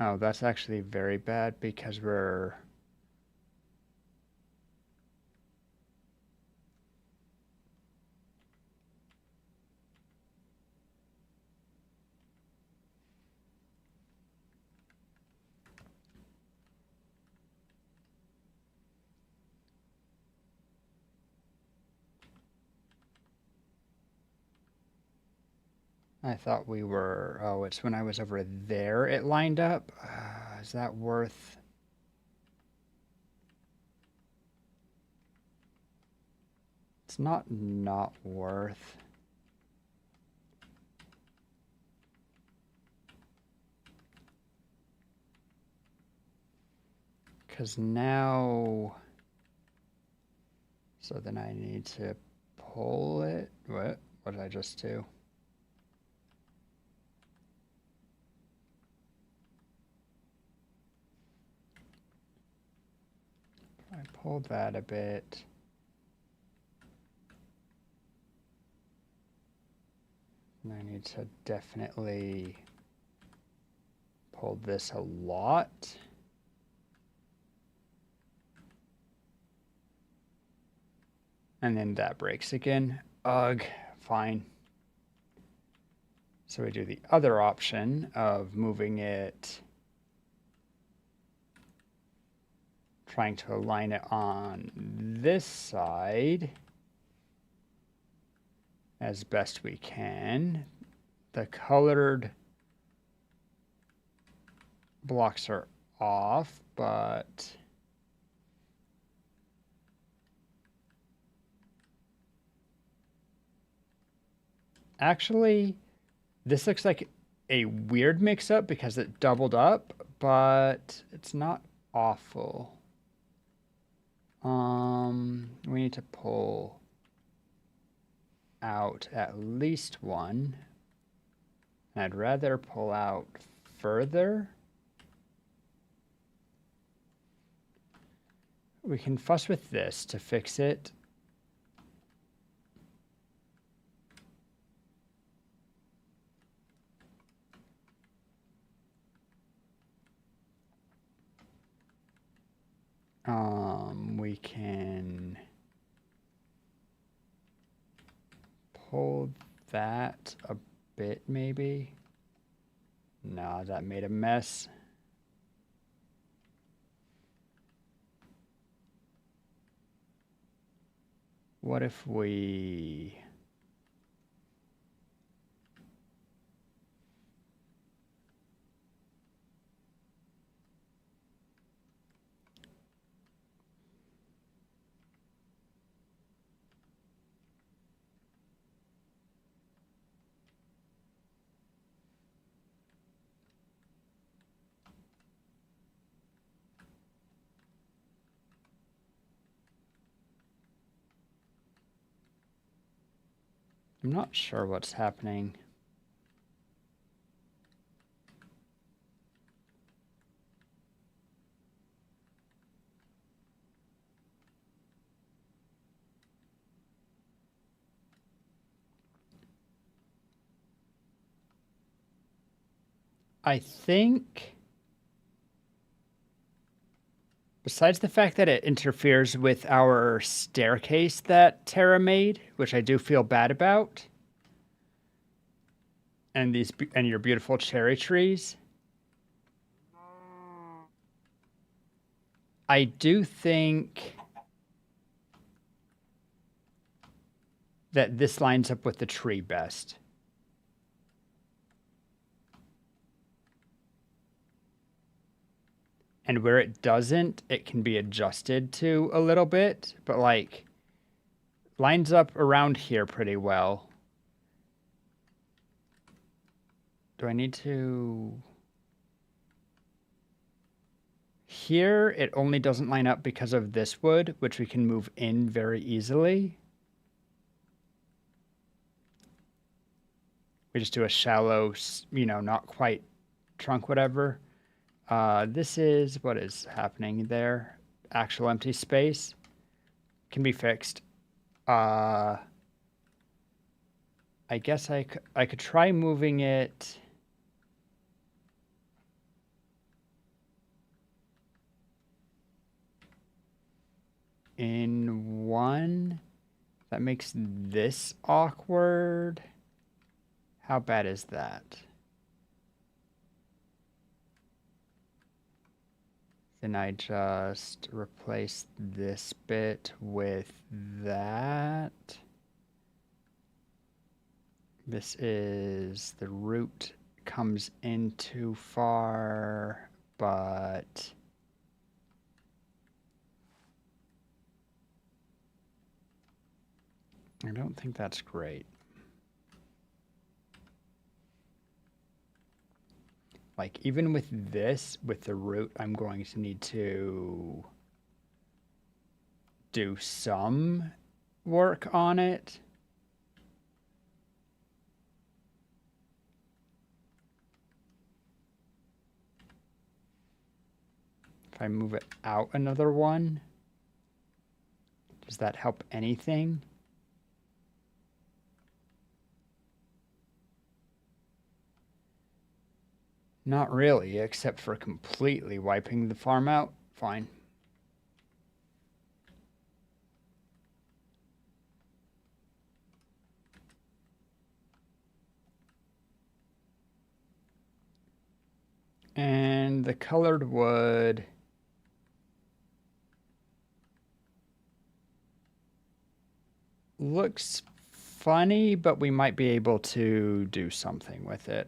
Oh, that's actually very bad because we're... I thought we were... Oh, it's when I was over there it lined up. Is that worth... It's not worth... Because now... So then I need to pull it. What did I just do? I pull that a bit. And I need to definitely pull this a lot. And then that breaks again. Ugh, fine. So we do the other option of moving it, trying to align it on this side as best we can. The colored blocks are off, but actually, this looks like a weird mix-up because it doubled up, but it's not awful. We need to pull out at least one. I'd rather pull out further. We can fuss with this to fix it. We can pull that a bit, maybe. No, that made a mess. What if we... I'm not sure what's happening. I think, besides the fact that it interferes with our staircase that Tara made, which I do feel bad about, and your beautiful cherry trees, I do think that this lines up with the tree best. And where it doesn't, it can be adjusted to a little bit, but like lines up around here pretty well. Do I need to... Here, it only doesn't line up because of this wood, which we can move in very easily. We just do a shallow, not quite trunk, whatever. This is what is happening there. Actual empty space can be fixed. I guess I could try moving it. In one, that makes this awkward. How bad is that? Then I just replace this bit with that. This is the root comes in too far, but I don't think that's great. Like, even with this, with the root, I'm going to need to do some work on it. If I move it out another one, Does that help anything? Not really, except for completely wiping the farm out. Fine. And the colored wood. Looks funny, but we might be able to do something with it.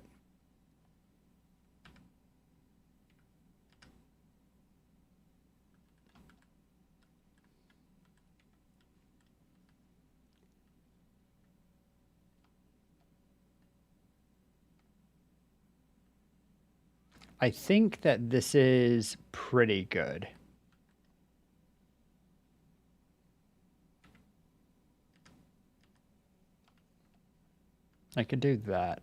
I think that this is pretty good. I could do that.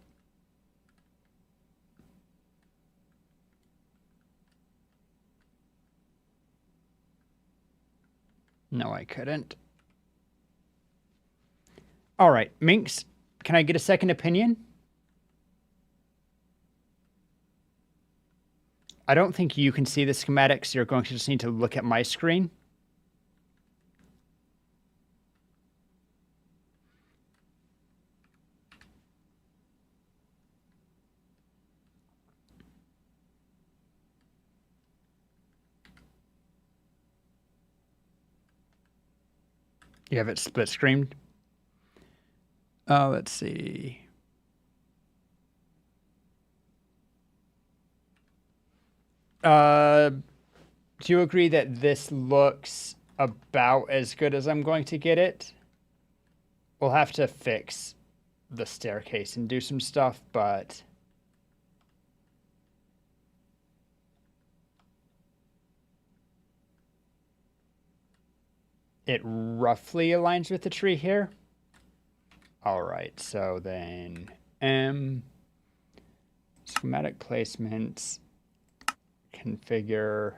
No, I couldn't. All right, Minx, can I get a second opinion? I don't think you can see the schematics. You're going to just need to look at my screen. You have it split screened? Let's see. Do you agree that this looks about as good as I'm going to get it? We'll have to fix the staircase and do some stuff, but it roughly aligns with the tree here. All right, so then schematic placements, configure,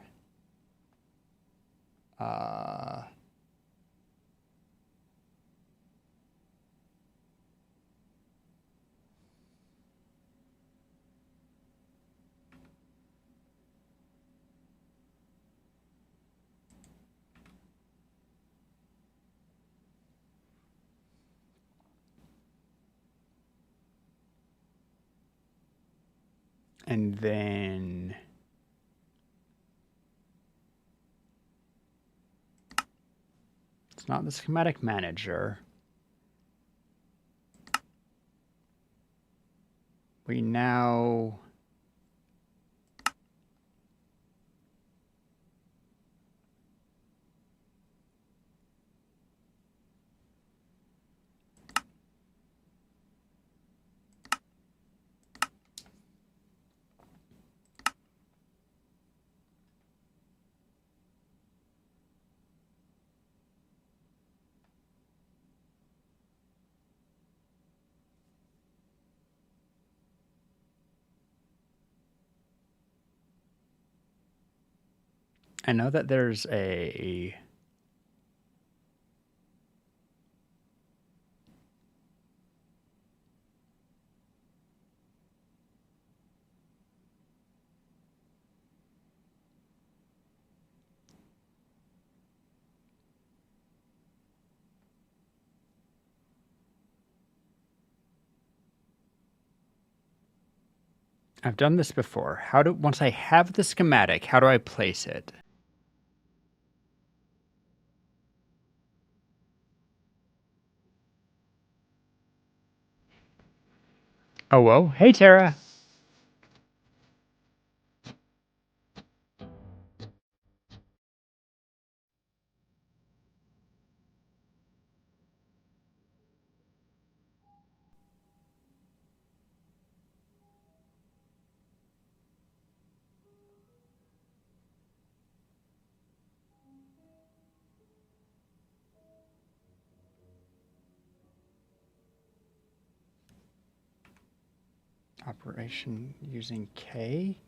and then it's not the schematic manager. We now I know that there's a I've done this before. Once I have the schematic, how do I place it? Oh, whoa. Hey, Tara. Operation using K.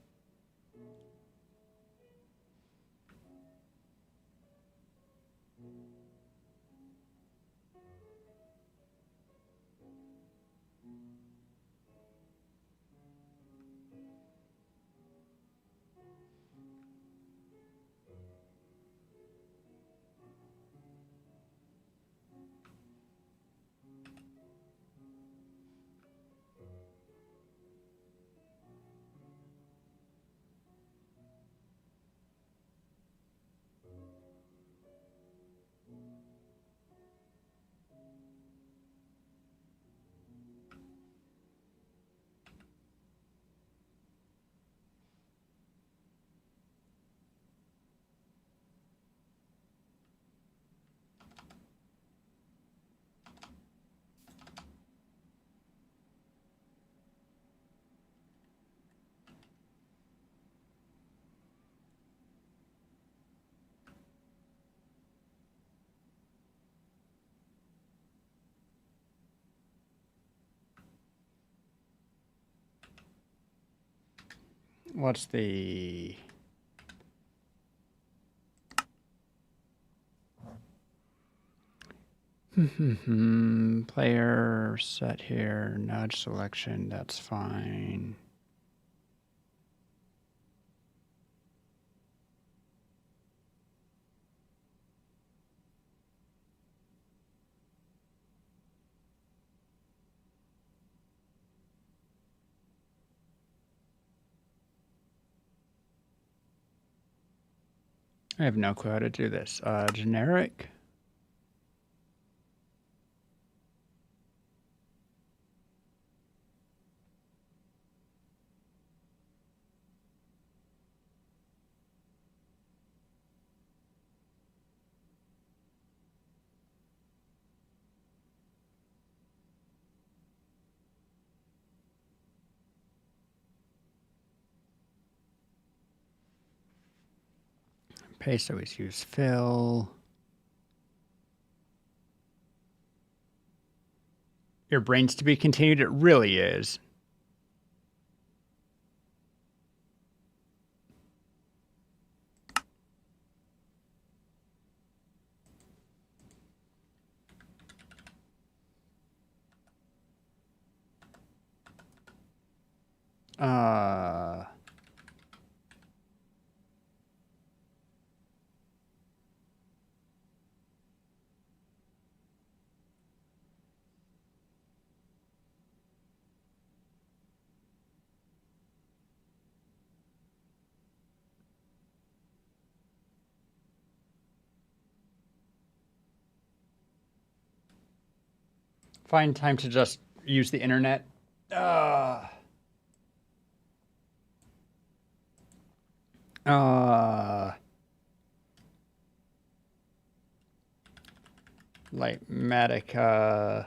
What's the... Player set here, nudge selection, that's fine. I have no clue how to do this. Generic. Paste, always use fill. Your brain's to be continued, it really is. Find time to just use the internet. Lightmatica.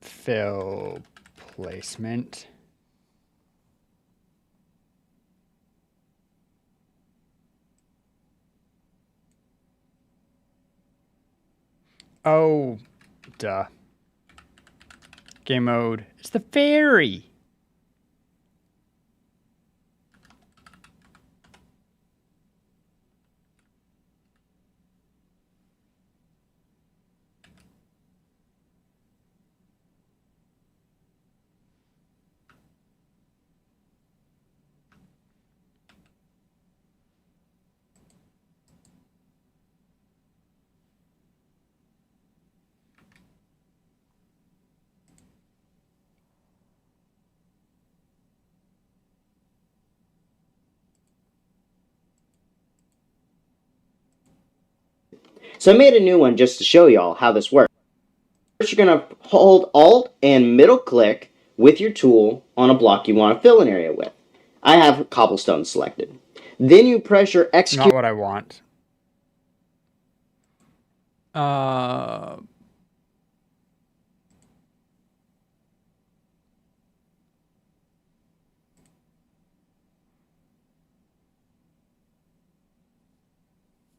Fill placement. Oh, duh. Game mode. It's the fairy. So I made a new one just to show y'all how this works. First, you're going to hold Alt and middle click with your tool on a block you want to fill an area with. I have cobblestone selected. Then you press your execute. Not what I want.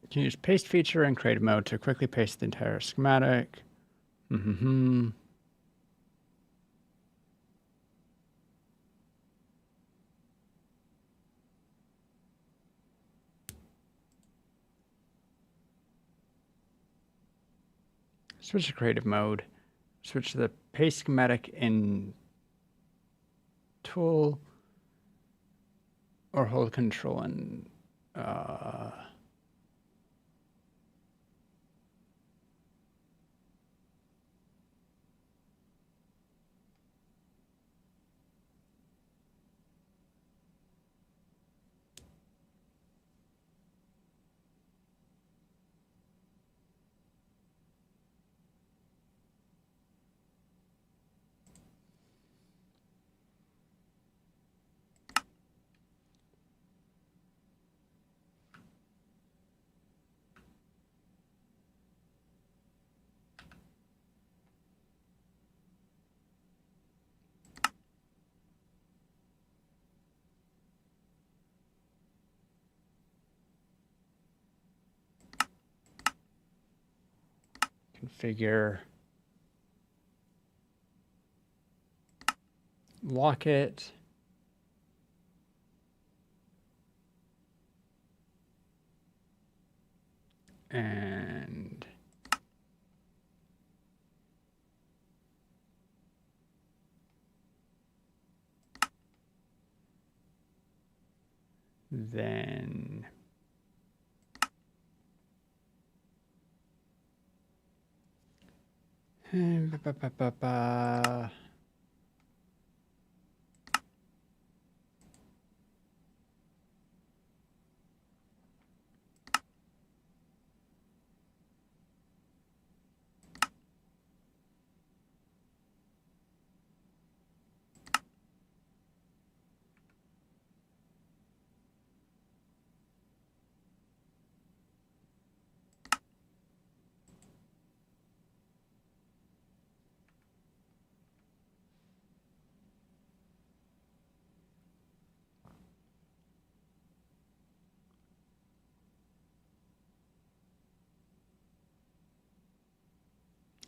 You can use paste feature in creative mode to quickly paste the entire schematic. Switch to creative mode. Switch to the paste schematic in tool, or hold control and configure. lock it. And then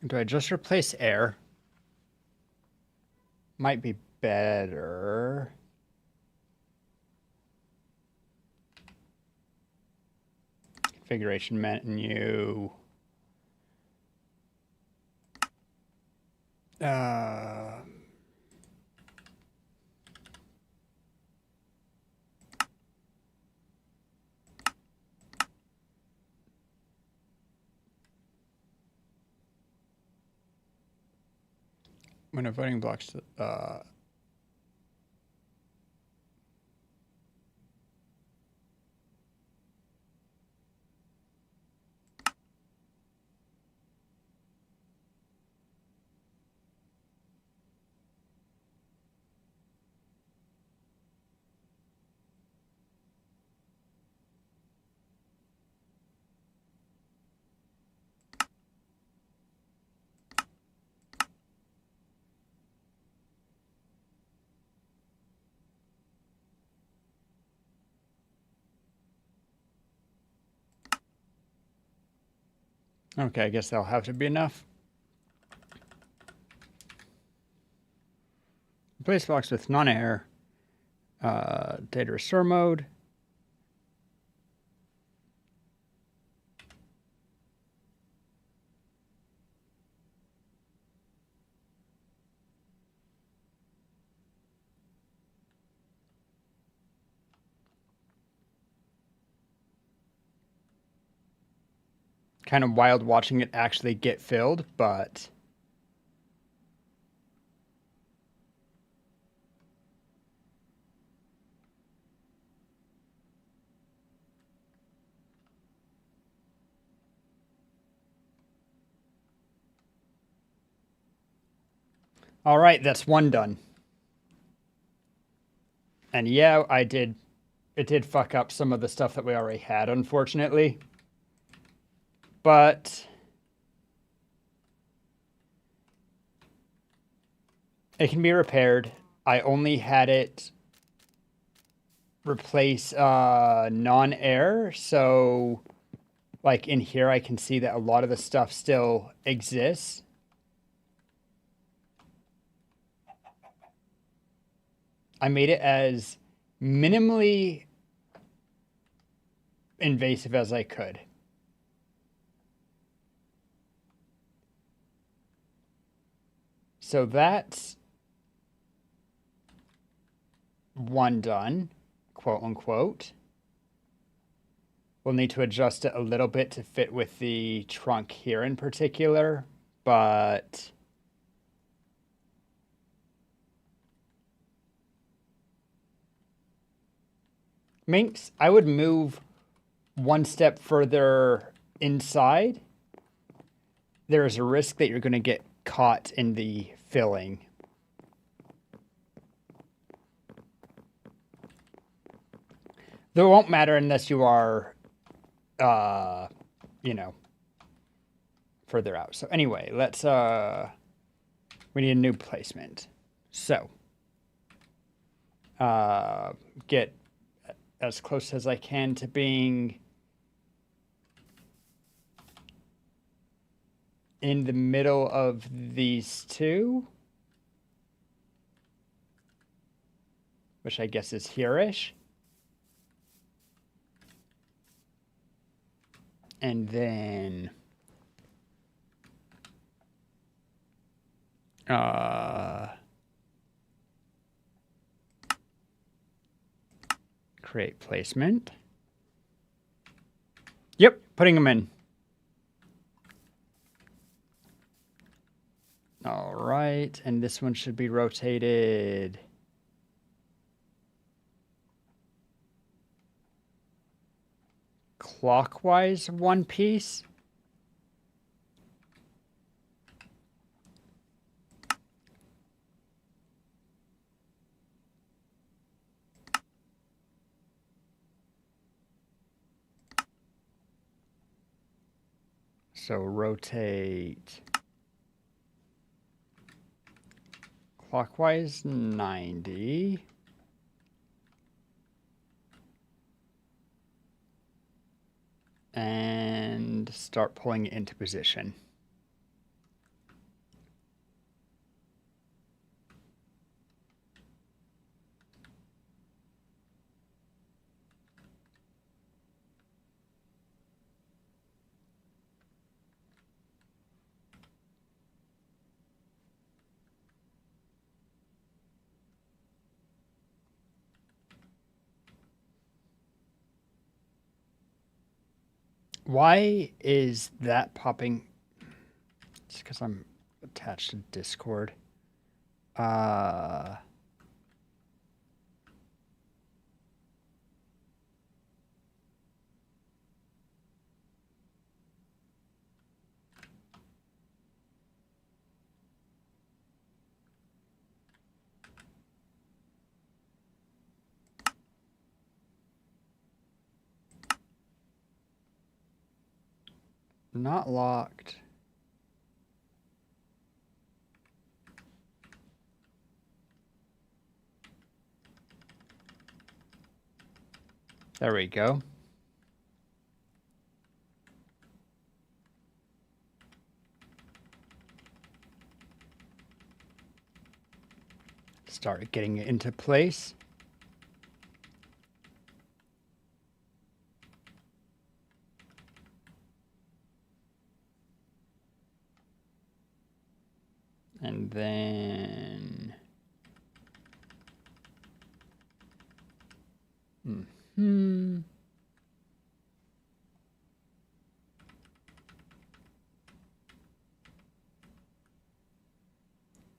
do I just replace air? Might be better. Configuration menu. When a voting blocks, okay, I guess that'll have to be enough. Replace blocks with non-air. Data restore mode. Kind of wild watching it actually get filled, but all right, that's one done. And yeah, it did fuck up some of the stuff that we already had, unfortunately. But it can be repaired. I only had it replace non-air, so like in here I can see that a lot of the stuff still exists. I made it as minimally invasive as I could. So that's one done, quote unquote. We'll need to adjust it a little bit to fit with the trunk here in particular, but Minx, I would move one step further inside. There is a risk that you're going to get caught in the filling. Though it won't matter unless you are, you know, further out. So anyway, let's, we need a new placement. So, get as close as I can to being in the middle of these two. which I guess is here-ish. And then create placement. Yep, putting them in. All right, and this one should be rotated clockwise one piece. So rotate clockwise 90. And start pulling it into position. Why is that popping? It's because I'm attached to Discord. Not locked. There we go. Start getting it into place. And then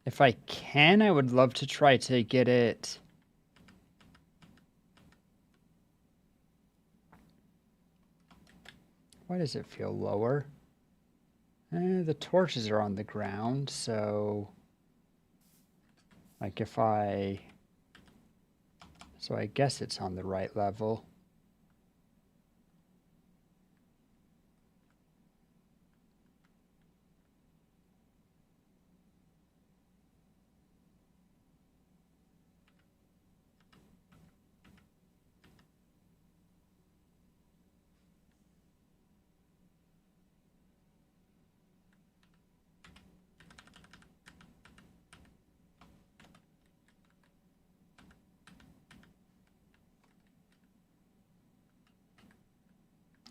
if I can, I would love to try to get it. Why does it feel lower? The torches are on the ground, so like if I, so I guess it's on the right level.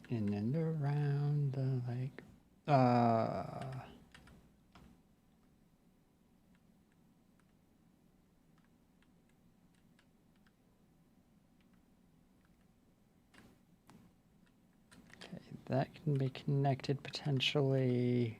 In and around the lake. Okay, that can be connected potentially.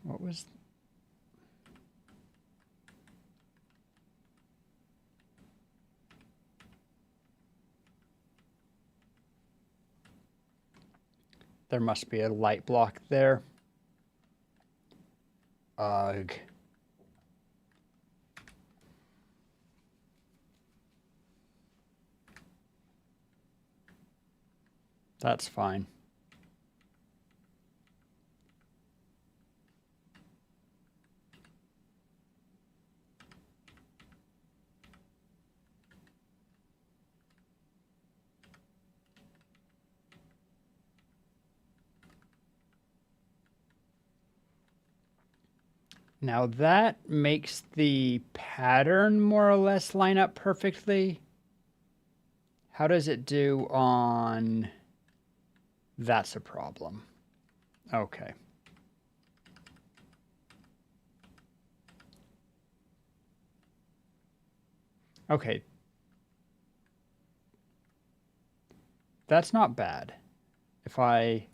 What was... There must be a light block there. Ugh. That's fine. Now that makes the pattern more or less line up perfectly. How does it do on... That's a problem. Okay. Okay. That's not bad. If I...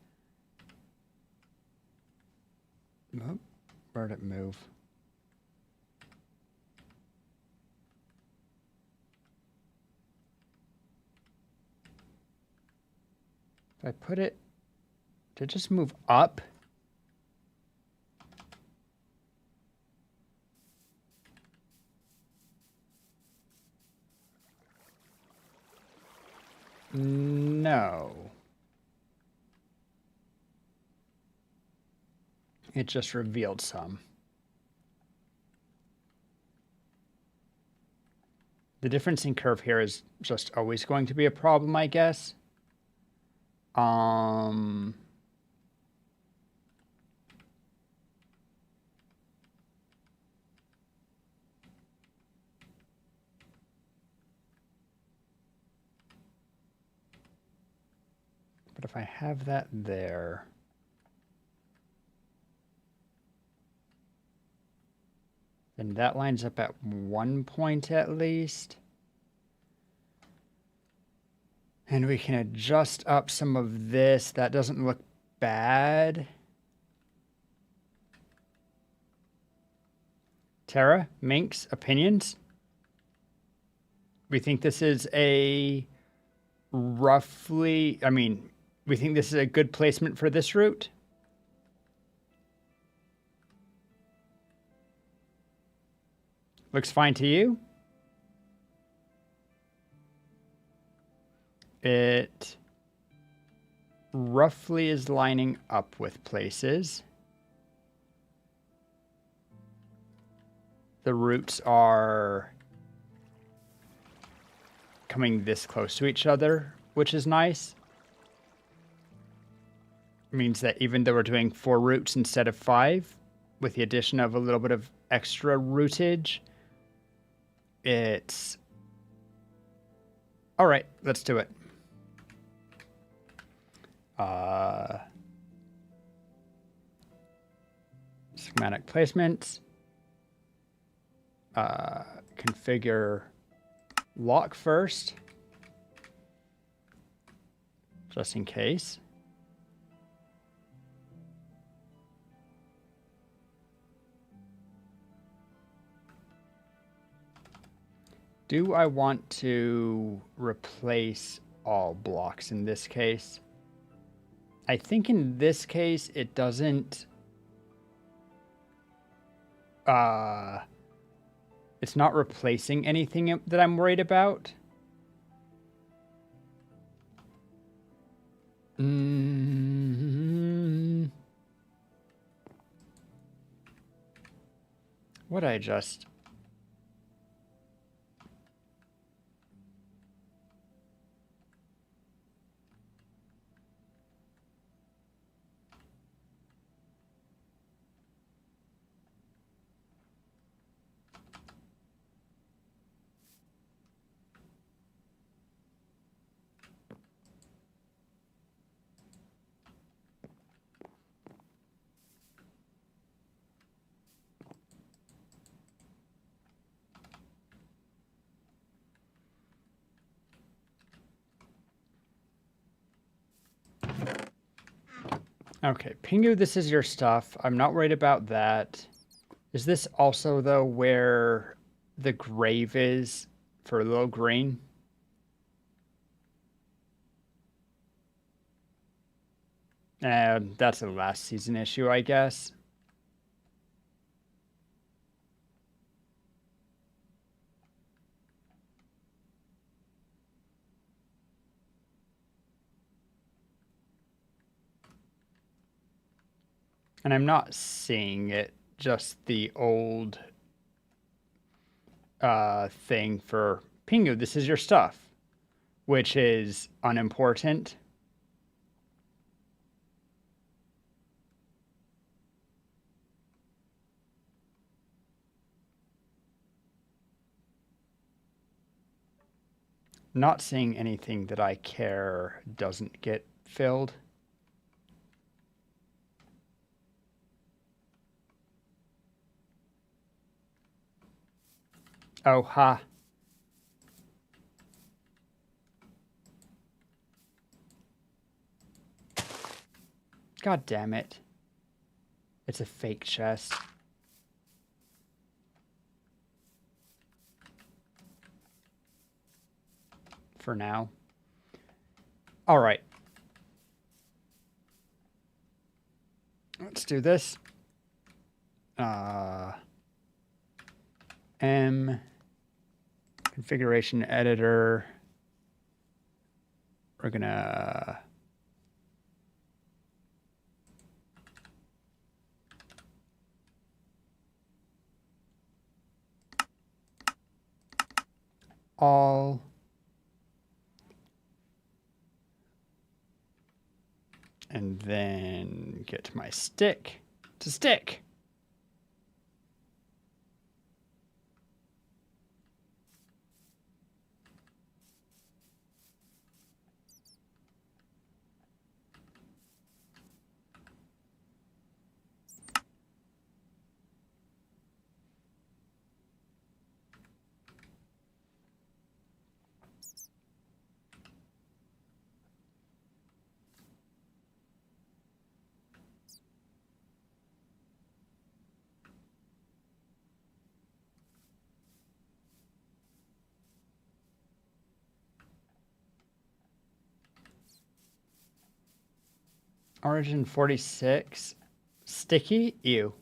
Oh, where'd it move? If I put it... Did it just move up? No. It just revealed some. The difference in curve here is just always going to be a problem, I guess. But if I have that there... And that lines up at 1 point at least. And we can adjust up some of this. That doesn't look bad. Tara, Minx, opinions? We think this is a roughly... I mean, we think this is a good placement for this route? Looks fine to you? It roughly is lining up with places. The routes are coming this close to each other, which is nice. It means that even though we're doing 4 routes instead of 5, with the addition of a little bit of extra routage, it's... All right, let's do it. Schematic placements. Configure lock first, just in case. Do I want to replace all blocks in this case? I think in this case it doesn't... it's not replacing anything that I'm worried about. Would I just... Okay, Pingu, this is your stuff. I'm not worried about that. Is this also, though, where the grave is for Little Green? That's a last season issue, I guess. And I'm not seeing it, just the old thing for Pingu, this is your stuff, which is unimportant. Not seeing anything that I care doesn't get filled. Oh, ha. God damn it. It's a fake chest. For now. All right. Let's do this. M configuration editor. We're gonna all and then get my stick to stick. Origin 46. Sticky? Ew.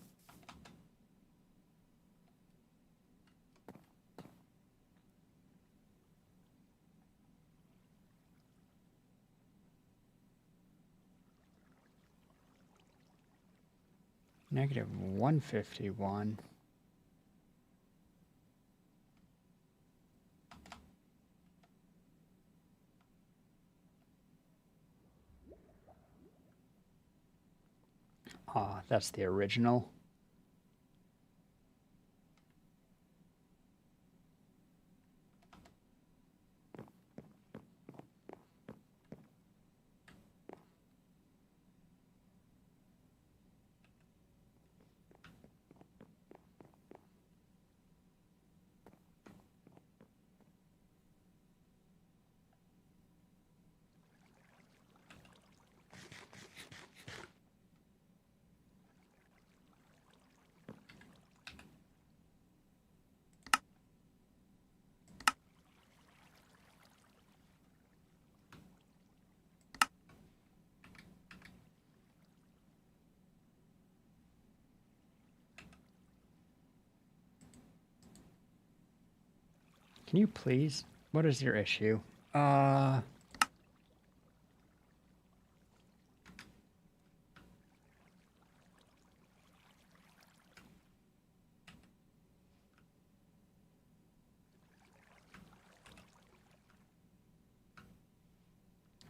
Negative 151. Ah, that's the original. Can you please? What is your issue?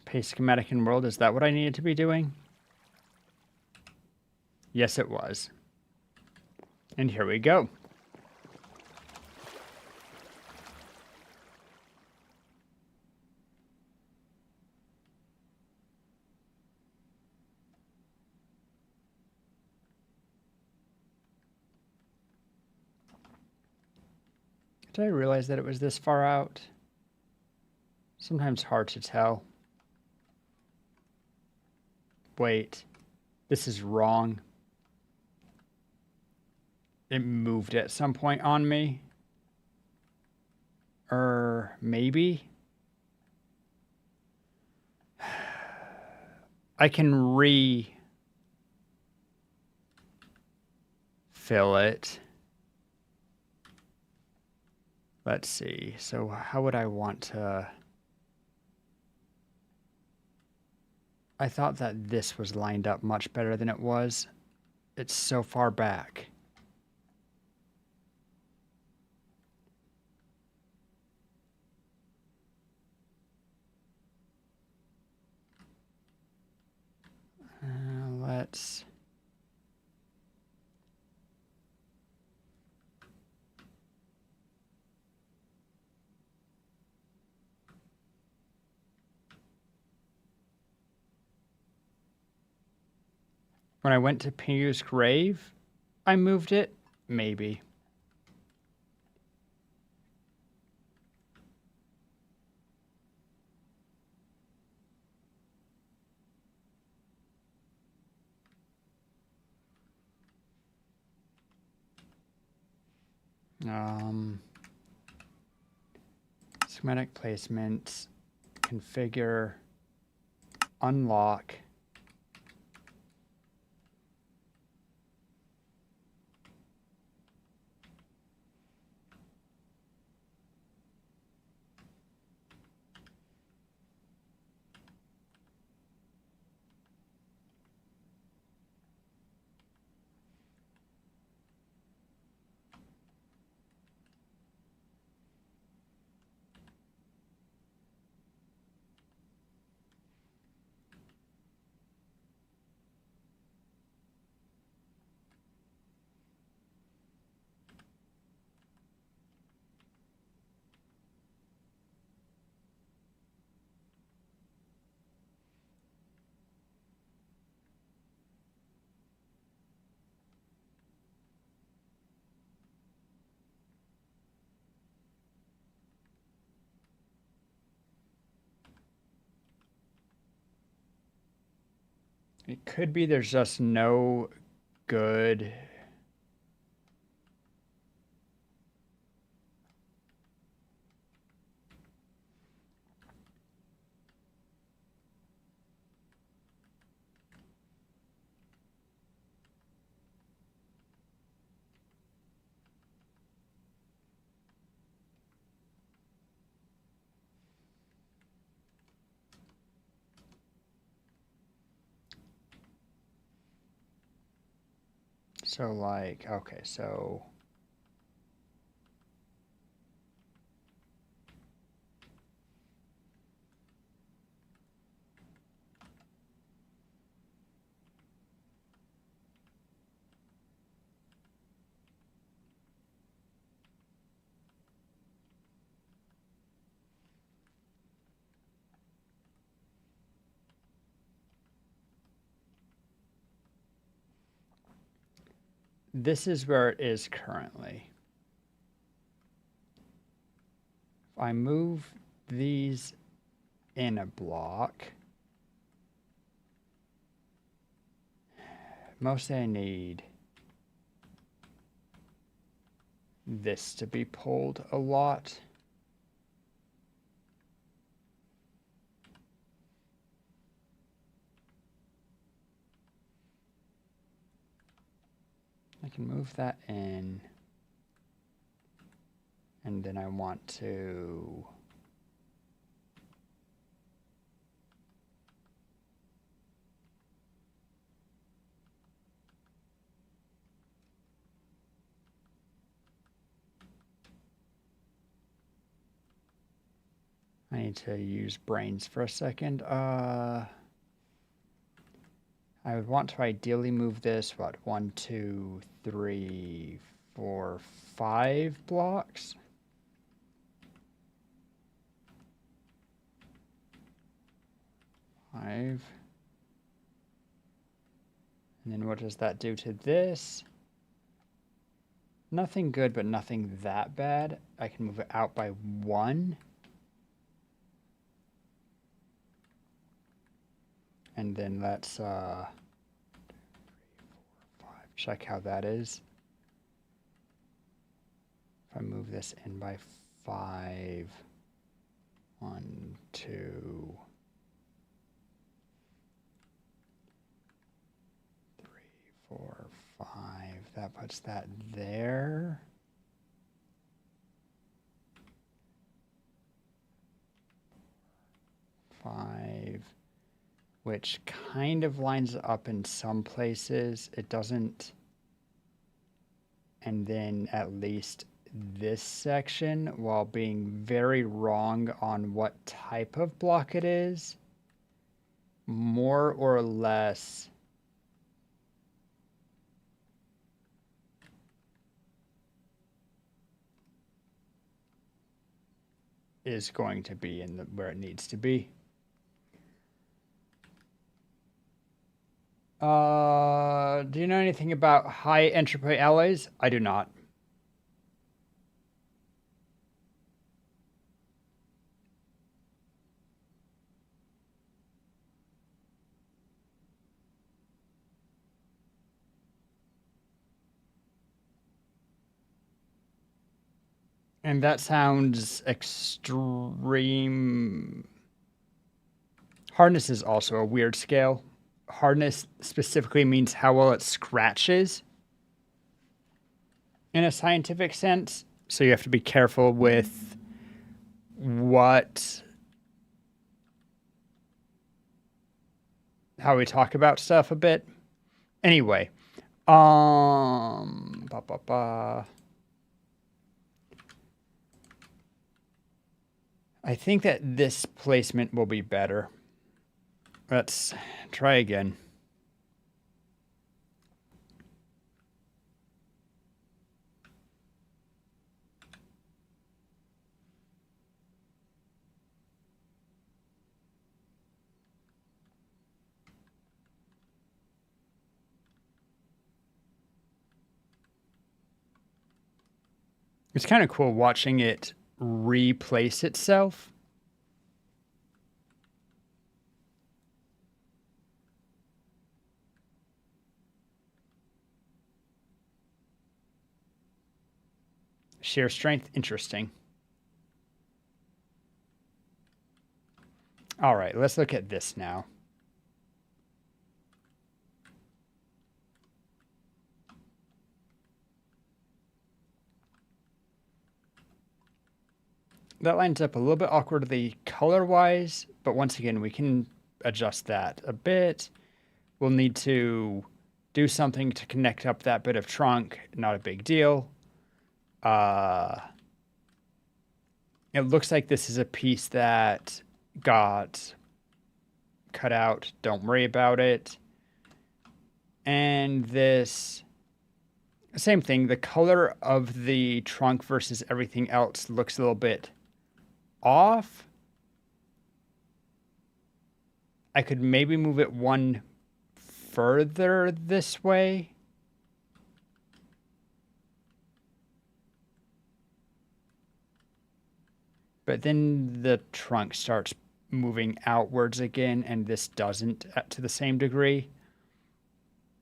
Paste schematic in world, is that what I needed to be doing? Yes, it was. And here we go. Did I realize that it was this far out? Sometimes hard to tell. Wait, this is wrong. It moved at some point on me. Maybe? I can fill it. Let's see. So how would I want to... I thought that this was lined up much better than it was. It's so far back. Let's... When I went to Pinu's grave, I moved it? Maybe. Schematic placement, configure, unlock. It could be there's just no good. So like, okay, so this is where it is currently. If I move these in a block, mostly I need this to be pulled a lot. I can move that in, and then I want to I need to use brains for a second. I would want to ideally move this, what, 1, 2, 3, 4, 5 blocks? Five. And then what does that do to this? Nothing good, but nothing that bad. I can move it out by 1. And then let's 2, 3, 4, 5. Check how that is. If I move this in by 5, 1, 2, 3, 4, 5. That puts that there. Five, which kind of lines up in some places. It doesn't. And then at least this section, while being very wrong on what type of block it is, more or less is going to be in the where it needs to be. Do you know anything about high entropy alloys? I do not. And that sounds extreme. Hardness is also a weird scale. Hardness specifically means how well it scratches in a scientific sense. So you have to be careful with how we talk about stuff a bit. Anyway, ba, ba, ba. I think that this placement will be better. Let's try again. It's kind of cool watching it replace itself. Shear strength, interesting. All right, let's look at this now. That lines up a little bit awkwardly color-wise, but once again, we can adjust that a bit. We'll need to do something to connect up that bit of trunk. Not a big deal. It looks like this is a piece that got cut out. Don't worry about it. And this, same thing. The color of the trunk versus everything else looks a little bit off. I could maybe move it one further this way. But then the trunk starts moving outwards again, and this doesn't to the same degree.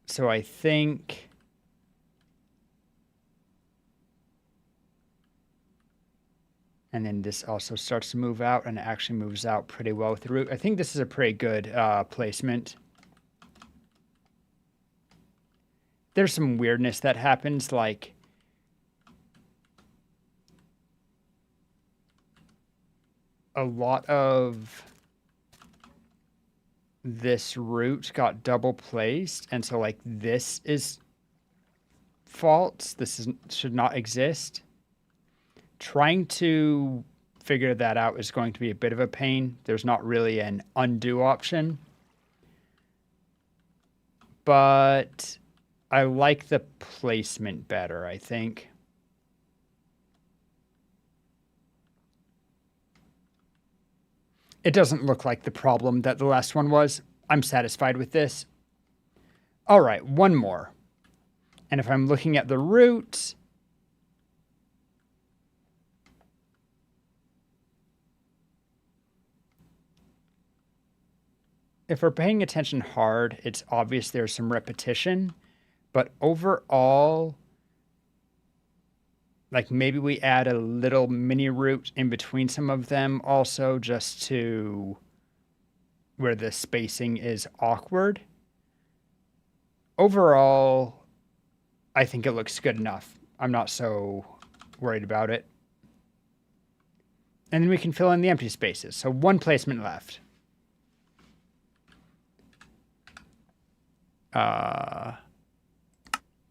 So I think and then this also starts to move out, and it actually moves out pretty well with the root. I think this is a pretty good placement. There's some weirdness that happens, like a lot of this root got double placed, and so like this is false. Should not exist. Trying to figure that out is going to be a bit of a pain. There's not really an undo option. But I like the placement better, I think. It doesn't look like the problem that the last one was. I'm satisfied with this. All right, one more. And if I'm looking at the root, if we're paying attention hard, it's obvious there's some repetition. But overall, like maybe we add a little mini root in between some of them also, just to where the spacing is awkward. Overall, I think it looks good enough. I'm not so worried about it. And then we can fill in the empty spaces. So one placement left.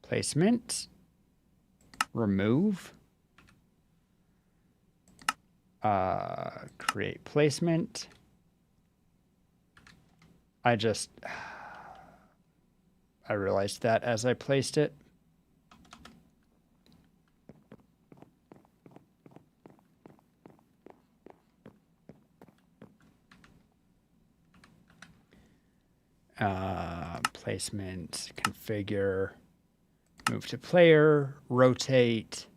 Placement. Remove. Create placement. I realized that as I placed it. placement, configure, move to player, rotate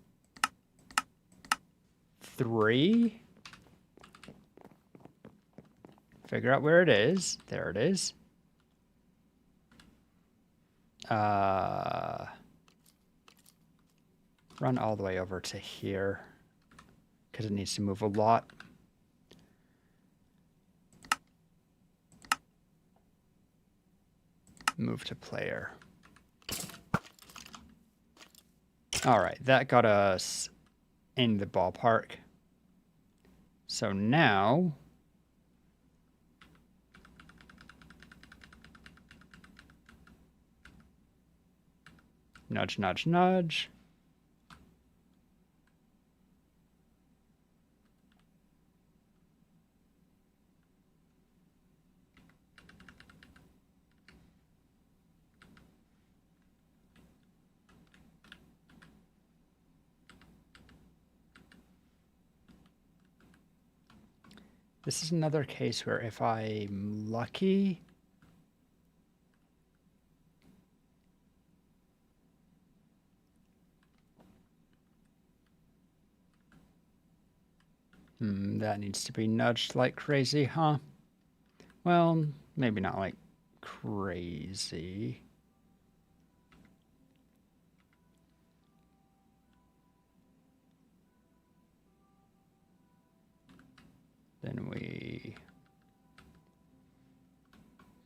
3. Figure out where it is. There it is. Run all the way over to here because it needs to move a lot. Move to player. All right, that got us in the ballpark. So now nudge, nudge, nudge. This is another case where if I'm lucky, that needs to be nudged like crazy, huh? Well, maybe not like crazy. Then we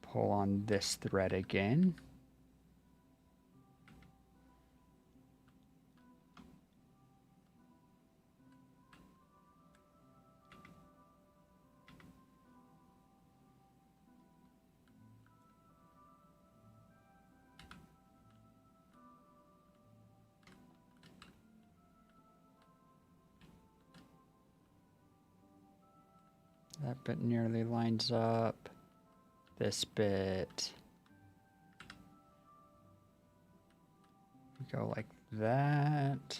pull on this thread again. That bit nearly lines up. This bit. We go like that.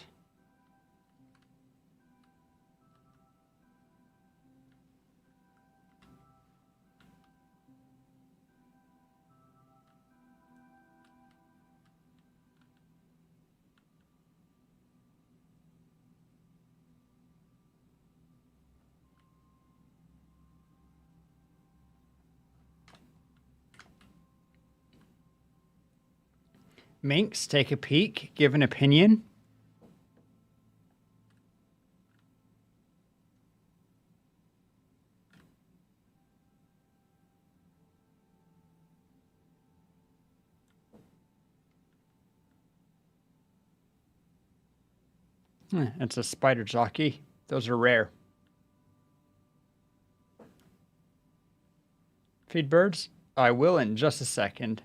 Minx, take a peek, give an opinion. It's a spider jockey. Those are rare. Feed birds? I will in just a second.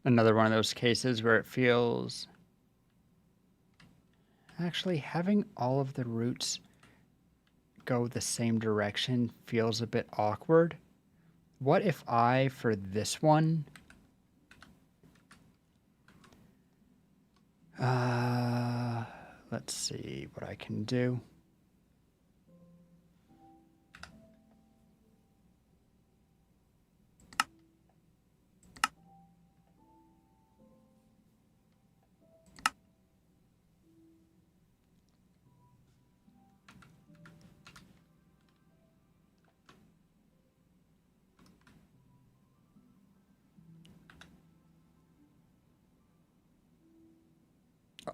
Another one of those cases where it feels... Actually, having all of the roots go the same direction feels a bit awkward. What if I, for this one... let's see what I can do.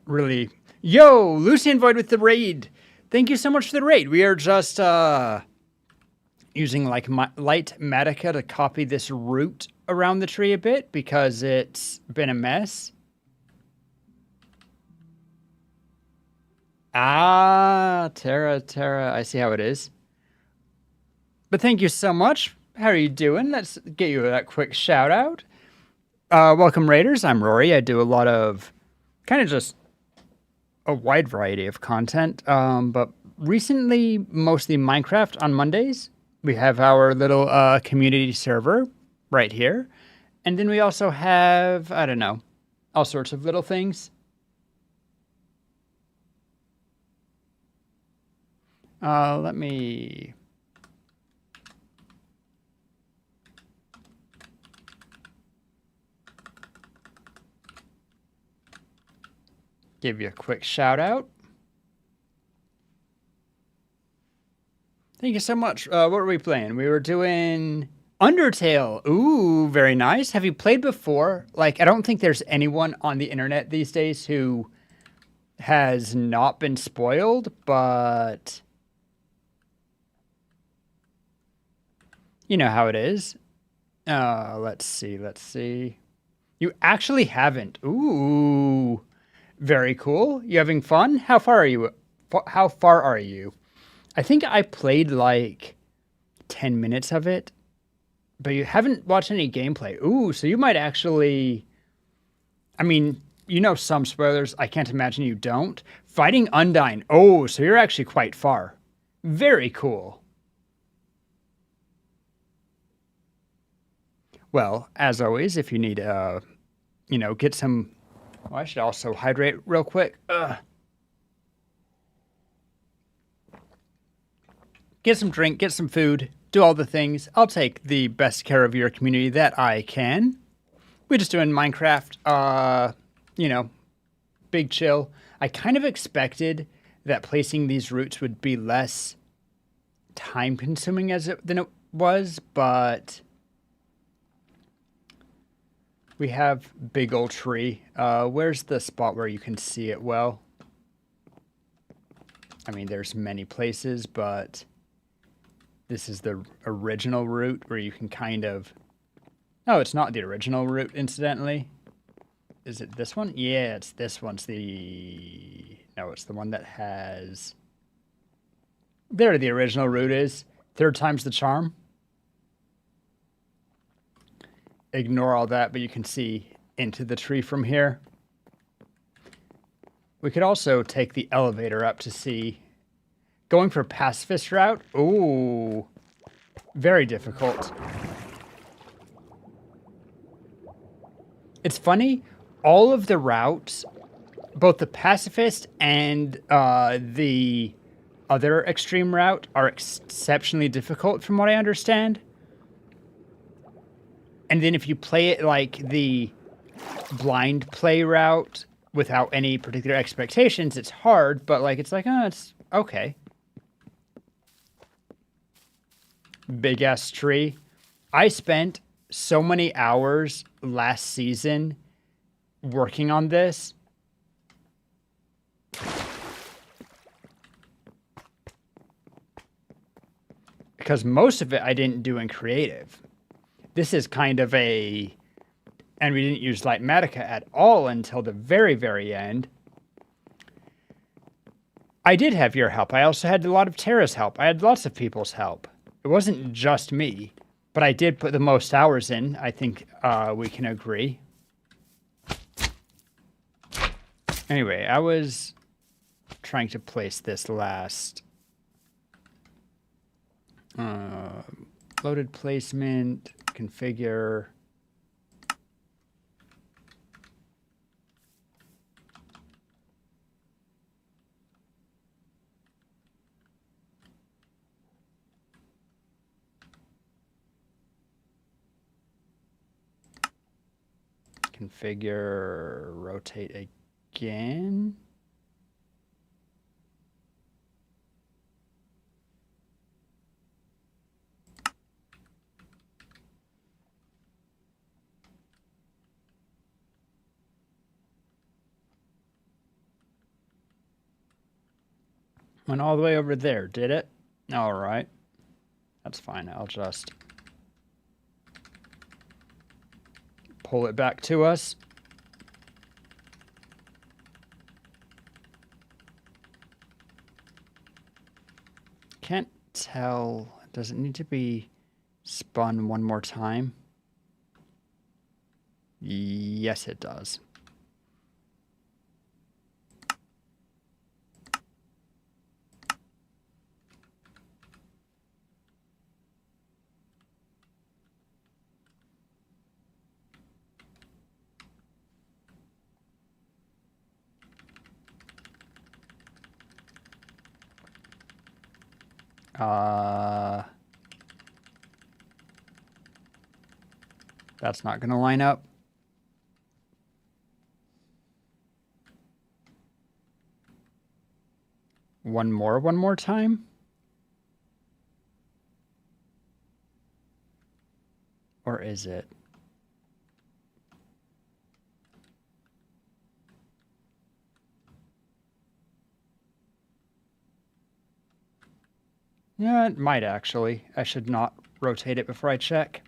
Really. Yo, Lucian Void with the raid. Thank you so much for the raid. We are just using like light Matica to copy this root around the tree a bit because it's been a mess. Ah, Terra, I see how it is. But thank you so much. How are you doing? Let's get you that quick shout out. Welcome, Raiders. I'm Rory. I do a lot of kind of just a wide variety of content, but recently mostly Minecraft on Mondays. We have our little community server right here, and then we also have, I don't know, all sorts of little things. Let me Give you a quick shout out. Thank you so much. What were we playing? We were doing Undertale. Ooh, very nice. Have you played before? Like, I don't think there's anyone on the internet these days who has not been spoiled, but you know how it is. Let's see. You actually haven't. Ooh, very cool. You having fun? How far are you? How far are you? I think I played like 10 minutes of it, but you haven't watched any gameplay. Ooh, so you might actually... I mean, you know some spoilers. I can't imagine you don't. Fighting Undyne. Oh, so you're actually quite far. Very cool. Well, as always, if you need, get some... Well, I should also hydrate real quick. Get some drink, get some food, do all the things. I'll take the best care of your community that I can. We're just doing Minecraft, big chill. I kind of expected that placing these roots would be less time consuming than it was, but we have big old tree. Where's the spot where you can see it well? I mean, there's many places, but this is the original route where you can kind of... No, it's not the original route, incidentally. Is it this one? Yeah, it's this one's the... No, it's the one that has... There the original route is. Third time's the charm. Ignore all that, but you can see into the tree from here. We could also take the elevator up to see... Going for pacifist route? Ooh. Very difficult. It's funny, all of the routes, both the pacifist and the other extreme route, are exceptionally difficult from what I understand. And then if you play it like the blind play route without any particular expectations, it's hard, but it's okay. Big ass tree. I spent so many hours last season working on this. Because most of it I didn't do in creative. This is kind of and we didn't use Lightmatica at all until the very, very end. I did have your help. I also had a lot of Tara's help. I had lots of people's help. It wasn't just me, but I did put the most hours in. I think we can agree. Anyway, I was trying to place this last loaded placement, configure. Configure, rotate again. Went all the way over there, did it? All right. That's fine. I'll just pull it back to us. Can't tell. Does it need to be spun one more time? Yes, it does. That's not going to line up. one more time? Or is it? Yeah, it might actually. I should not rotate it before I check.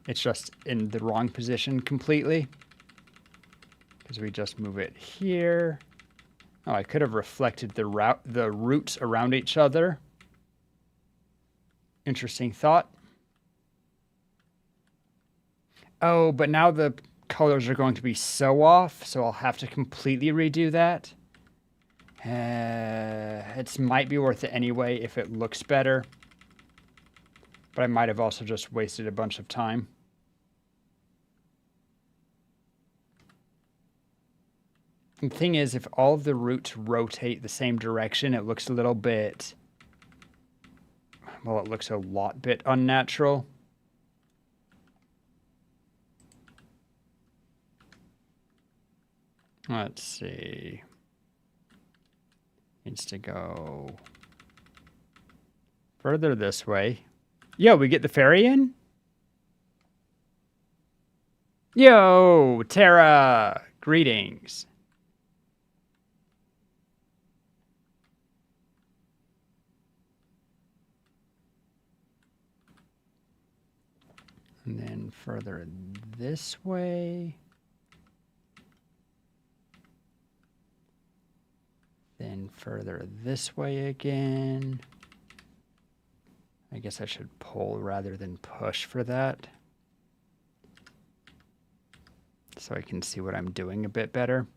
It's just in the wrong position completely. Because we just move it here. Oh, I could have reflected the roots around each other. Interesting thought. Oh, but now the colors are going to be so off, so I'll have to completely redo that. It might be worth it anyway if it looks better. But I might have also just wasted a bunch of time. The thing is, if all of the roots rotate the same direction, it looks a little bit... Well, it looks a bit unnatural. Let's see. Needs to go further this way. Yo, we get the ferry in? Yo, Tara! Greetings. And then further this way. Then further this way again. I guess I should pull rather than push for that. So I can see what I'm doing a bit better.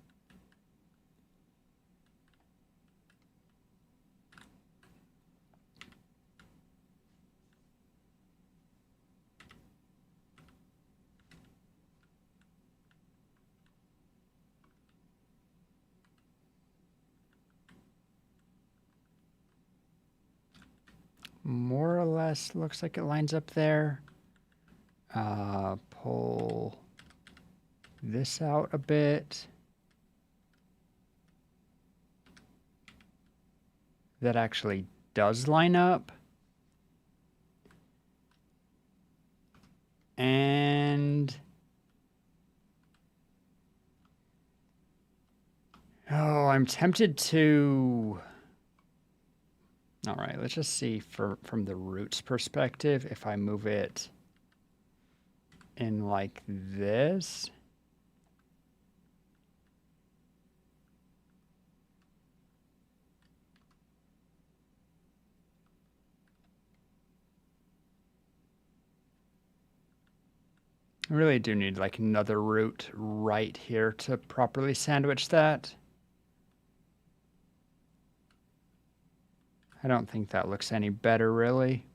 More or less looks like it lines up there. Pull this out a bit. That actually does line up. And oh, I'm tempted to... All right, let's just see from the roots perspective, if I move it in like this. I really do need like another root right here to properly sandwich that. I don't think that looks any better, really.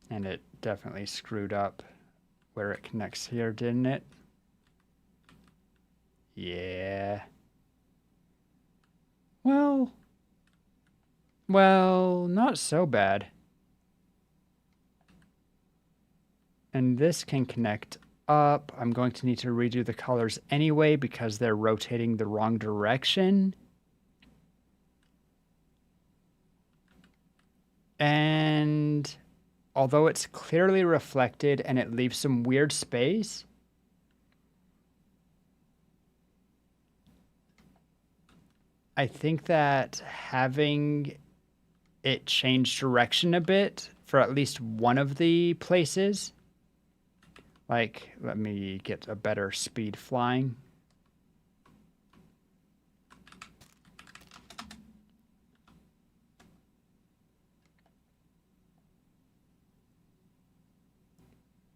And it definitely screwed up where it connects here, didn't it? Yeah. Well, not so bad. And this can connect up. I'm going to need to redo the colors anyway because they're rotating the wrong direction. And although it's clearly reflected and it leaves some weird space, I think that having it change direction a bit for at least one of the places, like, let me get a better speed flying.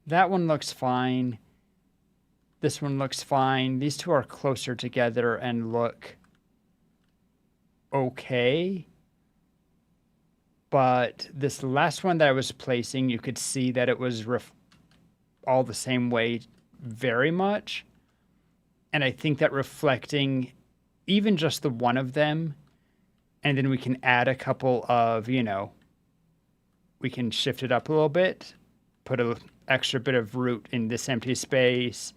That one looks fine. This one looks fine. These two are closer together and look okay. But this last one that I was placing, you could see that it was all the same way very much. And I think that reflecting even just the one of them, and then we can add a couple of, you know, we can shift it up a little bit, put an extra bit of root in this empty space,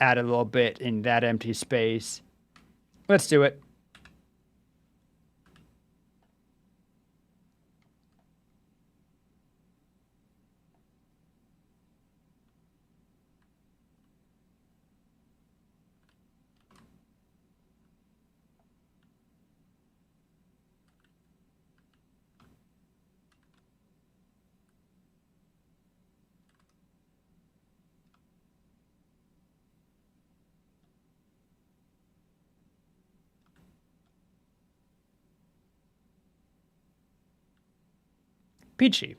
add a little bit in that empty space. Let's do it. Peachy.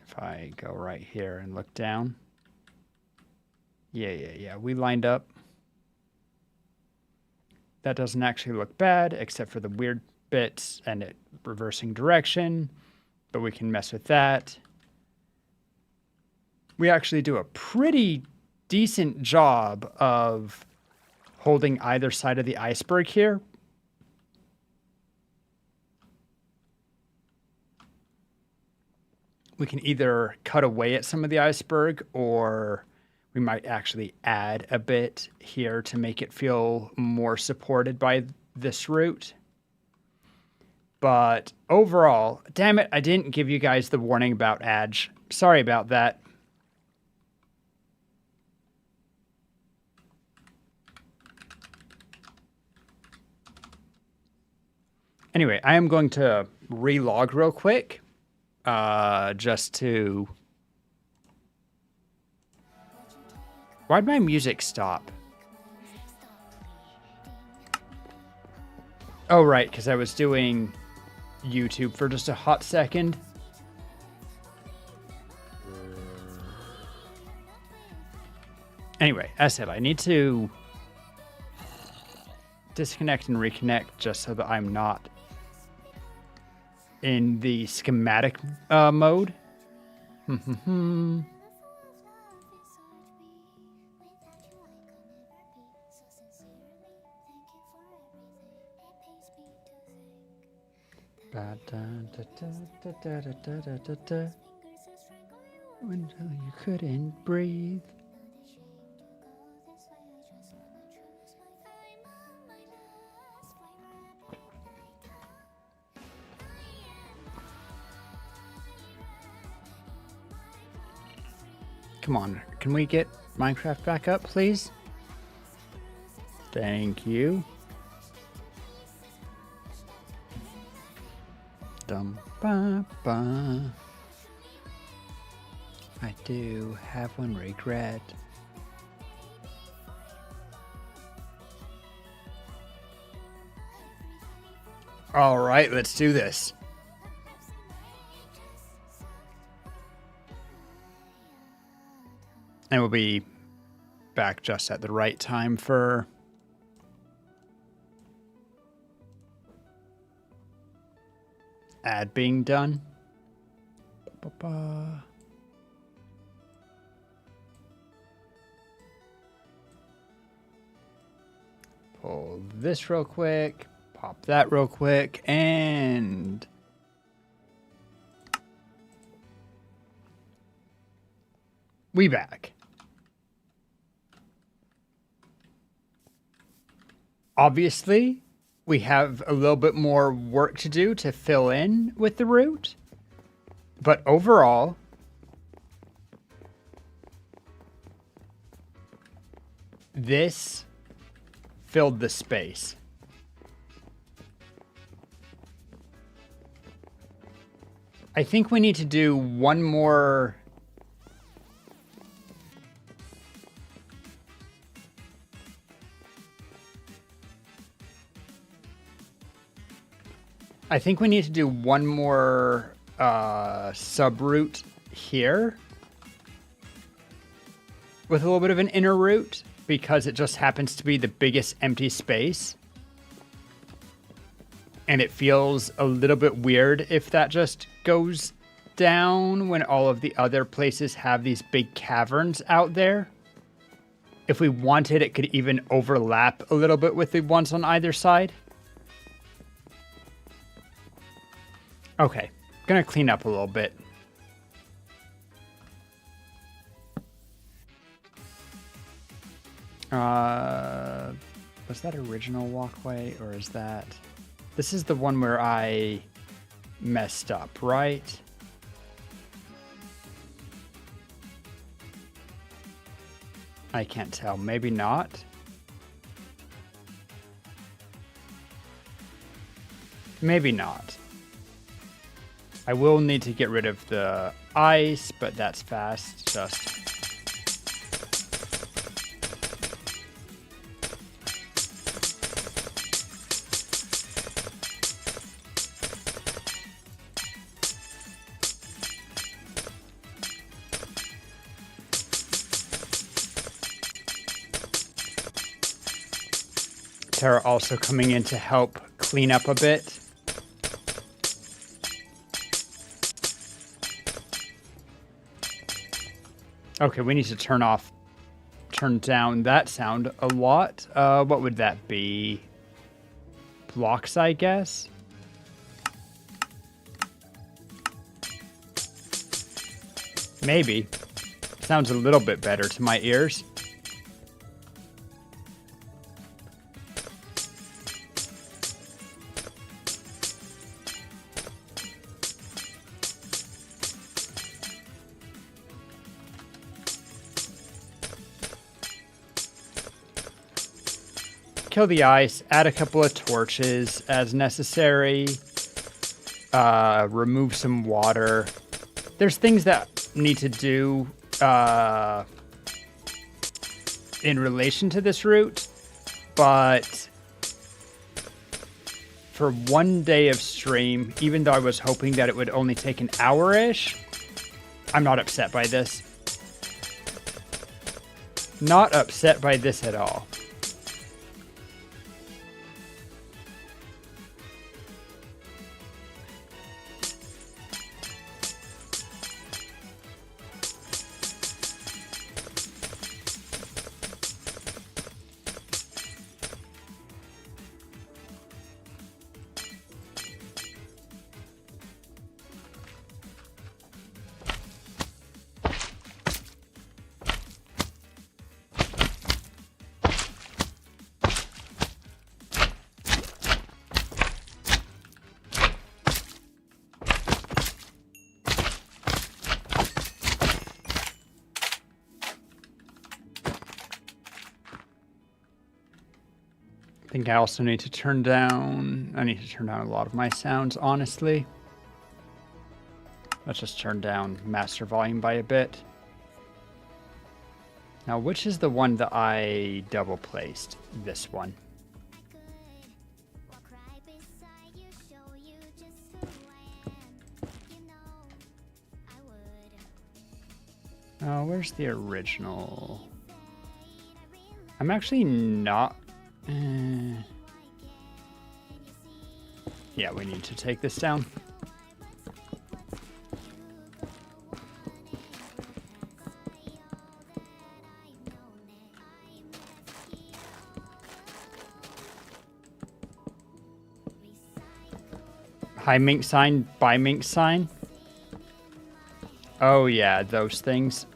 If I go right here and look down. Yeah. We lined up. That doesn't actually look bad, except for the weird bits and it reversing direction. But we can mess with that. We actually do a pretty decent job of holding either side of the iceberg here. We can either cut away at some of the iceberg, or we might actually add a bit here to make it feel more supported by this route. But overall, damn it, I didn't give you guys the warning about Edge. Sorry about that. Anyway, I am going to relog real quick. Just to... Why'd my music stop? Oh, right, because I was doing YouTube for just a hot second. Anyway, as I said, I need to disconnect and reconnect just so that I'm not in the schematic mode. Until you couldn't breathe. Come on, can we get Minecraft back up, please? Thank you. Dum ba ba. I do have one regret. All right, let's do this. And we'll be back just at the right time for ad being done. Ba-ba-ba. Pull this real quick, pop that real quick, and we back. Obviously, we have a little bit more work to do to fill in with the route, but overall, this filled the space. I think we need to do one more. I think we need to do one more sub-route here with a little bit of an inner route, because it just happens to be the biggest empty space. And it feels a little bit weird if that just goes down when all of the other places have these big caverns out there. If we wanted, it could even overlap a little bit with the ones on either side. Okay, gonna clean up a little bit. Was that original walkway or is that... This is the one where I messed up, right? I can't tell. Maybe not. Maybe not. I will need to get rid of the ice, but that's fast. Just... Tara also coming in to help clean up a bit. Okay, we need to turn down that sound a lot. What would that be? Blocks, I guess? Maybe. Sounds a little bit better to my ears. Kill the ice, add a couple of torches as necessary, remove some water. There's things that need to do in relation to this route, but for one day of stream, even though I was hoping that it would only take an hour-ish, I'm not upset by this. Not upset by this at all. I think I also need to turn down... I need to turn down a lot of my sounds, honestly. Let's just turn down master volume by a bit. Now, which is the one that I double placed? This one. Oh, where's the original? I'm actually not... yeah, we need to take this down. High mink sign, buy mink sign. Oh yeah, those things.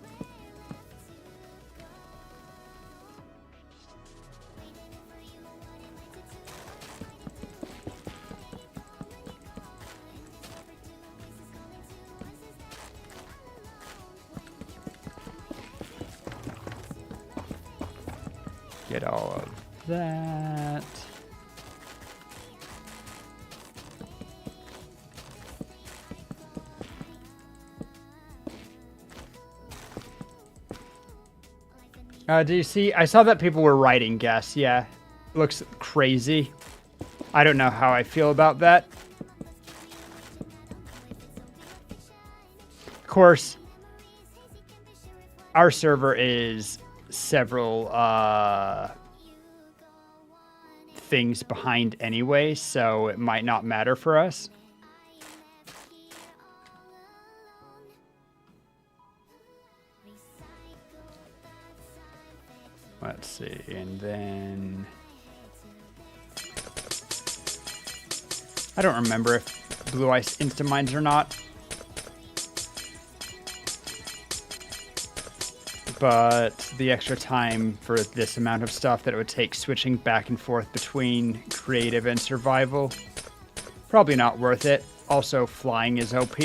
Get all of that. Do you see? I saw that people were writing guess. Yeah. Looks crazy. I don't know how I feel about that. Of course, our server is several things behind anyway, so it might not matter for us. Let's see, and then I don't remember if blue ice insta mines or not. but the extra time for this amount of stuff that it would take switching back and forth between creative and survival, probably not worth it. Also, flying is OP.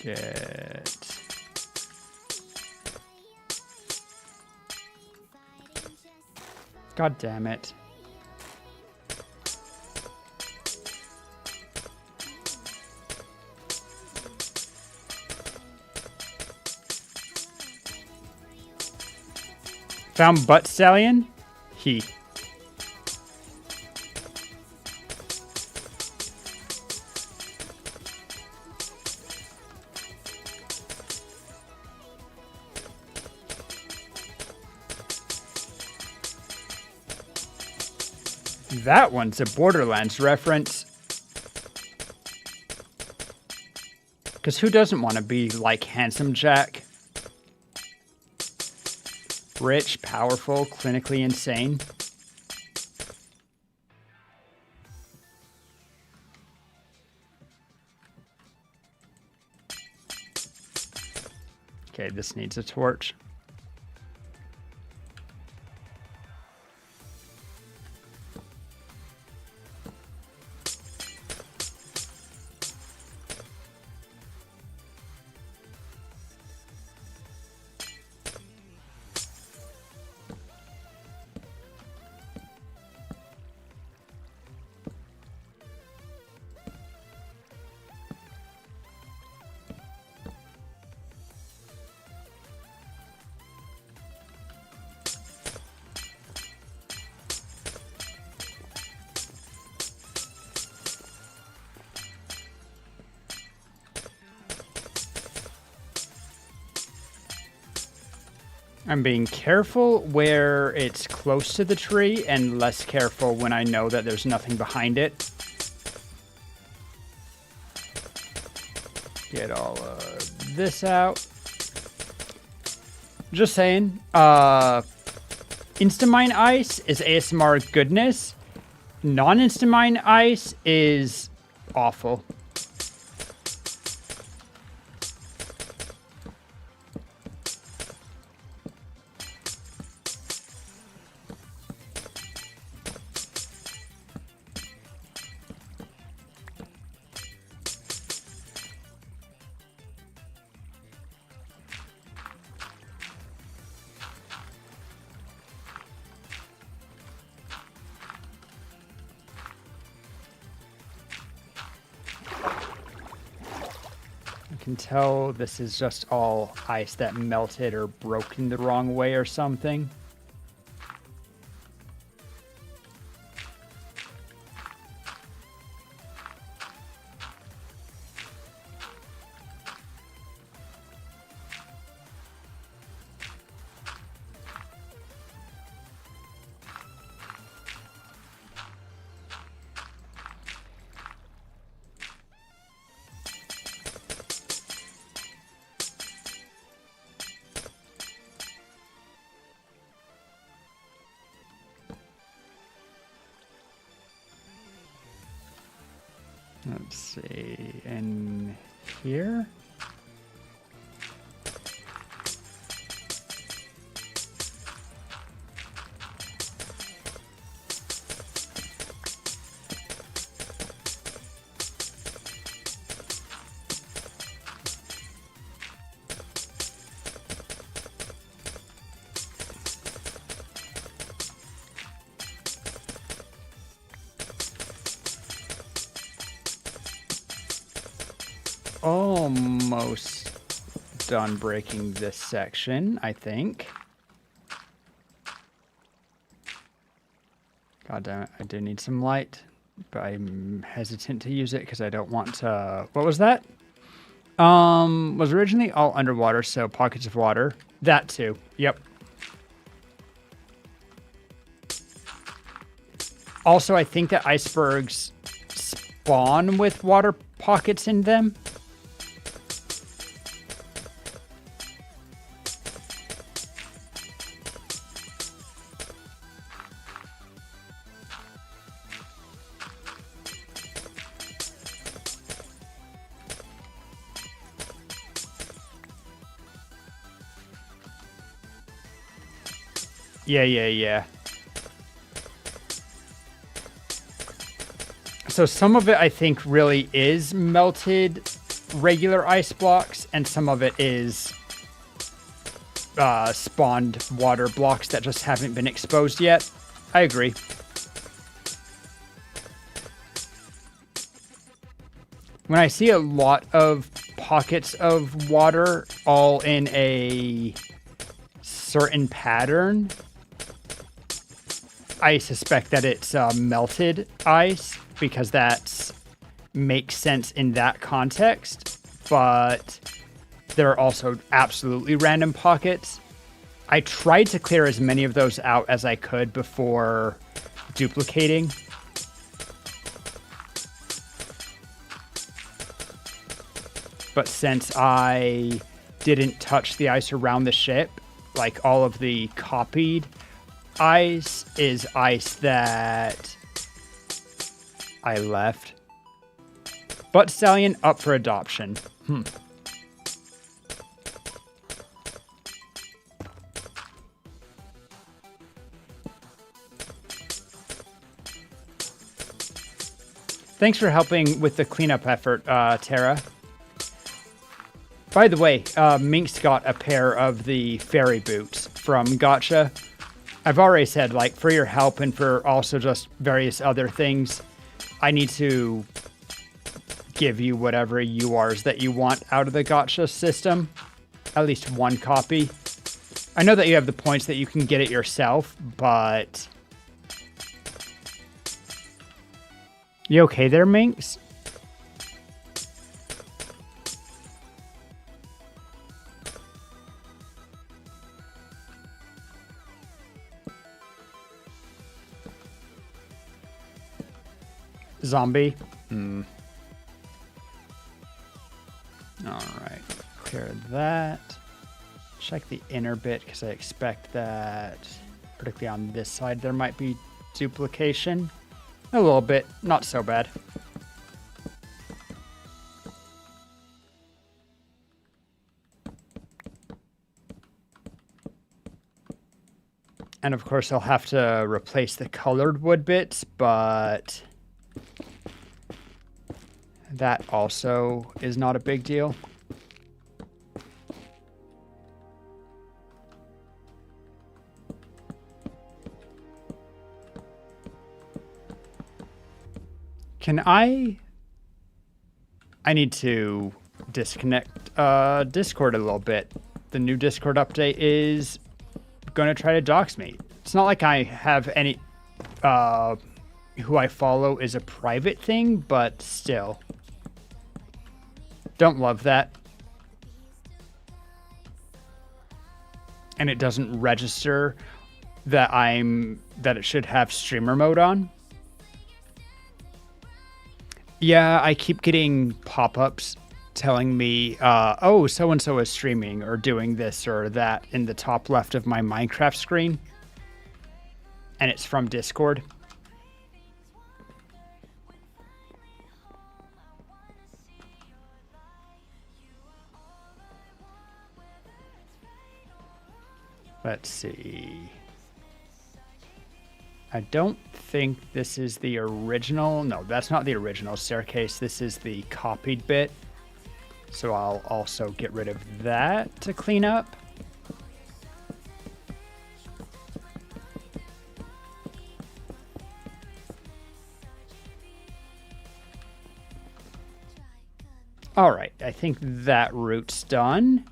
Get... God damn it. Found butt stallion? He. That one's a Borderlands reference. Because who doesn't want to be like Handsome Jack? Rich, powerful, clinically insane. Okay, this needs a torch. I'm being careful where it's close to the tree and less careful when I know that there's nothing behind it. Get all of this out. Just saying, Instamine Ice is ASMR goodness. Non-Instamine Ice is awful. Can tell this is just all ice that melted or broken the wrong way or something. Let's see, in here? Almost done breaking this section, I think. God damn it, I do need some light, but I'm hesitant to use it because I don't want to... What was that? Was originally all underwater, so pockets of water. That too, yep. Also, I think that icebergs spawn with water pockets in them. Yeah. So some of it I think really is melted regular ice blocks, and some of it is spawned water blocks that just haven't been exposed yet. I agree. When I see a lot of pockets of water all in a certain pattern, I suspect that it's melted ice, because that makes sense in that context. But there are also absolutely random pockets. I tried to clear as many of those out as I could before duplicating. But since I didn't touch the ice around the ship, like all of the copied ice is ice that I left. But Stallion up for adoption. Thanks for helping with the cleanup effort, Tara. By the way, Minx got a pair of the fairy boots from Gotcha. I've already said, like, for your help and for also just various other things, I need to give you whatever URs that you want out of the Gotcha system. At least one copy. I know that you have the points that you can get it yourself, but... You okay there, Minx? Zombie. Alright. Clear that. Check the inner bit, because I expect that, particularly on this side, there might be duplication. A little bit. Not so bad. And of course, I'll have to replace the colored wood bits, but that also is not a big deal. Can I need to disconnect Discord a little bit. The new Discord update is going to try to dox me. It's not like I have any who I follow is a private thing, but still. Don't love that. And it doesn't register that it should have streamer mode on. Yeah, I keep getting pop-ups telling me, oh, so-and-so is streaming or doing this or that in the top left of my Minecraft screen. And it's from Discord. Let's see. I don't think this is the original. No, that's not the original staircase. This is the copied bit. So I'll also get rid of that to clean up. All right, I think that route's done.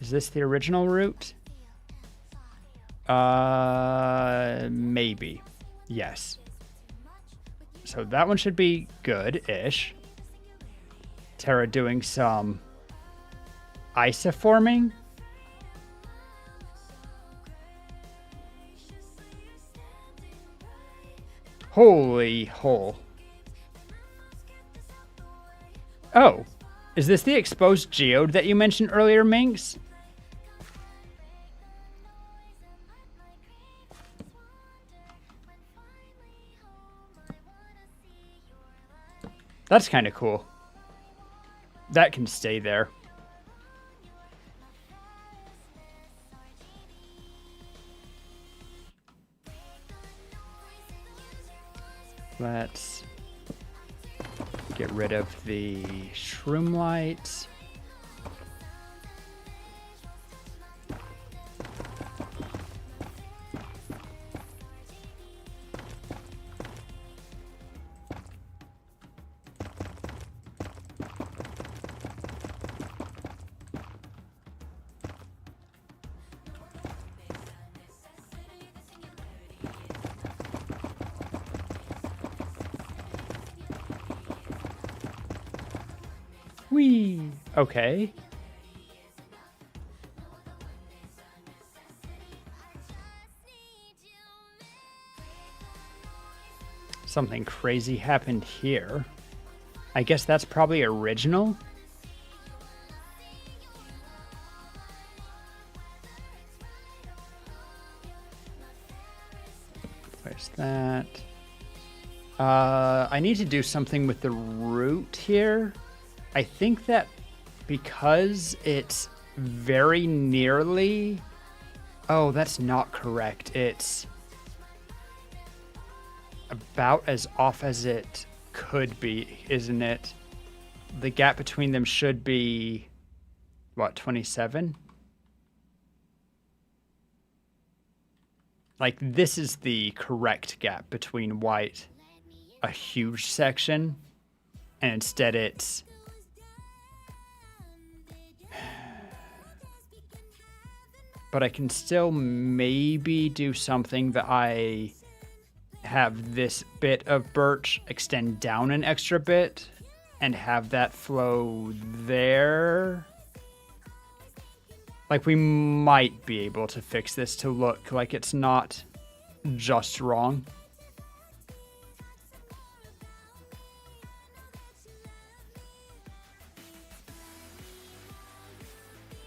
Is this the original route? Maybe. Yes. So that one should be good-ish. Terra doing some isoforming. Holy hole. Oh, is this the exposed geode that you mentioned earlier, Minx? That's kind of cool. That can stay there. Let's get rid of the shroom lights. Whee! Okay. Something crazy happened here. I guess that's probably original. Place that. I need to do something with the root here. I think that because it's very nearly... Oh, that's not correct. It's about as off as it could be, isn't it? The gap between them should be, what, 27? Like, this is the correct gap between white, a huge section, and instead it's... But I can still maybe do something that I have this bit of birch extend down an extra bit and have that flow there. Like, we might be able to fix this to look like it's not just wrong.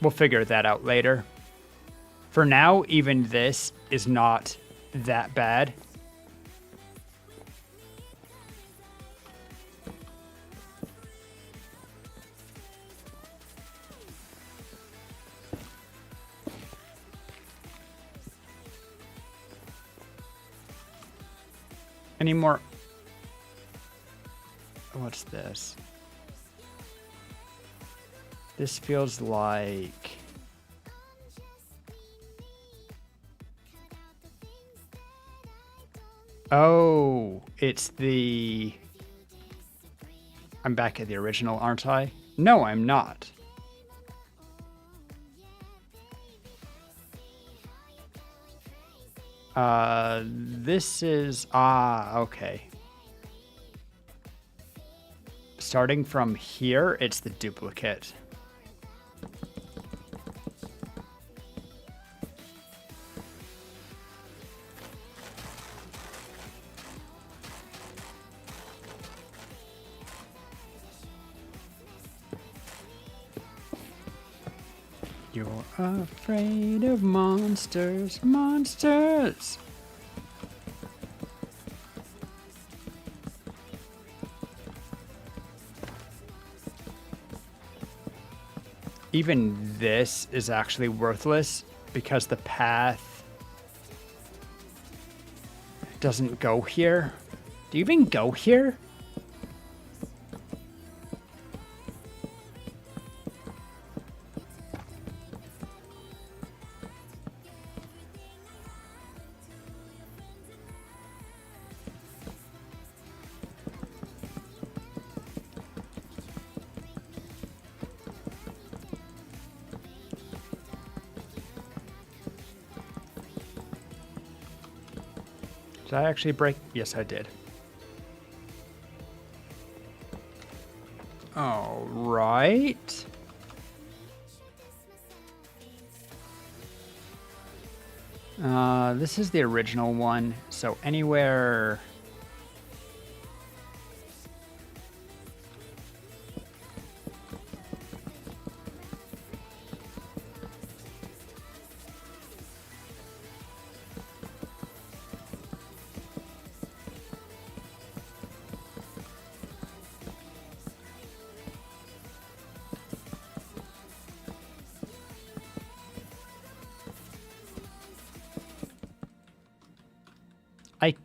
We'll figure that out later. For now, even this is not that bad. Any more? What's this? This feels like... Oh, it's the... I'm back at the original, aren't I? No, I'm not. This is... Ah, okay. Starting from here, it's the duplicate. You're afraid of monsters, monsters! Even this is actually worthless because the path doesn't go here. Do you even go here? Did I actually break? Yes, I did. All right. This is the original one, so anywhere... I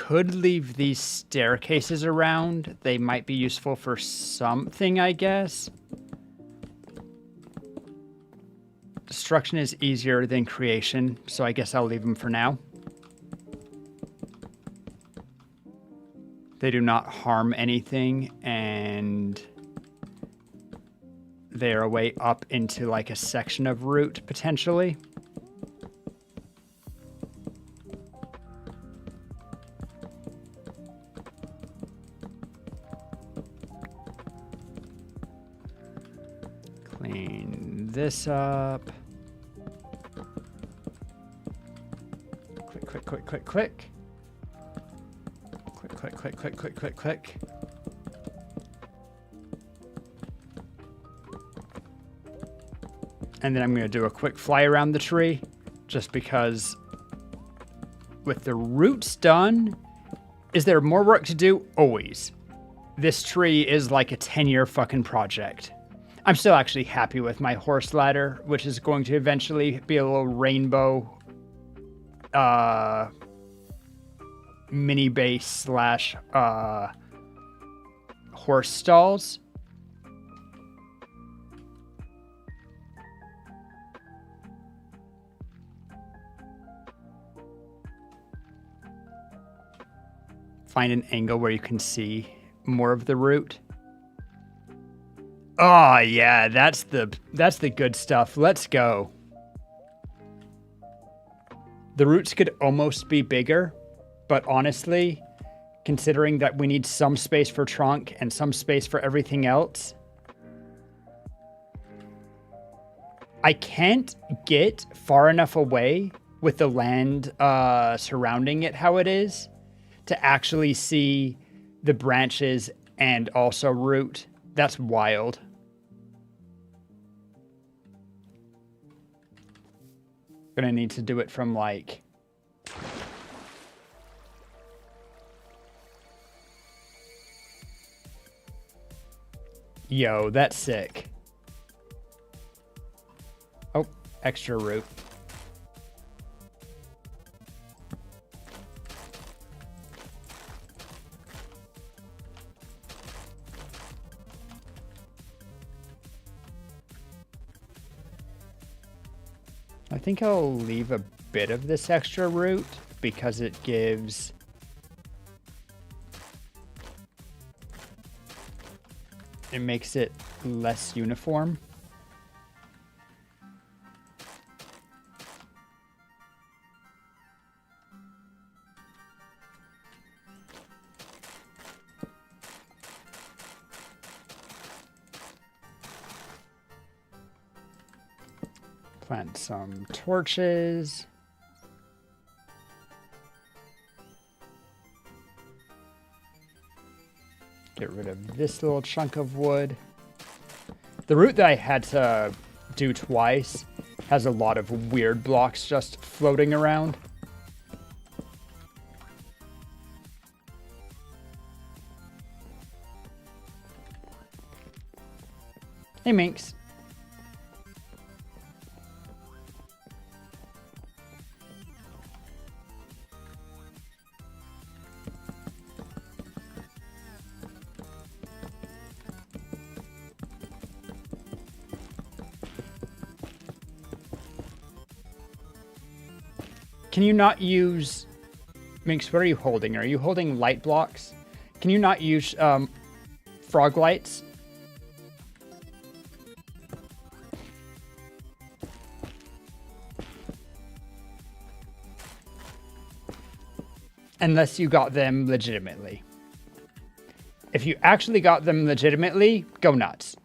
could leave these staircases around. They might be useful for something, I guess. Destruction is easier than creation, so I guess I'll leave them for now. They do not harm anything, and they're a way up into like a section of route, potentially. Clean this up. Click, click, click, click, click. Click, click, click, click, click, click, click. And then I'm going to do a quick fly around the tree, just because with the roots done, is there more work to do? Always. This tree is like a 10-year fucking project. I'm still actually happy with my horse ladder, which is going to eventually be a little rainbow mini base slash horse stalls. Find an angle where you can see more of the route. Oh yeah, that's the good stuff. Let's go. The roots could almost be bigger, but honestly, considering that we need some space for trunk and some space for everything else, I can't get far enough away with the land surrounding it how it is to actually see the branches and also root. That's wild. Gonna need to do it from like... Yo, that's sick. Oh, extra root. I think I'll leave a bit of this extra root because it gives... It makes it less uniform. Plant some torches. Get rid of this little chunk of wood. The route that I had to do twice has a lot of weird blocks just floating around. Hey, Minx. Can you not use... Minx, what are you holding? Are you holding light blocks? Can you not use frog lights? Unless you got them legitimately. If you actually got them legitimately, go nuts.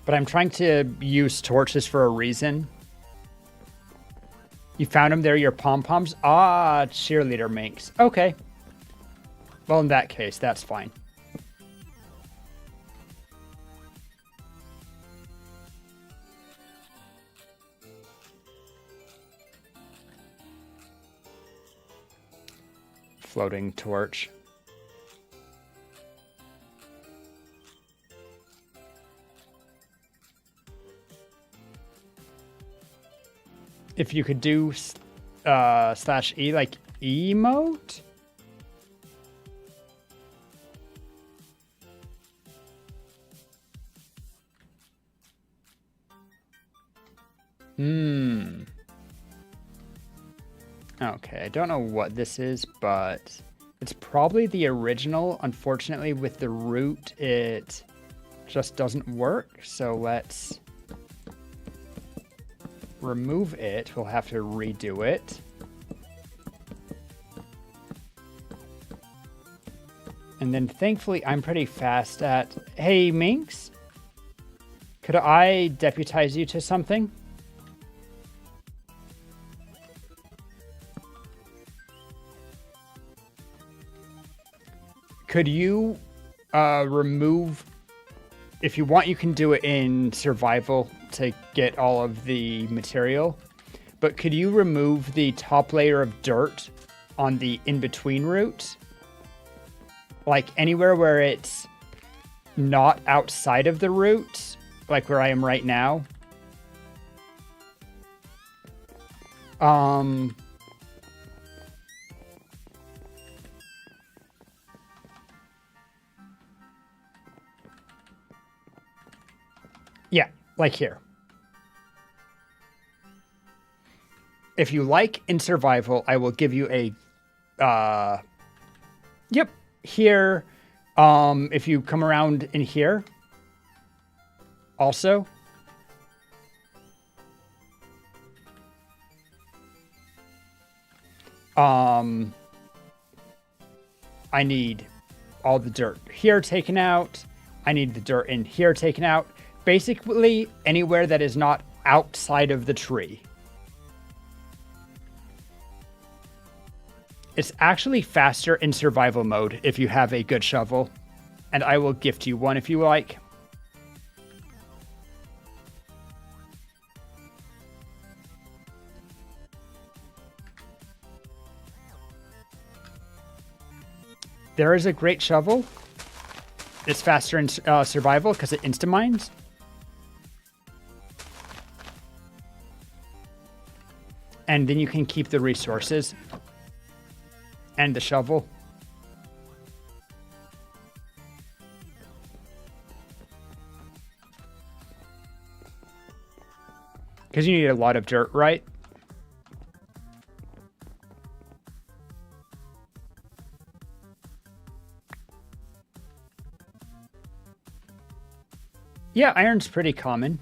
But I'm trying to use torches for a reason. You found them there, your pom-poms? Ah, cheerleader minx. Okay. Well, in that case, that's fine. Floating torch. if you could do /E like emote. Okay, I don't know what this is, but it's probably the original. Unfortunately, with the root, it just doesn't work. So let's remove it. We'll have to redo it. And then thankfully, I'm pretty fast at... Hey, Minx? Could I deputize you to something? Could you remove... If you want, you can do it in survival to get all of the material. But could you remove the top layer of dirt on the in-between route? Like anywhere where it's not outside of the route, like where I am right now. Yeah, like here. If you like in survival, I will give you a, yep, here. If you come around in here, also. I need all the dirt here taken out. I need the dirt in here taken out. Basically, anywhere that is not outside of the tree. It's actually faster in survival mode if you have a good shovel. And I will gift you one if you like. There is a great shovel. It's faster in survival because it insta-mines. And then you can keep the resources. And the shovel. Because you need a lot of dirt, right? Yeah, iron's pretty common.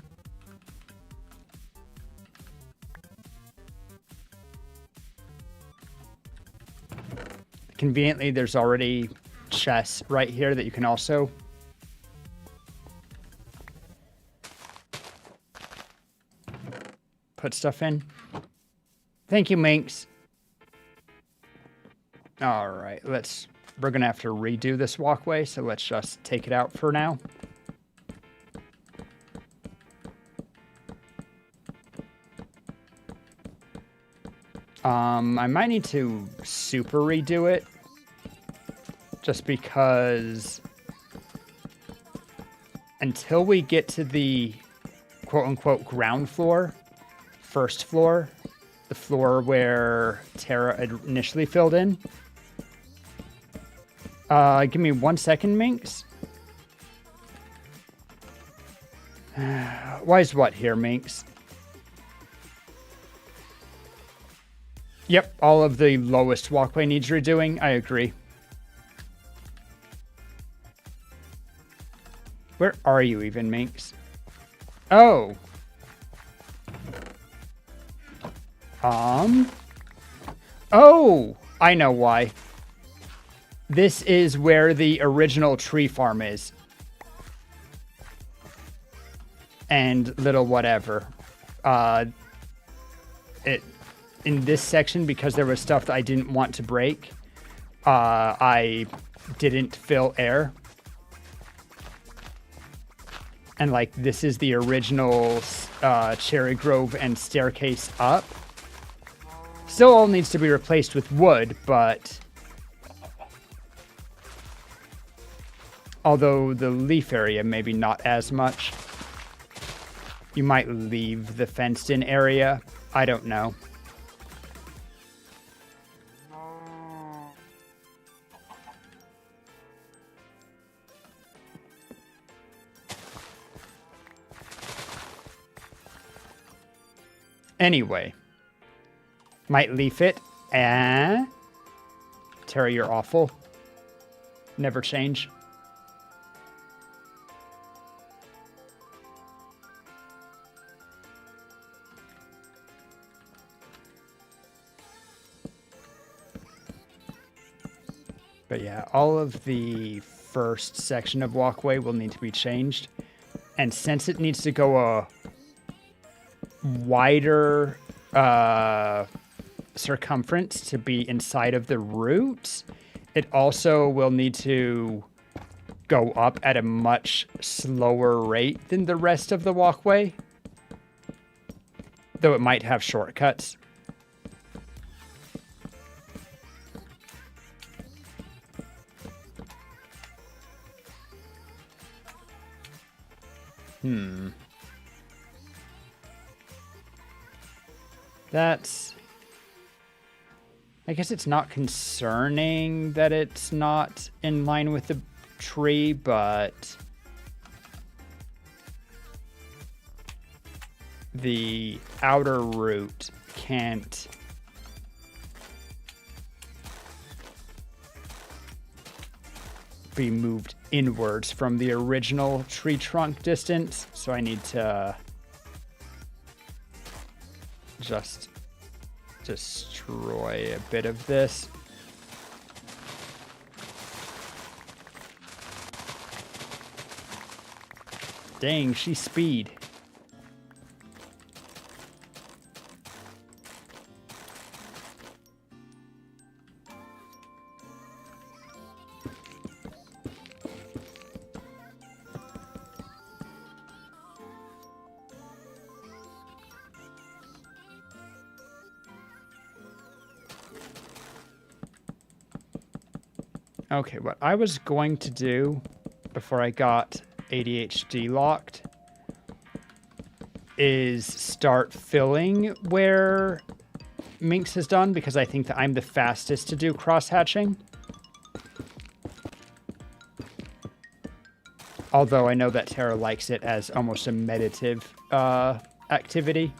Conveniently, there's already chests right here that you can also put stuff in. Thank you, Minx. All right, we're gonna have to redo this walkway, so let's just take it out for now. I might need to super redo it. Just because until we get to the quote-unquote ground floor, first floor, the floor where Tara initially filled in. Give me 1 second, Minx. Why is what here, Minx? Yep, all of the lowest walkway needs redoing. I agree. Where are you even, Minx? Oh. Oh, I know why. This is where the original tree farm is. And little whatever. In this section, because there was stuff that I didn't want to break, I didn't fill air. And like, this is the original Cherry Grove and staircase up. Still all needs to be replaced with wood, but... Although the leaf area, maybe not as much. You might leave the fenced-in area I don't know. Anyway, might leaf it. Terry, you're awful. Never change. But yeah, all of the first section of walkway will need to be changed. And since it needs to go a wider circumference to be inside of the roots, it also will need to go up at a much slower rate than the rest of the walkway. Though it might have shortcuts. That's... I guess it's not concerning that it's not in line with the tree, but... the outer root can't... be moved inwards from the original tree trunk distance, so I need to just destroy a bit of this. Dang, she's speed. Okay, what I was going to do before I got ADHD locked is start filling where Minx has done, because I think that I'm the fastest to do cross-hatching. Although I know that Tara likes it as almost a meditative activity.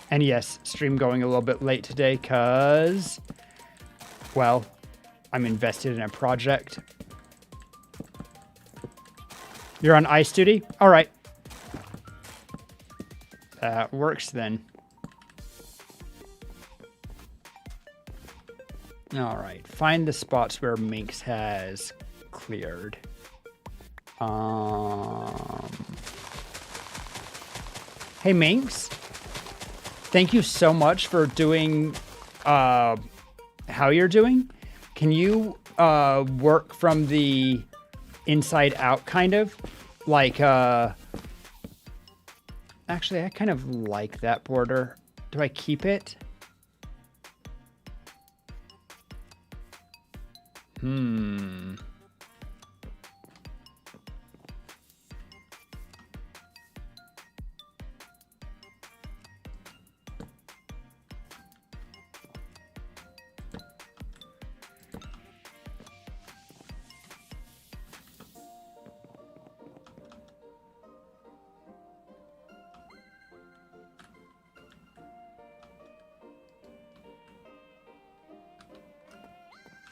And yes, stream going a little bit late today because, well, I'm invested in a project. You're on ice duty? All right. That works then. All right. Find the spots where Minx has cleared. Hey, Minx. Thank you so much for doing how you're doing. Can you work from the inside out, kind of? Like, actually, I kind of like that border. Do I keep it?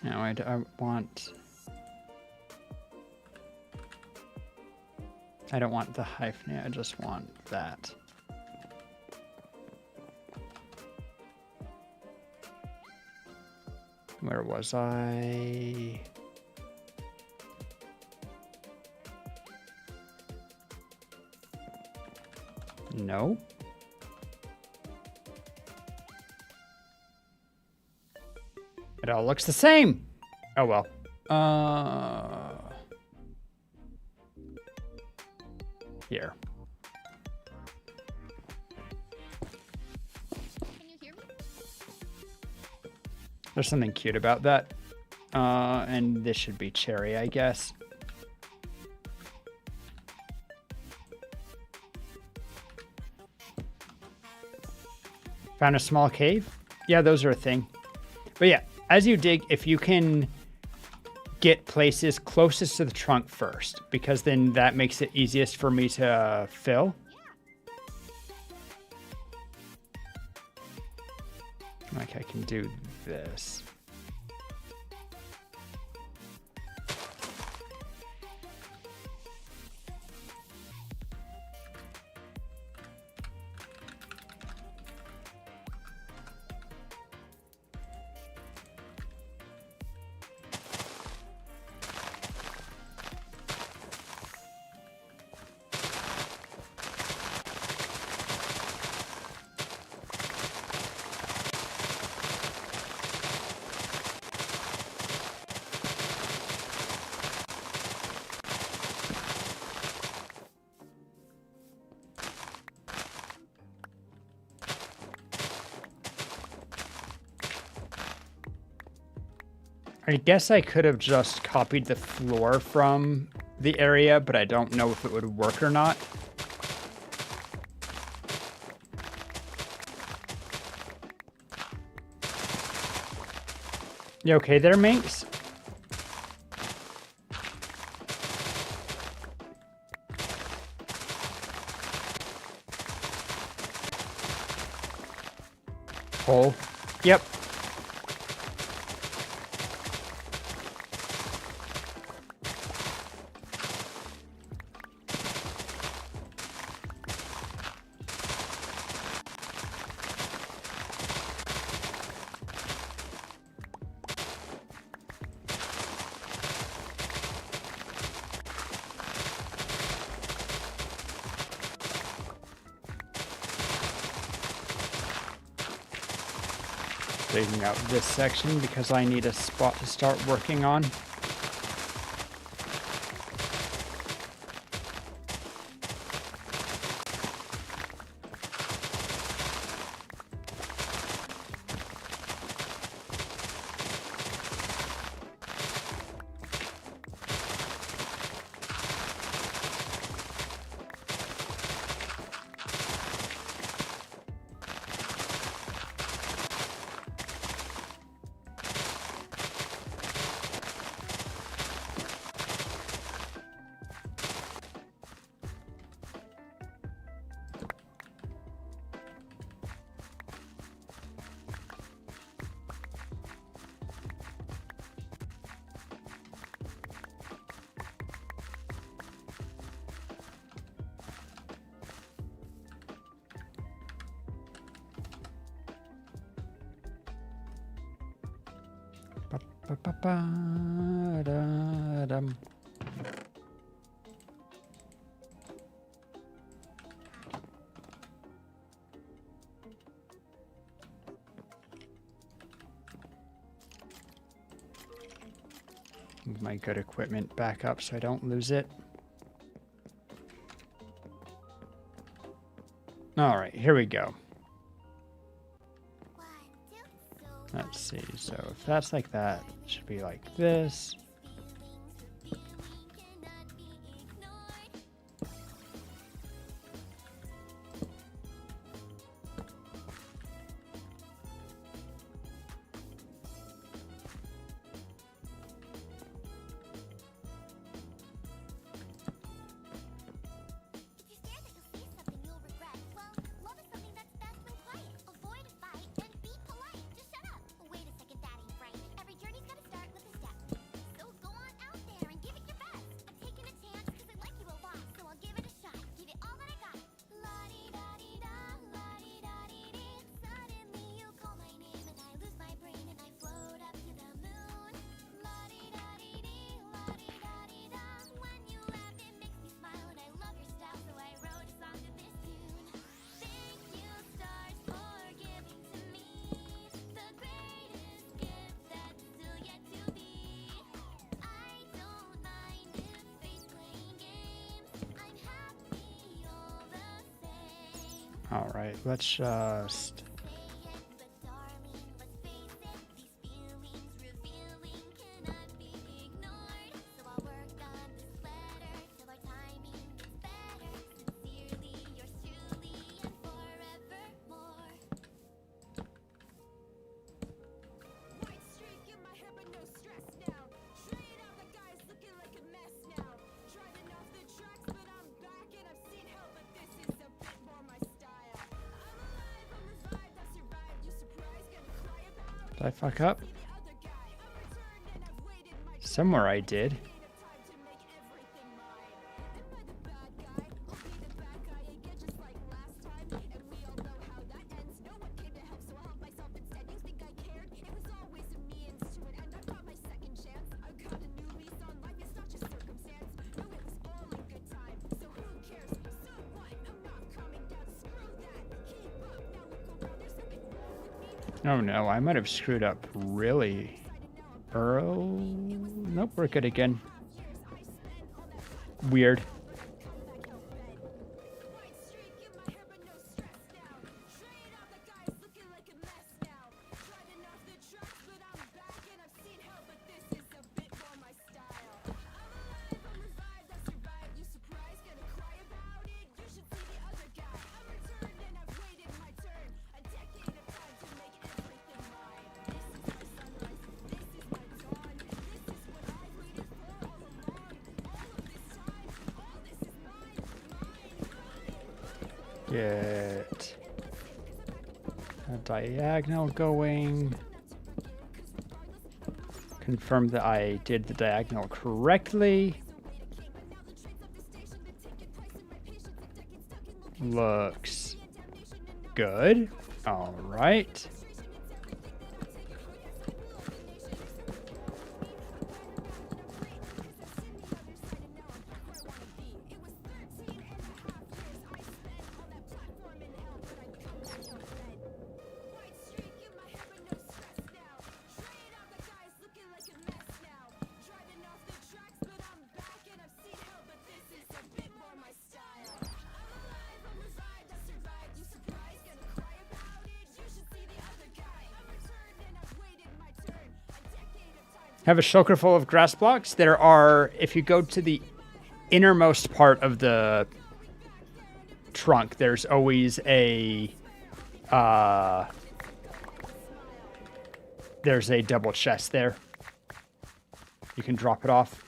No, I don't want the hyphen, I just want that. Where was I? No. It all looks the same. Oh well. Here. Can you hear me? There's something cute about that. And this should be cherry, I guess. Found a small cave? Yeah, those are a thing. But yeah, as you dig, if you can get places closest to the trunk first, because then that makes it easiest for me to fill. Like I can do this. I guess I could have just copied the floor from the area, but I don't know if it would work or not. You okay there, Minx? Hole. Yep. Digging out this section because I need a spot to start working on. Ba-ba-ba-da-dum. Move my good equipment back up so I don't lose it. All right, here we go. Let's see, so if that's like that, it should be like this. All right, let's just... Did I fuck up? Somewhere I did. Oh no, I might have screwed up really early. Nope, we're good again. Weird. Get a diagonal going. Confirm that I did the diagonal correctly. Looks good. All right. Have a shulker full of grass blocks. There are, if you go to the innermost part of the trunk, there's always there's a double chest there. You can drop it off.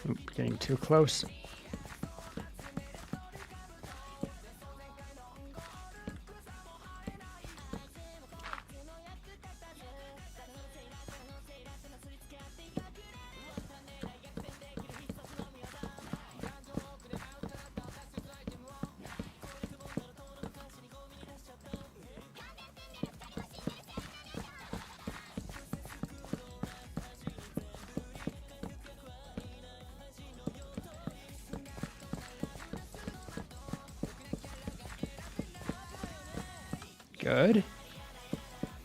Oop, getting too close. Good.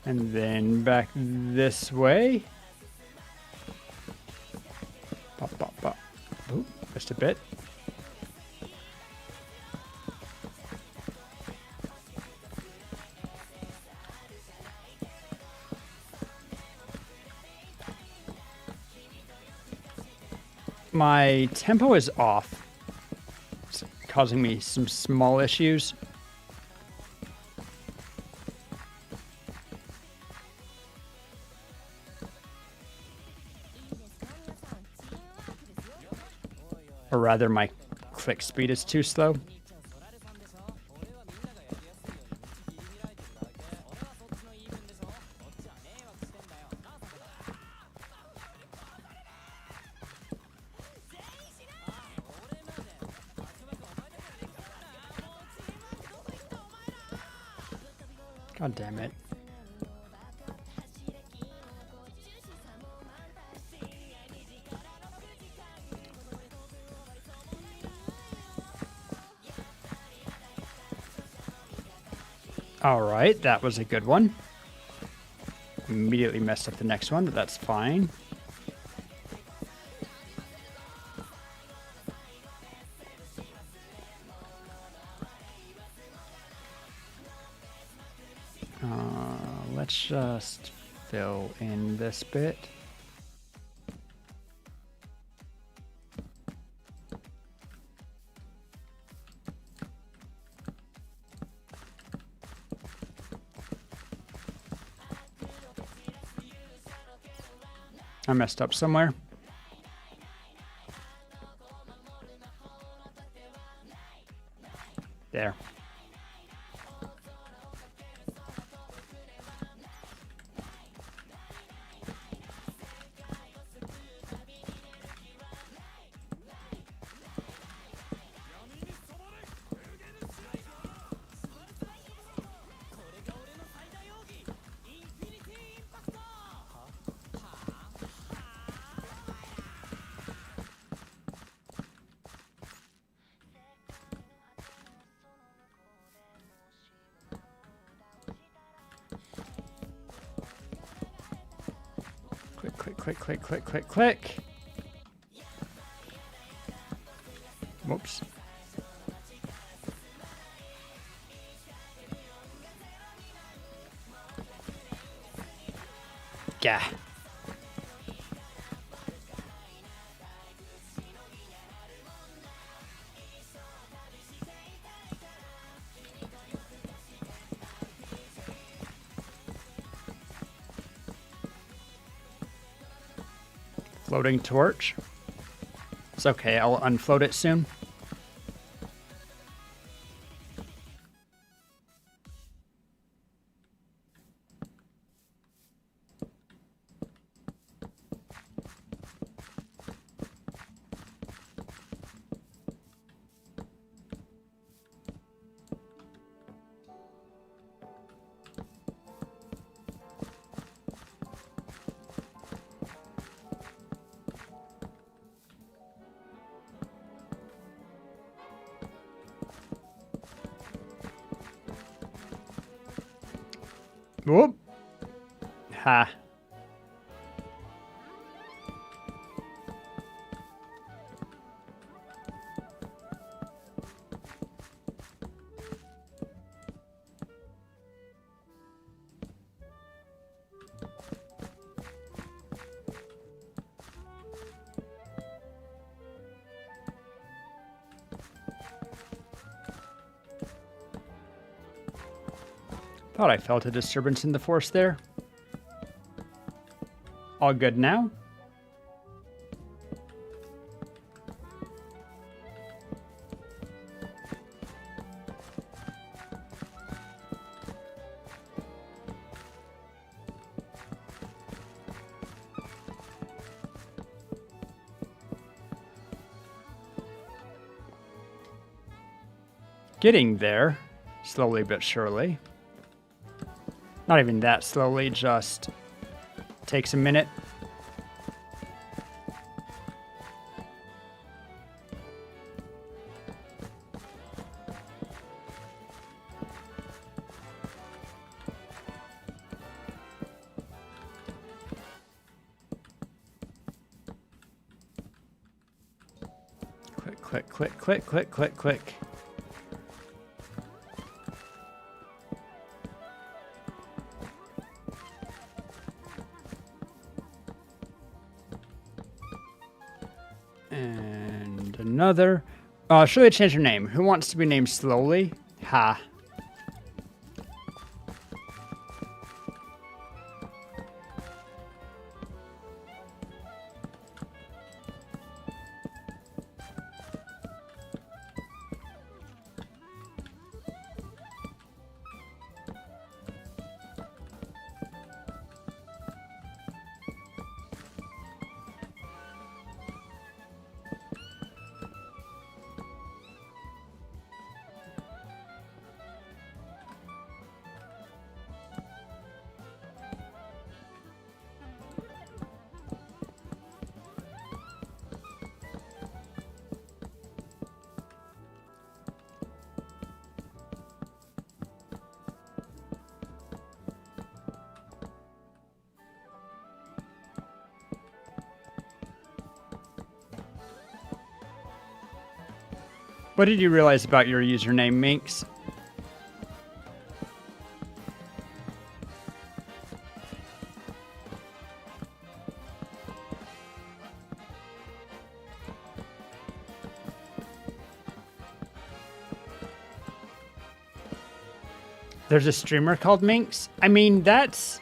And then back this way. Pop, pop, pop. Oop, just a bit. My tempo is off. It's causing me some small issues. Or rather, my click speed is too slow. God damn it. All right, that was a good one. Immediately messed up the next one, but that's fine. just fill in this bit. I messed up somewhere. There. Click. Whoops. Yeah. Floating torch. It's okay, I'll unfloat it soon. Whoop. Ha. Thought I felt a disturbance in the force there. All good now? Getting there, slowly but surely. Not even that slowly, just takes a minute. Quick. And another. Should I change her name? Who wants to be named slowly? Ha. What did you realize about your username, Minx? There's a streamer called Minx. I mean, that's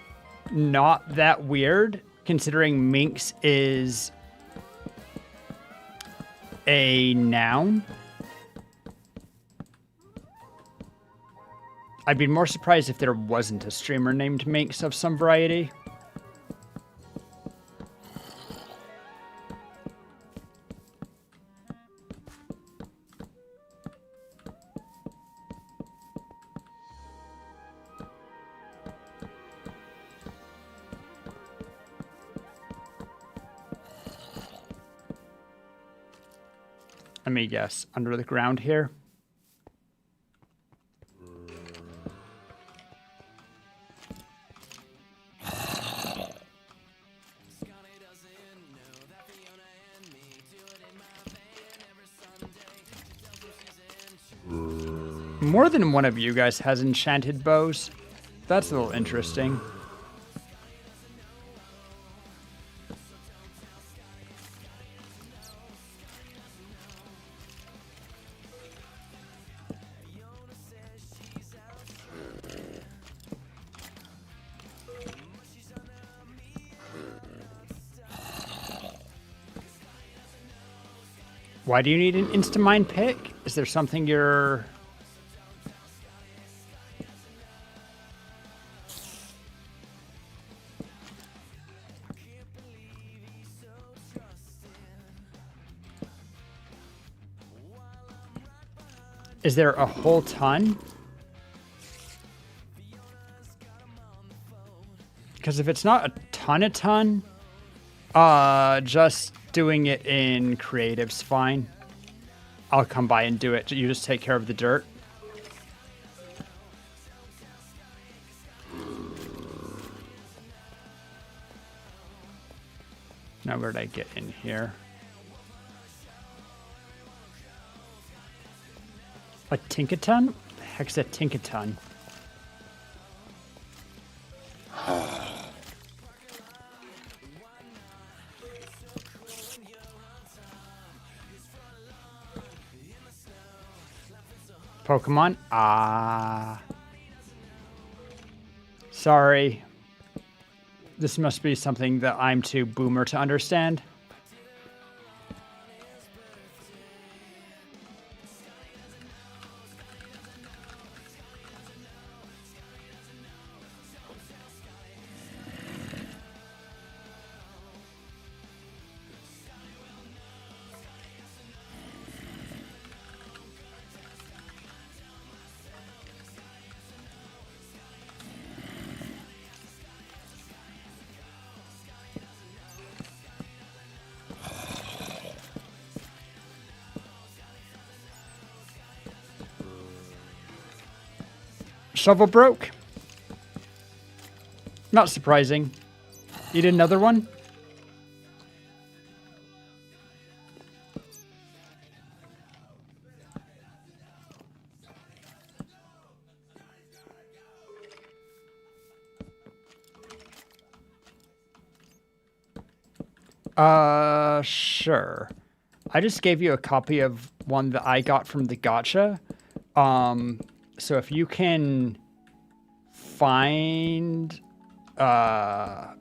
not that weird, considering Minx is a noun. I'd be more surprised if there wasn't a streamer named Minx of some variety. Let me guess, under the ground here? More than one of you guys has enchanted bows. That's a little interesting. Why do you need an Instamind pick? Is there something you're... Is there a whole ton? Because if it's not a ton, just doing it in creative's fine. I'll come by and do it. You just take care of the dirt. Now where did I get in here? A tinkaton? What the heck's a tinkaton? Pokemon? Ah. Sorry. This must be something that I'm too boomer to understand. Shovel broke. Not surprising. Need another one? Sure. I just gave you a copy of one that I got from the gacha. So if you can find, come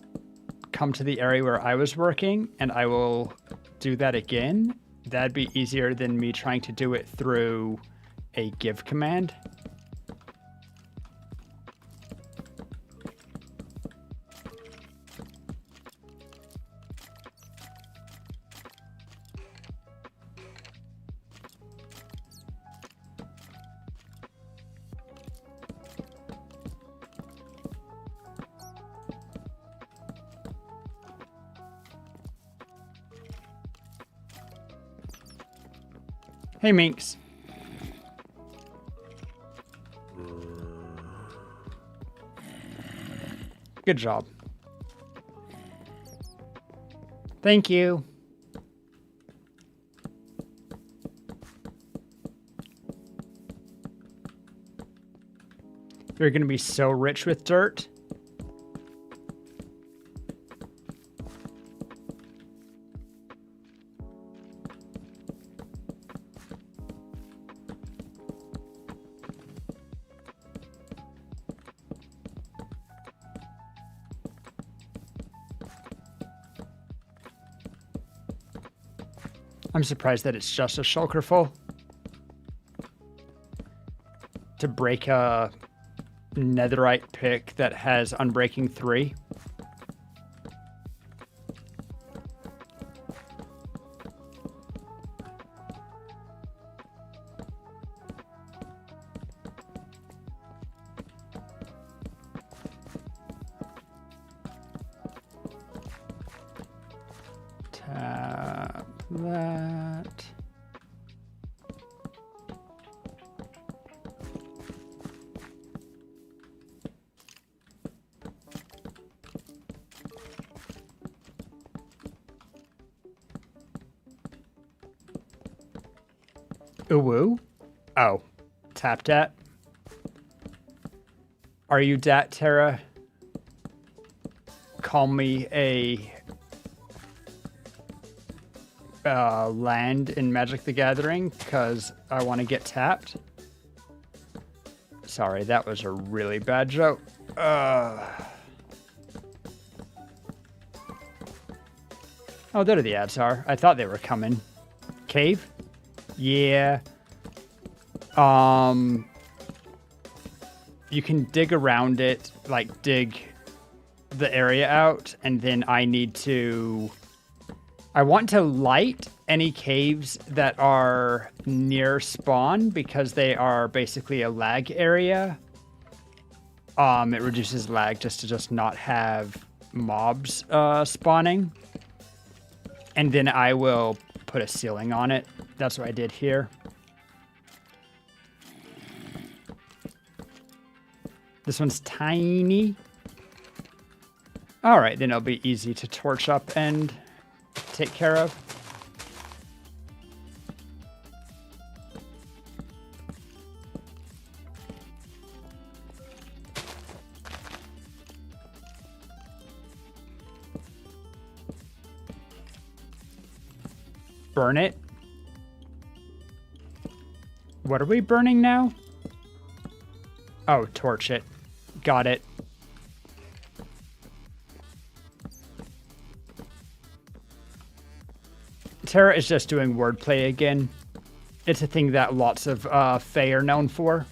to the area where I was working, and I will do that again, that'd be easier than me trying to do it through a give command. Hey, Minx. Good job. Thank you. You're going to be so rich with dirt. I'm surprised that it's just a shulker full. To break a netherite pick that has unbreaking 3. Tap that. Uwu? Oh. Tap dat. Are you dat, Terra? Call me a land in Magic the Gathering because I want to get tapped. Sorry, that was a really bad joke. Oh, there the ads are. I thought they were coming. Cave? Yeah. You can dig around it, like dig the area out, and then I want to light any caves that are near spawn because they are basically a lag area. It reduces lag just to not have mobs spawning. And then I will put a ceiling on it. That's what I did here. This one's tiny. All right, then it'll be easy to torch up and take care of. Burn it. What are we burning now? Oh, torch it. Got it. Terra is just doing wordplay again. It's a thing that lots of Fae are known for.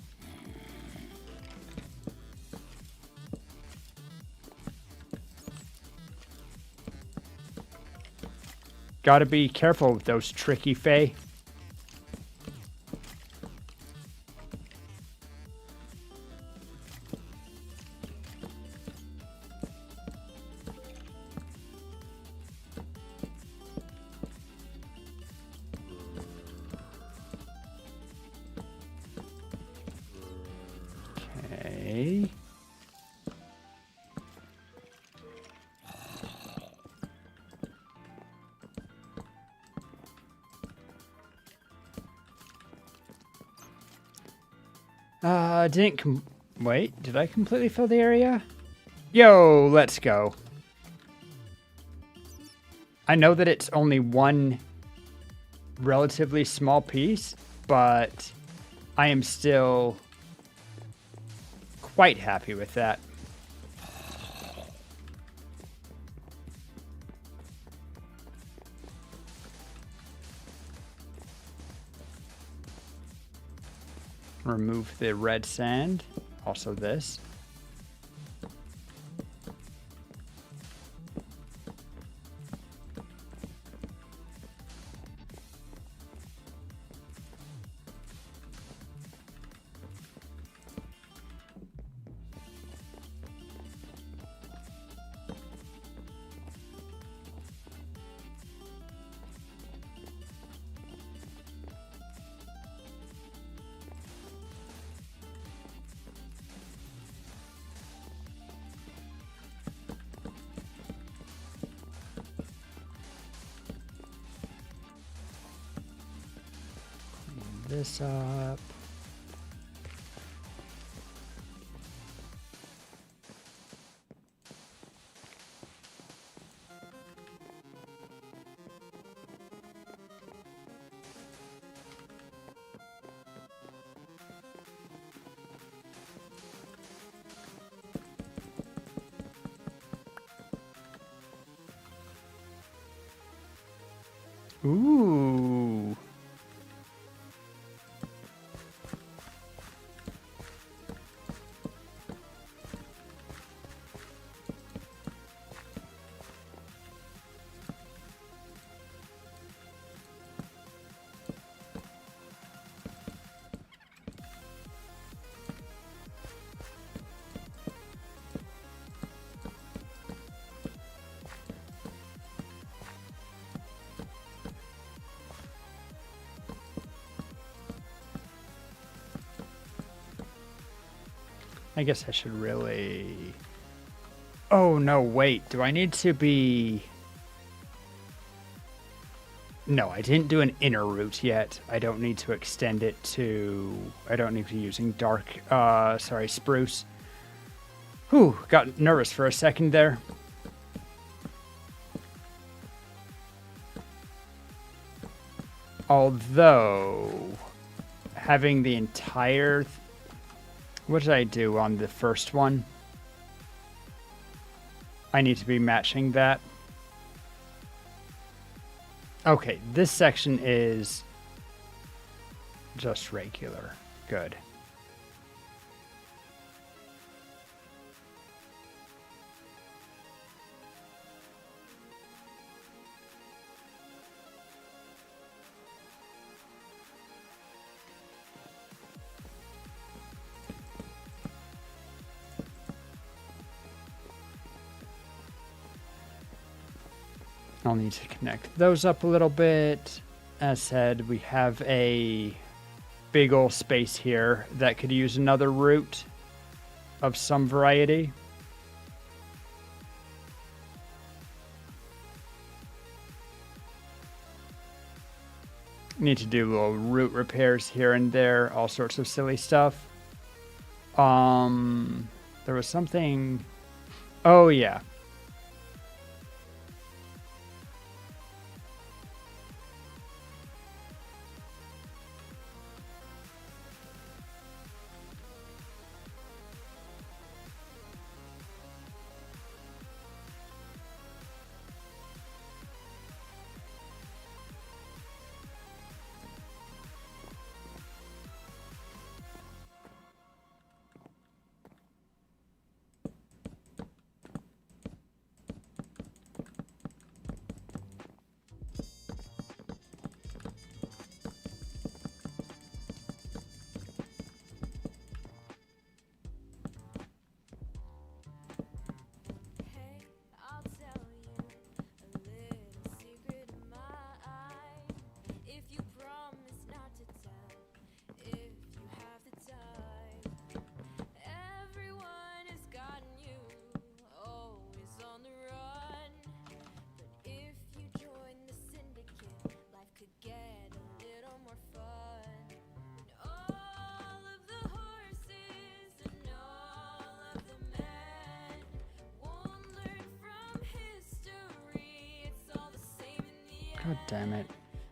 Gotta be careful with those tricky Fae. Okay. Wait, did I completely fill the area? Yo, let's go. I know that it's only one relatively small piece, but I am still quite happy with that. Remove the red sand. Also this. This up. Ooh. I guess I should really... Oh, no, wait. Do I need to be... No, I didn't do an inner route yet. I don't need to extend it to... I don't need to be using spruce. Whew, got nervous for a second there. Although, having the entire... What did I do on the first one? I need to be matching that. Okay, this section is just regular. Good. I'll need to connect those up a little bit. As said, we have a big old space here that could use another route of some variety. Need to do little route repairs here and there, all sorts of silly stuff. There was something... Oh, yeah. Hey, I'll tell you a little secret of mine. If you promise not to tell, if you have the time. Everyone has gotten you, always on the run. But if you join the syndicate, life could get a little more fun. And all of the horses and all of the men won't learn from history. It's all the same in the end. God damn it.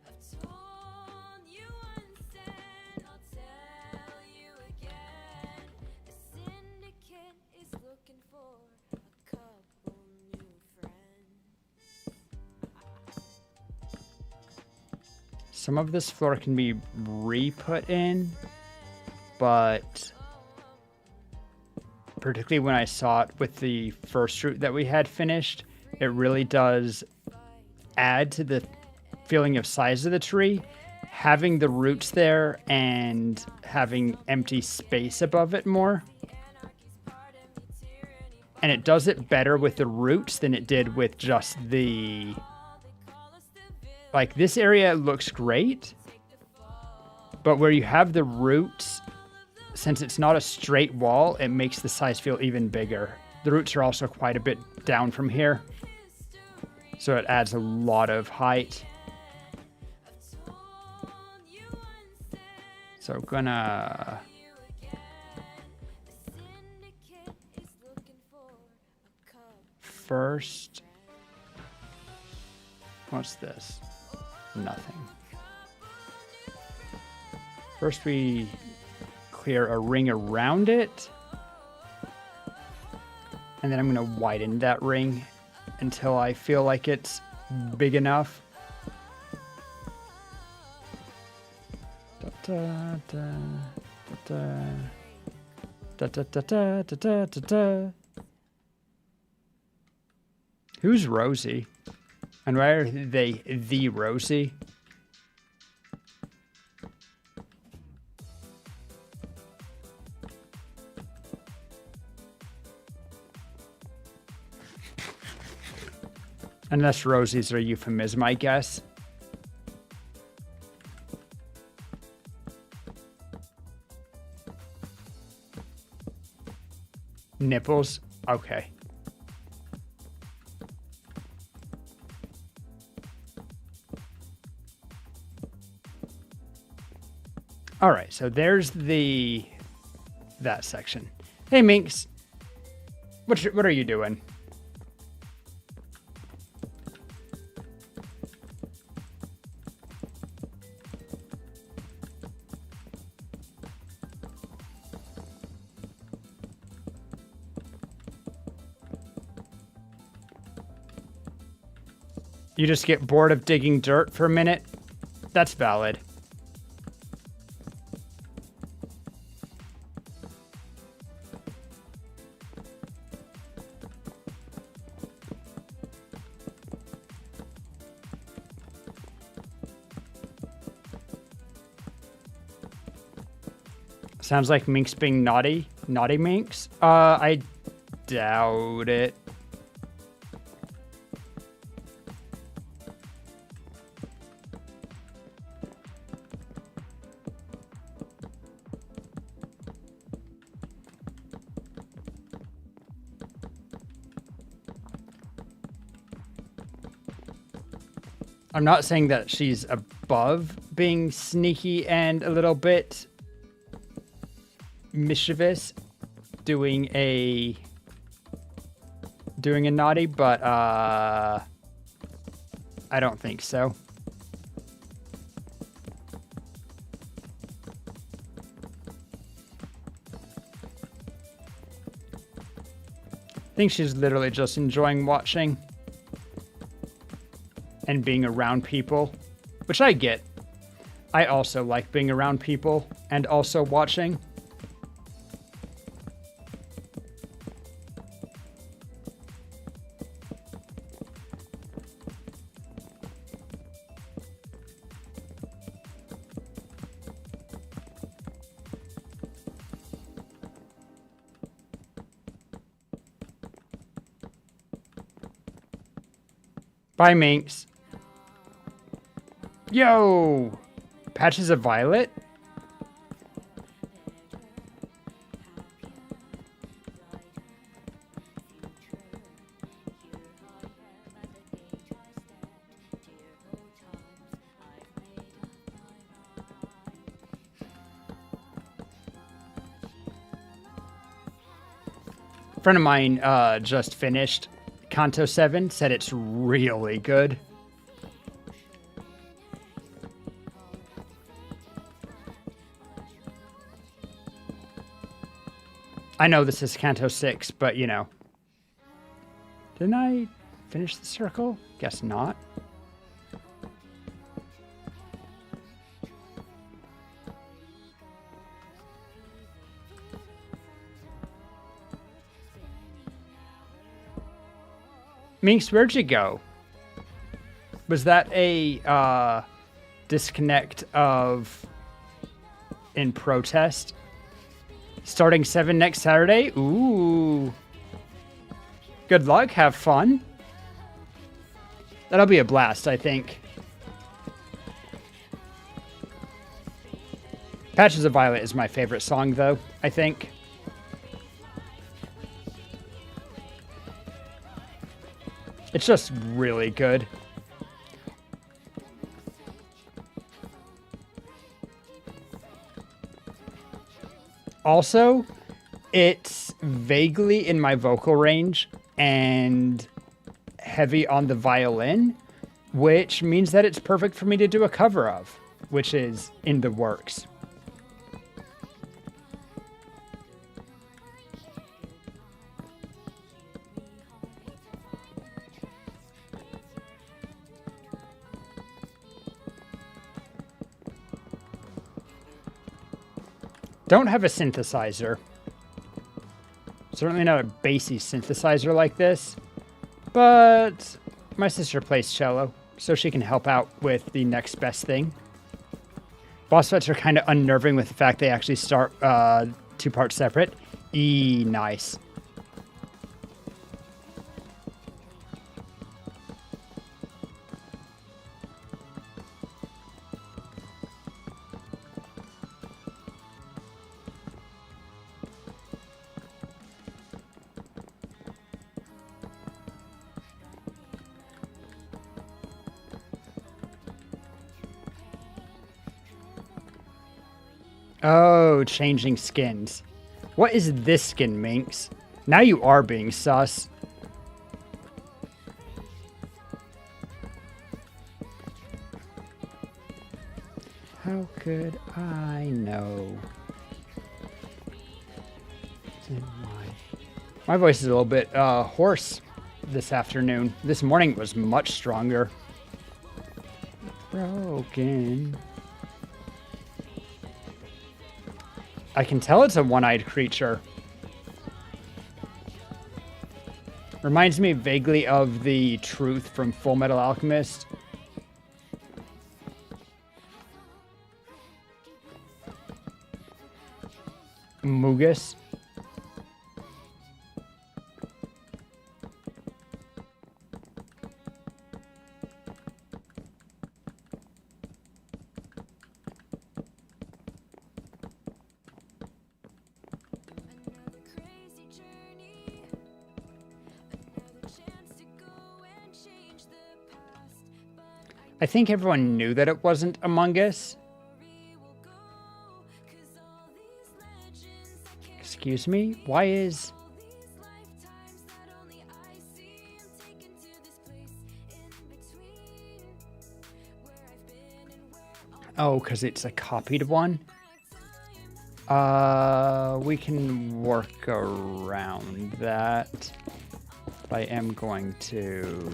I've told you once and I'll tell you again. The syndicate is looking for a couple new friends. Some of this floor can be re-put in, but particularly when I saw it with the first route that we had finished, it really does add to the feeling of size of the tree. Having the roots there and having empty space above it more. And it does it better with the roots than it did with just the... Like, this area looks great, but where you have the roots, since it's not a straight wall, it makes the size feel even bigger. The roots are also quite a bit down from here, so it adds a lot of height. So gonna... First... What's this? Nothing. First we clear a ring around it. And then I'm going to widen that ring until I feel like it's big enough. Da, da, da, da, da, da, da, da, da, da, da. Who's Rosie? And why are they the Rosie? Unless Rosie's are a euphemism, I guess. Nipples? Okay. All right, so there's that section. Hey, Minx. What are you doing? You just get bored of digging dirt for a minute? That's valid. Sounds like Minx being naughty. Naughty Minx? I doubt it. I'm not saying that she's above being sneaky and a little bit mischievous, doing a naughty, but I don't think so. I think she's literally just enjoying watching and being around people, which I get. I also like being around people and also watching. Bye, Minx. Yo! Patches of Violet? A friend of mine just finished Kanto 7, said it's really good. I know this is Kanto 6, but you know. Didn't I finish the circle? Guess not. Minx, where'd you go? Was that a disconnect of in protest? Starting 7 next Saturday? Ooh. Good luck, have fun. That'll be a blast, I think. Patches of Violet is my favorite song, though, I think. It's just really good. Also, it's vaguely in my vocal range and heavy on the violin, which means that it's perfect for me to do a cover of, which is in the works. Don't have a synthesizer. Certainly not a bassy synthesizer like this. But my sister plays cello, so she can help out with the next best thing. Boss fights are kind of unnerving with the fact they actually start 2 parts separate. Nice. Oh, changing skins. What is this skin, Minx? Now you are being sus. How could I know? My voice is a little bit hoarse this afternoon. This morning it was much stronger. Broken. I can tell it's a one-eyed creature. Reminds me vaguely of the Truth from Full Metal Alchemist. Mugus. I think everyone knew that it wasn't Among Us. Excuse me? Why is... Oh, because it's a copied one? We can work around that. I am going to...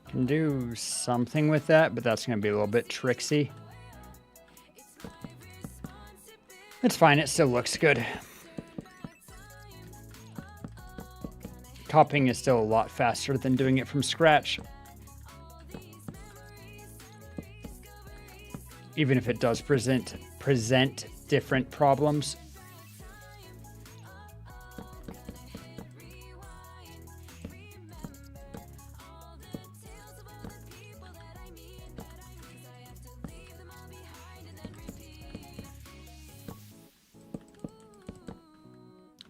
Can do something with that, but that's going to be a little bit tricksy. It's fine, it still looks good. Copying is still a lot faster than doing it from scratch. Even if it does present different problems.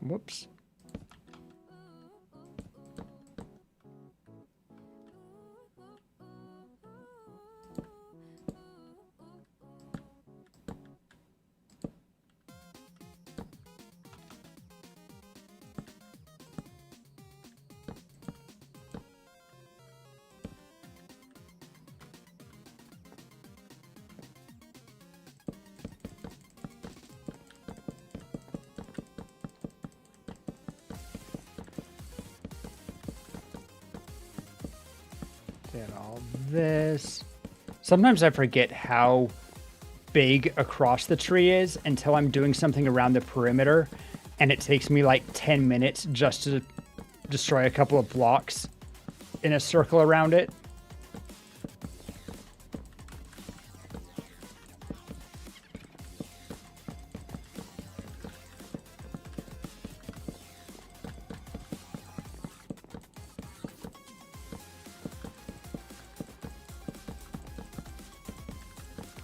Whoops. Get all this. Sometimes I forget how big across the tree is until I'm doing something around the perimeter, and it takes me like 10 minutes just to destroy a couple of blocks in a circle around it.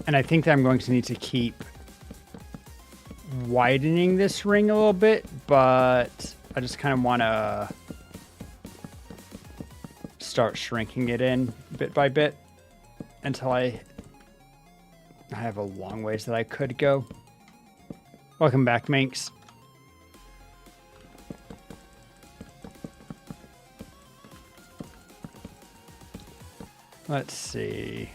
And I think that I'm going to need to keep widening this ring a little bit, but I just kind of want to start shrinking it in bit by bit until I have a long ways that I could go. Welcome back, Minx. Let's see.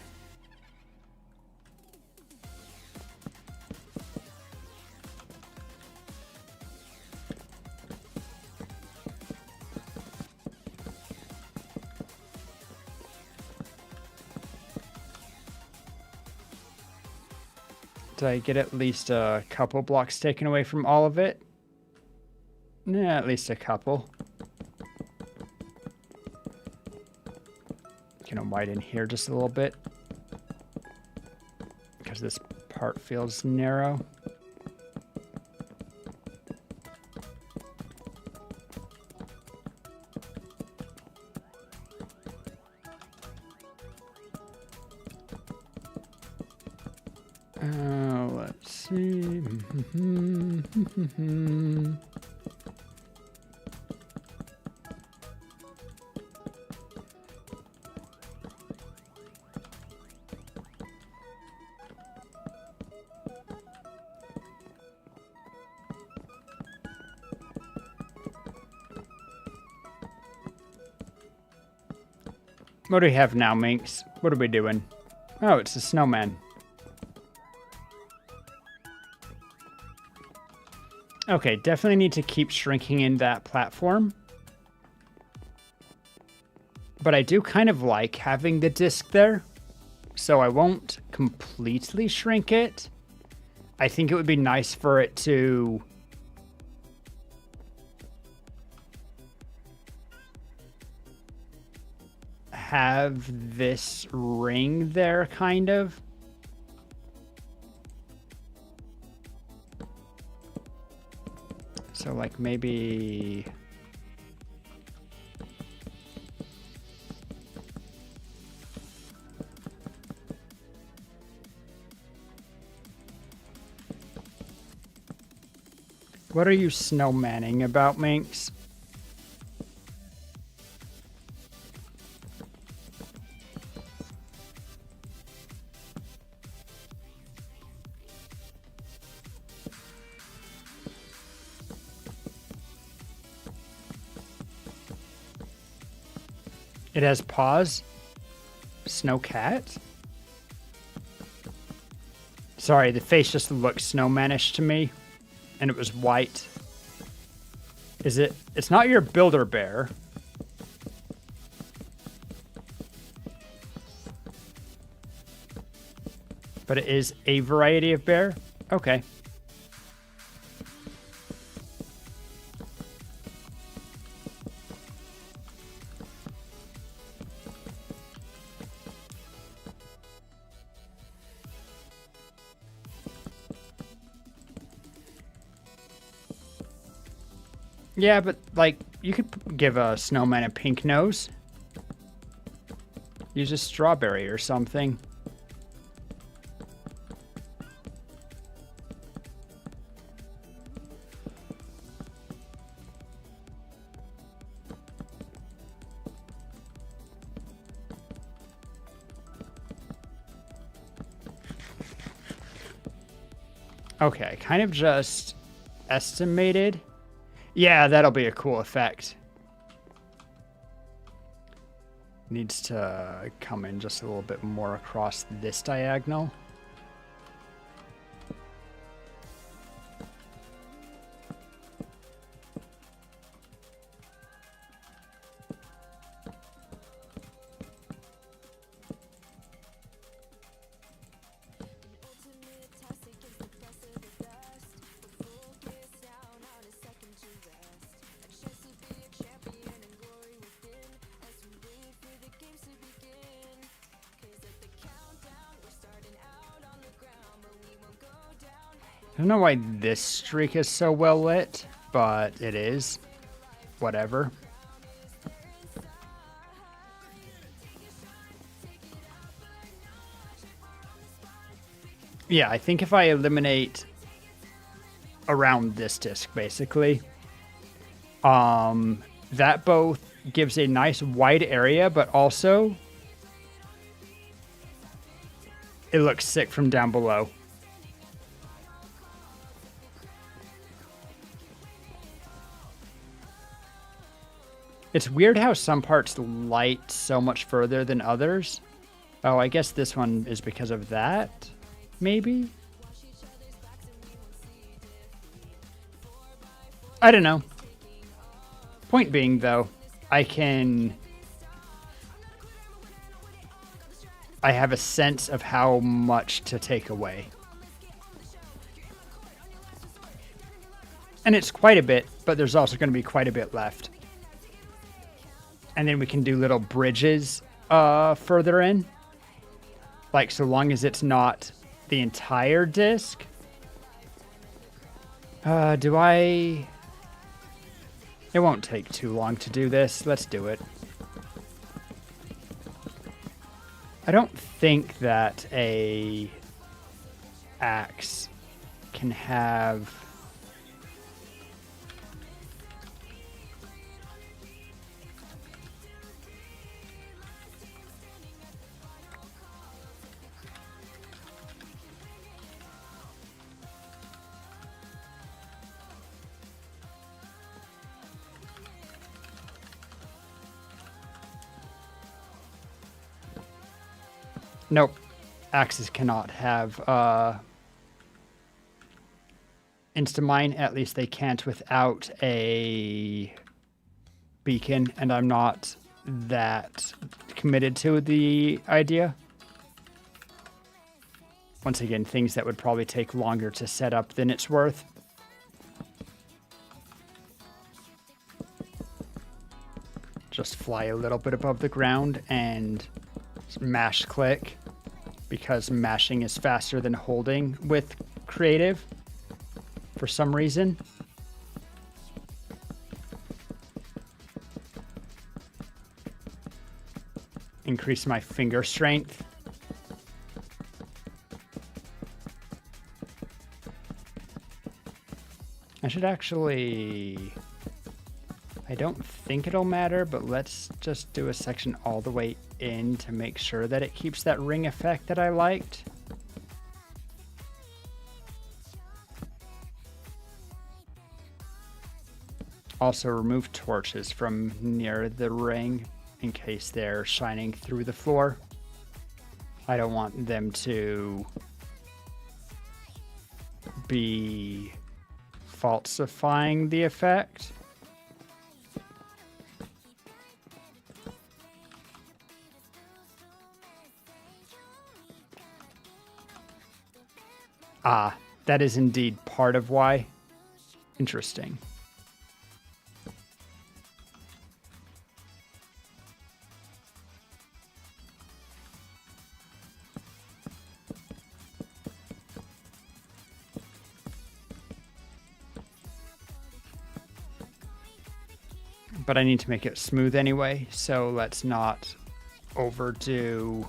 Did I get at least a couple blocks taken away from all of it? Yeah, at least a couple. Gonna widen here just a little bit because this part feels narrow. Let's see. What do we have now, Minx? What are we doing? Oh, it's a snowman. Okay, definitely need to keep shrinking in that platform. But I do kind of like having the disc there, so I won't completely shrink it. I think it would be nice for it to have this ring there, kind of. So, like, maybe... What are you snowmanning about, Minx? It has paws? Snow cat? Sorry, the face just looked snowmanish to me. And it was white. Is it? It's not your builder bear. But it is a variety of bear? Okay. Yeah, but, like, you could give a snowman a pink nose. Use a strawberry or something. Okay, kind of just estimated. Yeah, that'll be a cool effect. Needs to come in just a little bit more across this diagonal. I don't know why this streak is so well lit, but it is. Whatever. Yeah, I think if I eliminate around this disc, basically, that both gives a nice wide area, but also it looks sick from down below. It's weird how some parts light so much further than others. Oh, I guess this one is because of that, maybe? I don't know. Point being, though, I have a sense of how much to take away. And it's quite a bit, but there's also going to be quite a bit left. And then we can do little bridges further in. Like, so long as it's not the entire disc. It won't take too long to do this. Let's do it. I don't think that a axe can have... Nope. Axes cannot have Instamine. At least they can't without a beacon, and I'm not that committed to the idea. Once again, things that would probably take longer to set up than it's worth. Just fly a little bit above the ground and mash click, because mashing is faster than holding with creative for some reason. Increase my finger strength. I should actually... I don't think it'll matter, but let's just do a section all the way in to make sure that it keeps that ring effect that I liked. Also remove torches from near the ring in case they're shining through the floor. I don't want them to be falsifying the effect. Ah, that is indeed part of why. Interesting. But I need to make it smooth anyway, so let's not overdo...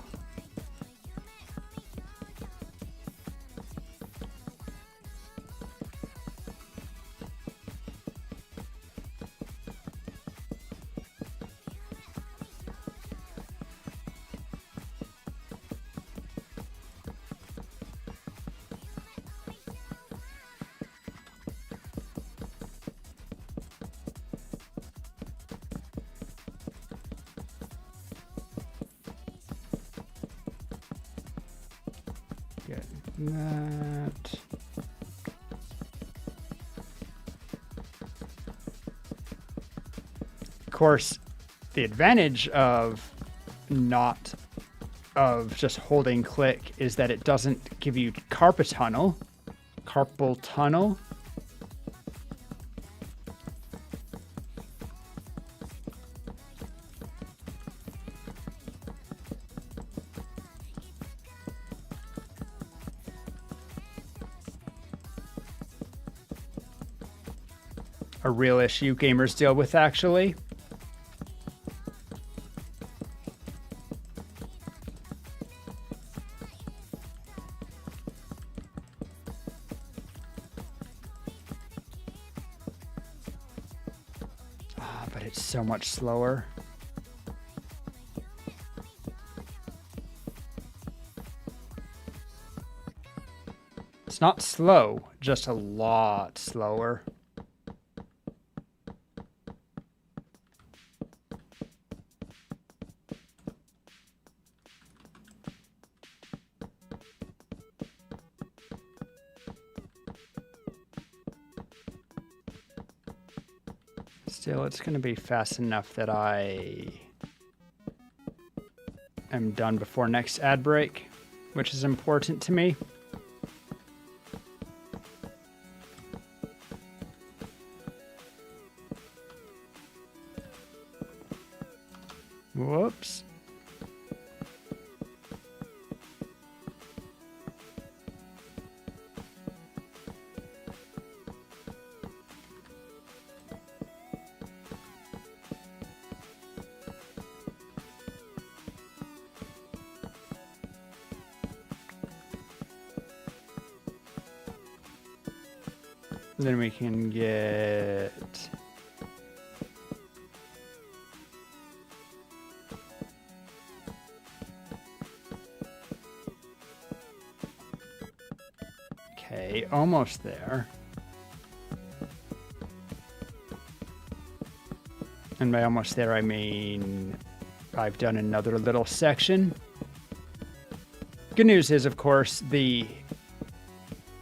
that. Of course, the advantage of just holding click is that it doesn't give you carpal tunnel. A real issue gamers deal with, actually. But it's so much slower. It's not slow, just a lot slower. Still, it's going to be fast enough that I am done before next ad break, which is important to me. Whoops. Then we can get okay, almost there. And by almost there, I mean I've done another little section. Good news is, of course,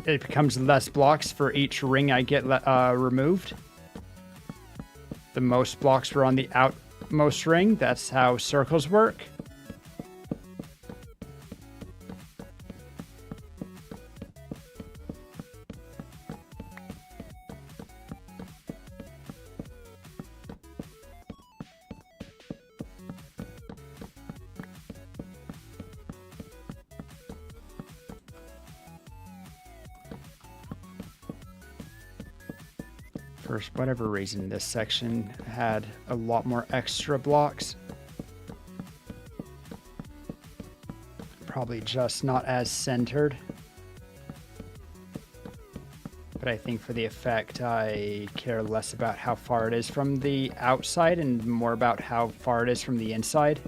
it becomes less blocks for each ring I get removed. The most blocks were on the outmost ring. That's how circles work. For whatever reason, this section had a lot more extra blocks. Probably just not as centered. But I think for the effect, I care less about how far it is from the outside and more about how far it is from the inside.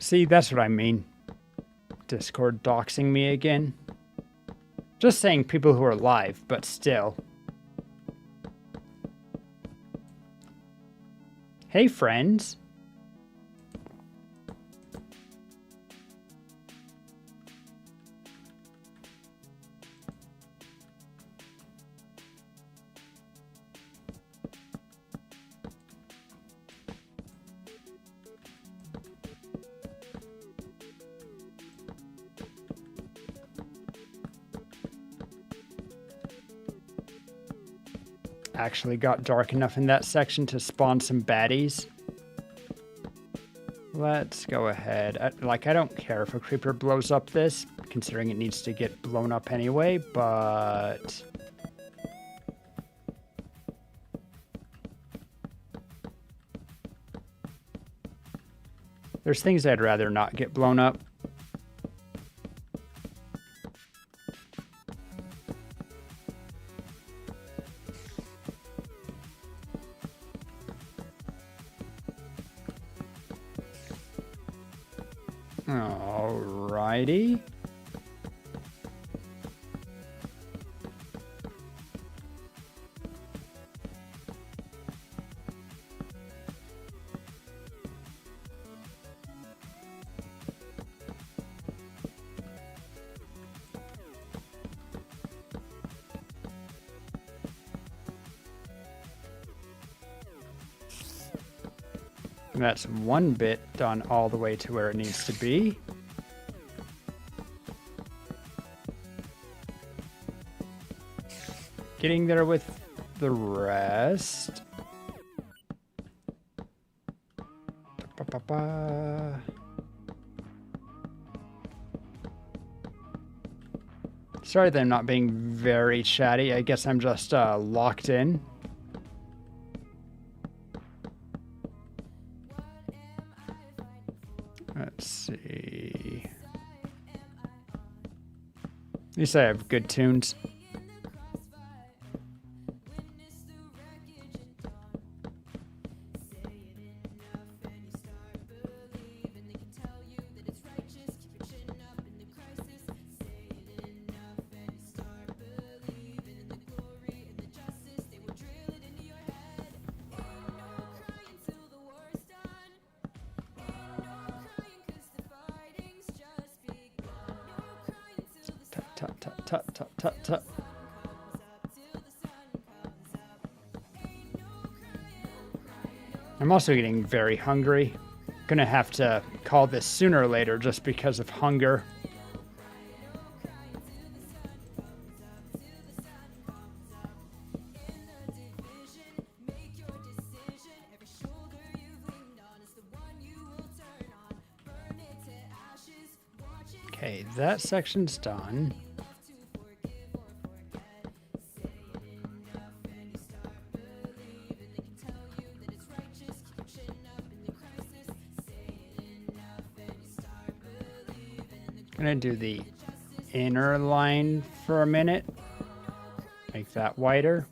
See, that's what I mean. Discord doxing me again. Just saying people who are live, but still. Hey, friends. Actually got dark enough in that section to spawn some baddies. Let's go ahead. I don't care if a creeper blows up this, considering it needs to get blown up anyway, but... there's things I'd rather not get blown up. Alrighty. That's one bit done all the way to where it needs to be. Getting there with the rest. Ba-ba-ba. Sorry that I'm not being very chatty. I guess I'm just locked in. Let's see. At least I have good tunes. Tut, tut, tut, tut, tut, tut. I'm also getting very hungry. Gonna have to call this sooner or later just because of hunger. Okay, that section's done. Gonna do the inner line for a minute. Make that wider.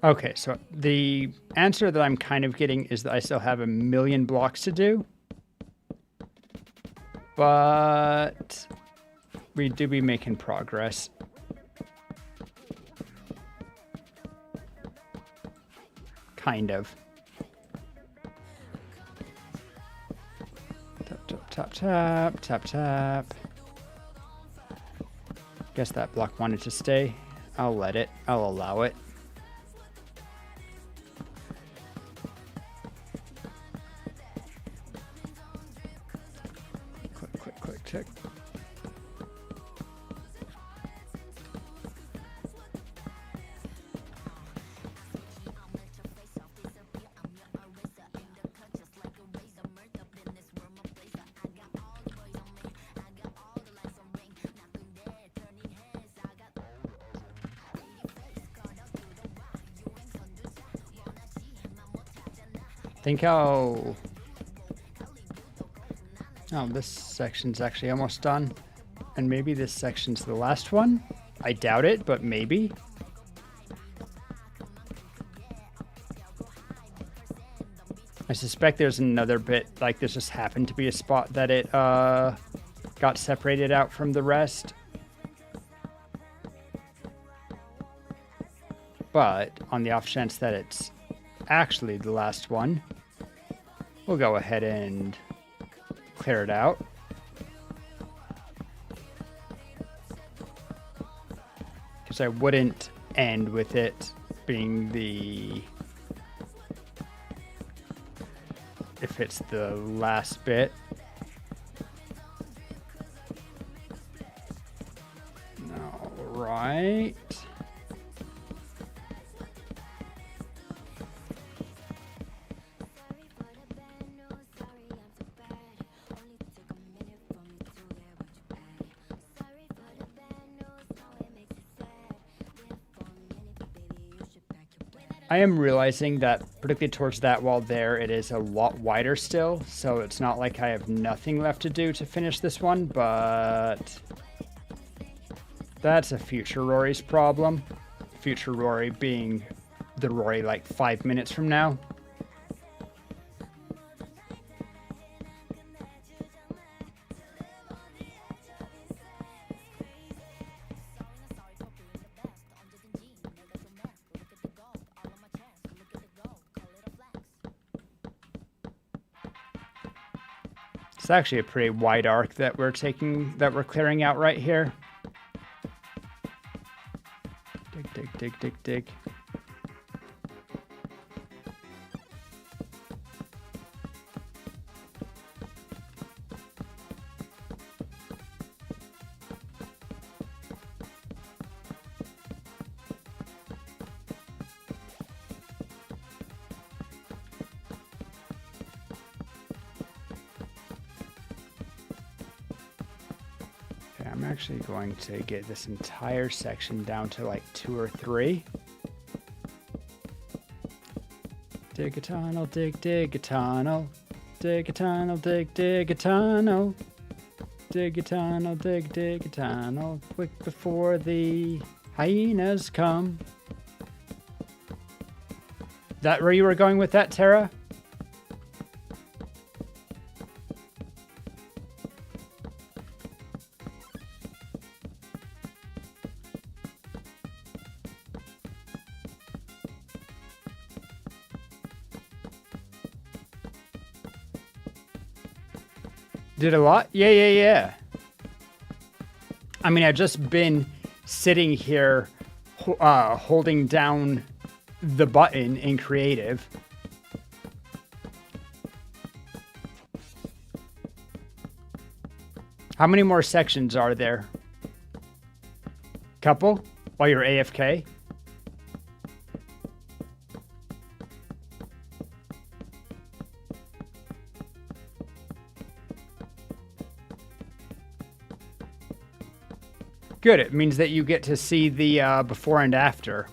Okay, so the answer that I'm kind of getting is that I still have a million blocks to do. But we do be making progress. Kind of. Tap, tap, tap, tap, tap, tap. Guess that block wanted to stay. I'll let it. I'll allow it. Check. Think how... Oh, this section's actually almost done. And maybe this section's the last one? I doubt it, but maybe. I suspect there's another bit, like this just happened to be a spot that it got separated out from the rest. But on the off chance that it's actually the last one, we'll go ahead and clear it out. Because I wouldn't end with it being the... if it's the last bit. All right. I am realizing that, particularly towards that wall there, it is a lot wider still, so it's not like I have nothing left to do to finish this one, but that's a future Rory's problem. Future Rory being the Rory like 5 minutes from now. It's actually a pretty wide arc that we're clearing out right here. Dig, dig, dig, dig, dig. I'm actually going to get this entire section down to like 2 or 3. Dig a tunnel, dig, dig a tunnel. Dig a tunnel, dig, dig a tunnel. Dig a tunnel, dig, dig a tunnel. Quick before the hyenas come. That where you were going with that, Tara? Did a lot? Yeah. I mean, I've just been sitting here holding down the button in creative. How many more sections are there? Couple? While you're AFK? Good, it means that you get to see the before and after.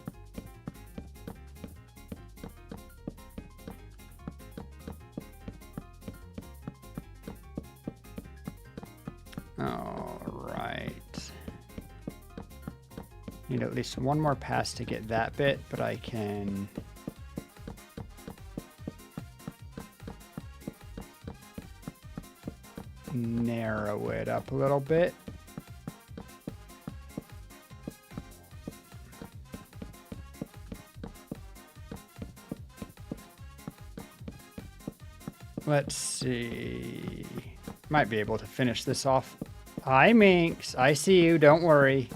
Alright. Need at least one more pass to get that bit, but I can... narrow it up a little bit. Let's see. Might be able to finish this off. Hi, Minx. I see you. Don't worry.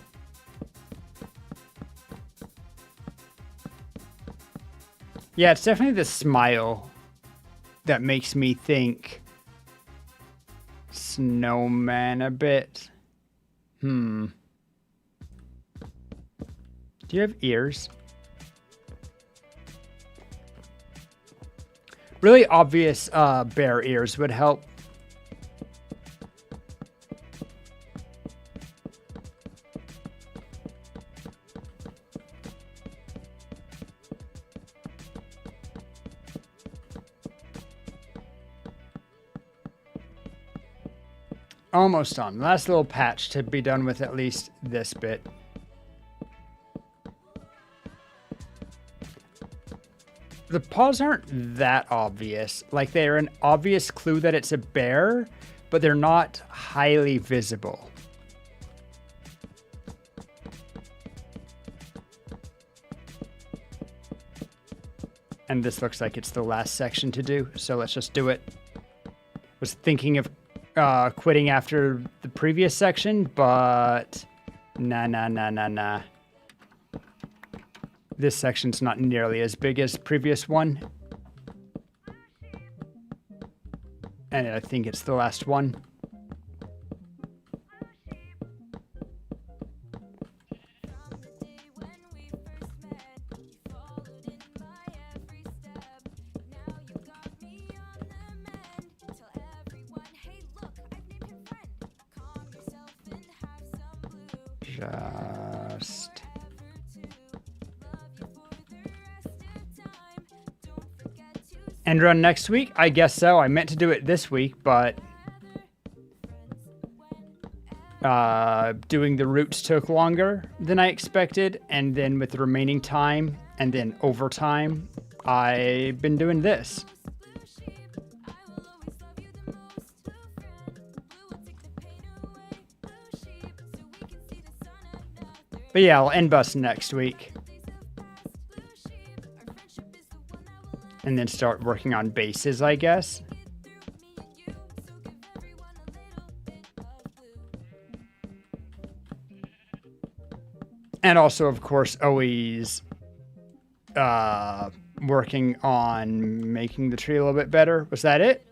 Yeah, it's definitely the smile that makes me think snowman a bit. Do you have ears? Really obvious bear ears would help. Almost done. Last little patch to be done with at least this bit. The paws aren't that obvious. Like, they're an obvious clue that it's a bear, but they're not highly visible. And this looks like it's the last section to do, so let's just do it. Was thinking of quitting after the previous section, but nah. This section's not nearly as big as the previous one. And I think it's the last one. Just... end run next week? I guess so. I meant to do it this week, but doing the routes took longer than I expected, and then with the remaining time and then overtime, I've been doing this. But yeah, I'll end bus next week. And then start working on bases, I guess. And also, of course, always working on making the tree a little bit better. Was that it?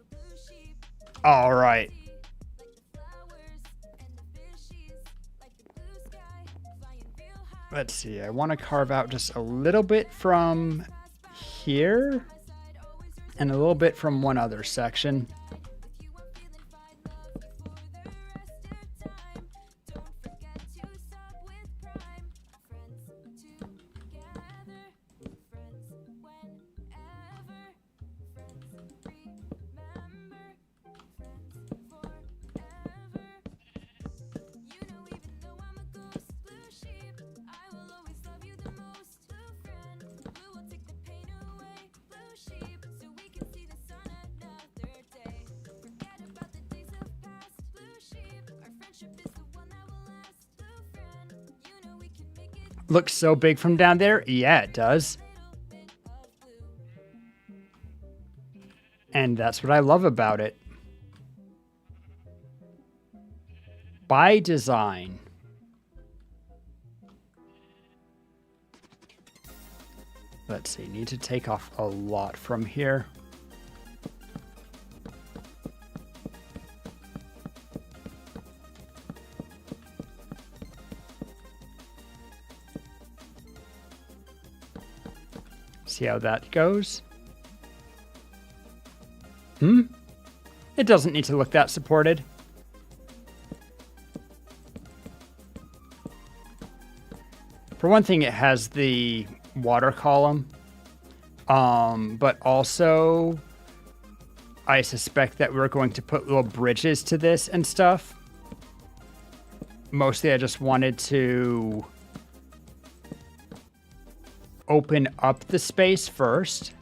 All right. Let's see. I want to carve out just a little bit from here and a little bit from one other section. Looks so big from down there. Yeah, it does. And that's what I love about it. By design. Let's see, need to take off a lot from here. See how that goes. It doesn't need to look that supported. For one thing, it has the water column. But also, I suspect that we're going to put little bridges to this and stuff. Mostly, I just wanted to open up the space first.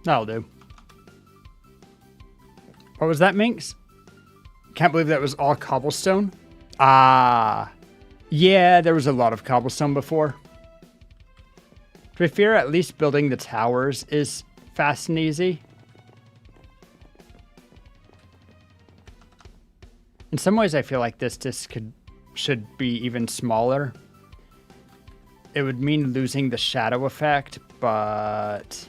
That'll do. What was that, Minx? Can't believe that was all cobblestone. Ah. Yeah, there was a lot of cobblestone before. To be fair, at least building the towers is fast and easy. In some ways, I feel like this disc should be even smaller. It would mean losing the shadow effect, but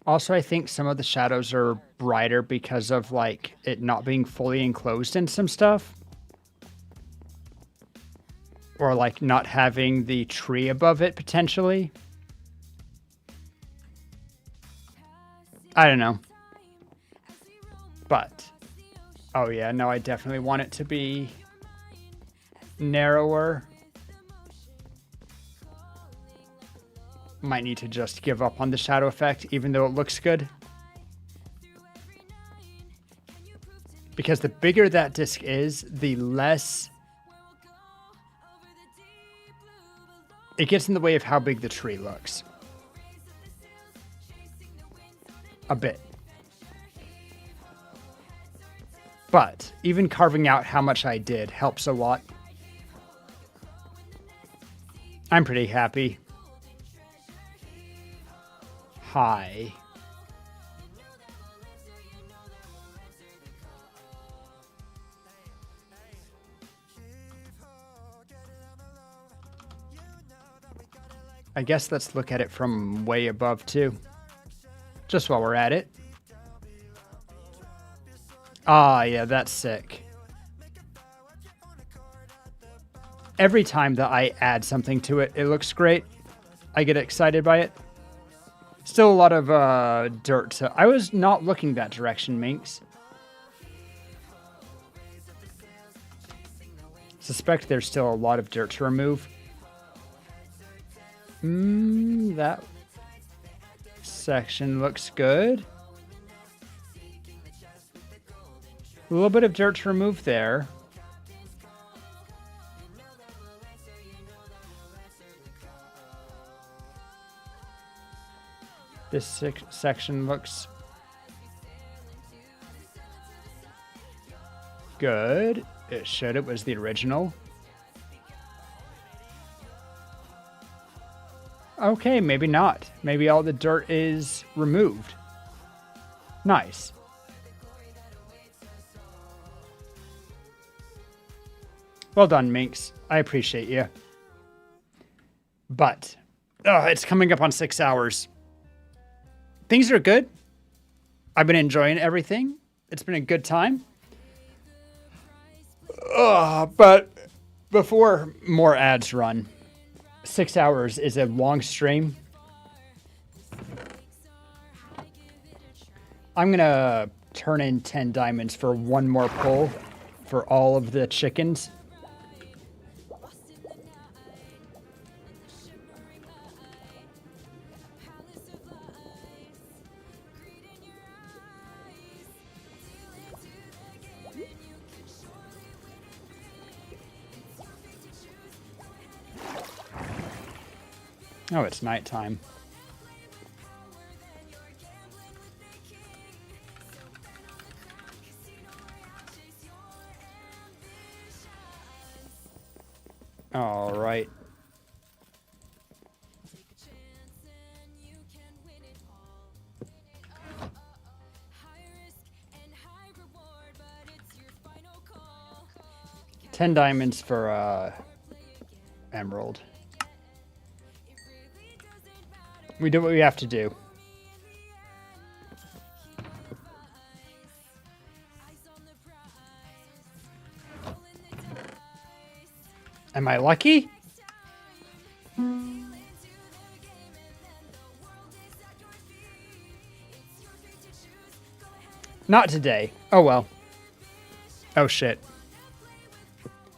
also, I think some of the shadows are brighter because of, like, it not being fully enclosed in some stuff. Or, like, not having the tree above it, potentially. I don't know. But, oh yeah, no, I definitely want it to be narrower. Might need to just give up on the shadow effect, even though it looks good. Because the bigger that disc is, the less it gets in the way of how big the tree looks. A bit. But even carving out how much I did helps a lot. I'm pretty happy. Hi. I guess let's look at it from way above too. Just while we're at it. Ah, yeah, that's sick. Every time that I add something to it, it looks great. I get excited by it. Still a lot of dirt. So I was not looking that direction, Minx. Suspect there's still a lot of dirt to remove. That section looks good. A little bit of dirt to remove there. This section looks good. It showed it was the original. Okay, maybe not. Maybe all the dirt is removed. Nice. Well done, Minx. I appreciate you. But, it's coming up on 6 hours. Things are good. I've been enjoying everything. It's been a good time. But before more ads run, 6 hours is a long stream. I'm going to turn in 10 diamonds for one more pull for all of the chickens. Oh, it's nighttime. All right. $10 diamonds for emerald. We do what we have to do. Am I lucky? Not today. Oh well. Oh shit.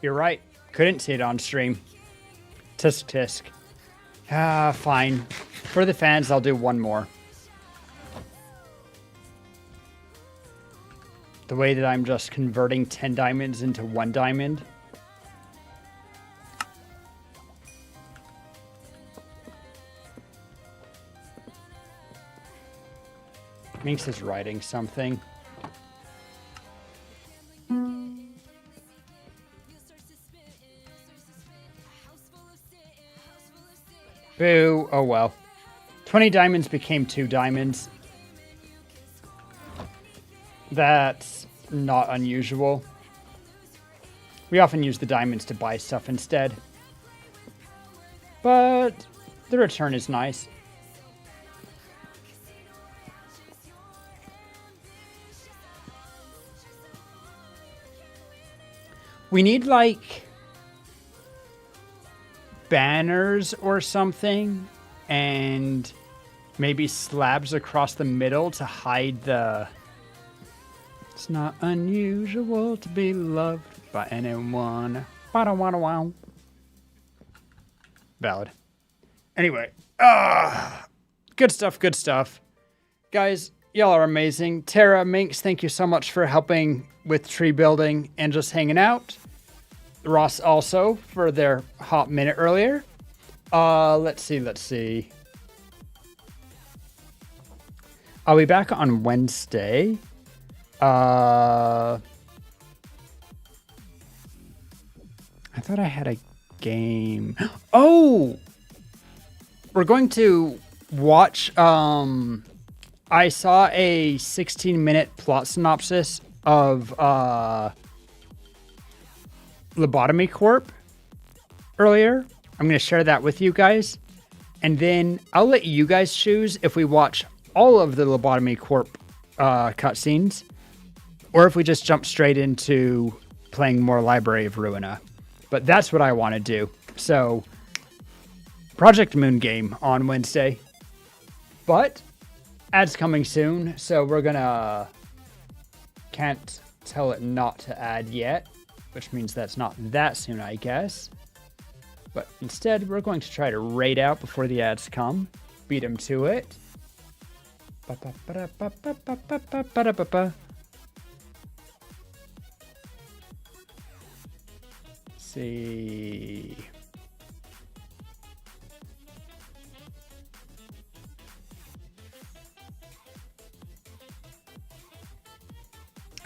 You're right. Couldn't see it on stream. Tisk tisk. Fine. For the fans, I'll do one more. The way that I'm just converting 10 diamonds into 1 diamond. Minx is writing something. Boo. Oh well. 20 diamonds became 2 diamonds. That's not unusual. We often use the diamonds to buy stuff instead. But the return is nice. We need like banners or something, and maybe slabs across the middle to hide the "It's not unusual to be loved by anyone." Ba-da-wa-da-wow. Valid. Anyway, good stuff, good stuff. Guys, Y'all are amazing. Tara, Minx, thank you so much for helping with tree building and just hanging out. Ross also for their hot minute earlier. Let's see. I'll be back on Wednesday. I thought I had a game. Oh! We're going to watch, I saw a 16-minute plot synopsis of, Lobotomy Corp earlier. I'm going to share that with you guys. And then I'll let you guys choose if we watch all of the Lobotomy Corp cutscenes or if we just jump straight into playing more Library of Ruina. But that's what I want to do. So, Project Moon game on Wednesday. But, ads coming soon, so we're gonna... Can't tell it not to add yet, which means that's not that soon, I guess. But instead, we're going to try to raid out before the ads come. Beat them to it. See.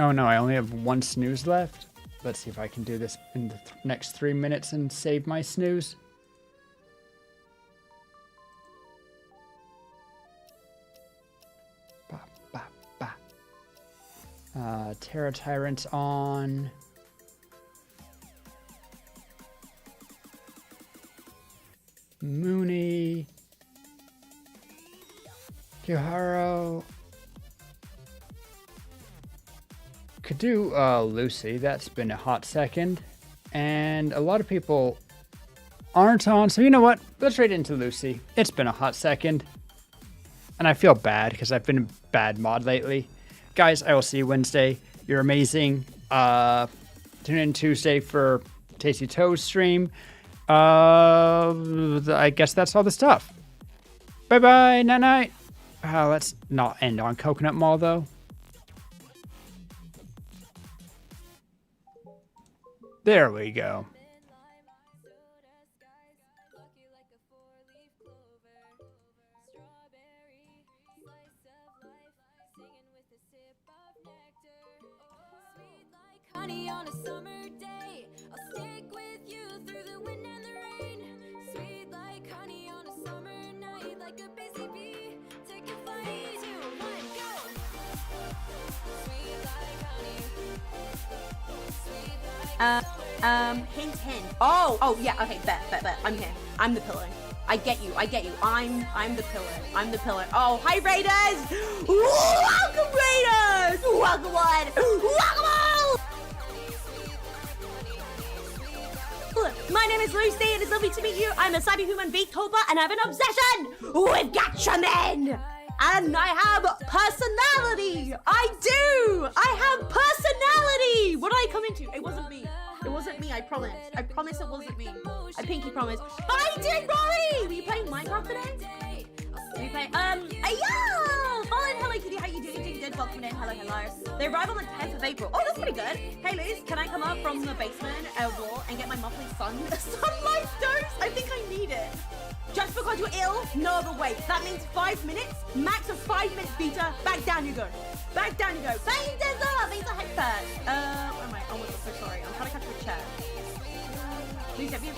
Oh no, I only have one snooze left. Let's see if I can do this in the next 3 minutes and save my snooze. Ba, ba, ba. Terra Tyrant's on. Mooney. Kiharo. Could do Lucy. That's been a hot second. And a lot of people aren't on. So you know what? Let's raid into Lucy. It's been a hot second. And I feel bad because I've been a bad mod lately. Guys, I will see you Wednesday. You're amazing. Tune in Tuesday for Tasty Toes stream. I guess that's all the stuff. Bye-bye. Night-night. Let's not end on Coconut Mall, though. There we go. Honey on a summer day, I'll stick with you through the wind and the rain. Sweet like honey on a summer night, like a busy bee. Take a flight, 3, 2, 1, go. Sweet like honey. Sweet like Hint. Oh, yeah, okay, bet. I'm here. I'm the pillar. I get you. I'm the pillar. Oh, hi, Raiders! Welcome, Raiders! Welcome on! My name is Lucy, and it's lovely to meet you. I'm a cyberhuman VTuber, and I have an obsession with gacha men! And I have personality! I do! I have personality! What did I come into? It wasn't me. I promise. I promise it wasn't me. I pinky promise. Hi, Dick Rory! Were you playing Minecraft today? Were you playing, yeah! Fallen, hello kitty, how you doing? Good, welcome in, hello. They arrive on the 10th of April. Oh, that's pretty good. Hey, Liz, can I come up from the basement wall and get my monthly sunlight dose? I think I need it. Just because you're ill? No other way. That means 5 minutes, max of 5 minutes, Peter. Back down you go. Thanks, Denzel. Thanks for head first. Where am I? Oh my god, so sorry. I'm trying to catch a chair. Please, have you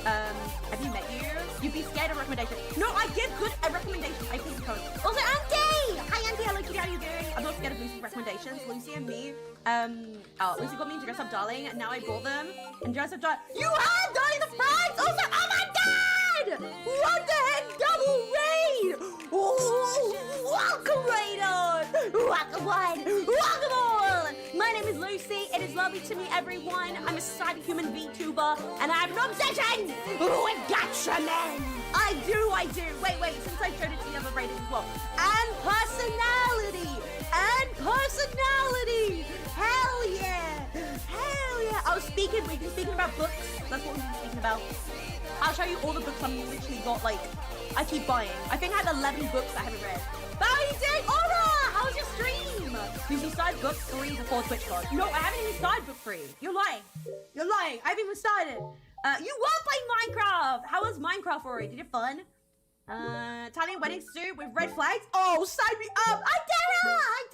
met you? You'd be scared of recommendation. No, I give good recommendations. I think code. Also, Auntie! Hi, Auntie. Hello, kitty. How are you doing? I'm not scared of Lucy's recommendations. Lucy and me. Lucy got me into Dress Up Darling, and now I bought them. And Dress Up Darling. You have Darling the Prize! Also, oh my god! What the heck? Double raid! Oh, welcome, Raiders! Welcome one! Welcome all! My name is Lucy. It is lovely to meet everyone. I'm a cyberhuman VTuber, and I have an obsession with gacha men. I do. Wait, since I showed it to the other Raiders as well. And personality! Hell yeah! We've been speaking about books. That's what we've been speaking about. I'll show you all the books I'm literally got, I keep buying. I think I have 11 books I haven't read. But how are you doing? Aura! How's your stream? book 3 before TwitchCon. No, I haven't even started book 3. You're lying. You're lying. I haven't even started. You were playing Minecraft. How was Minecraft already? Did it fun? Italian wedding suit with red flags. Oh, sign me up. I did it.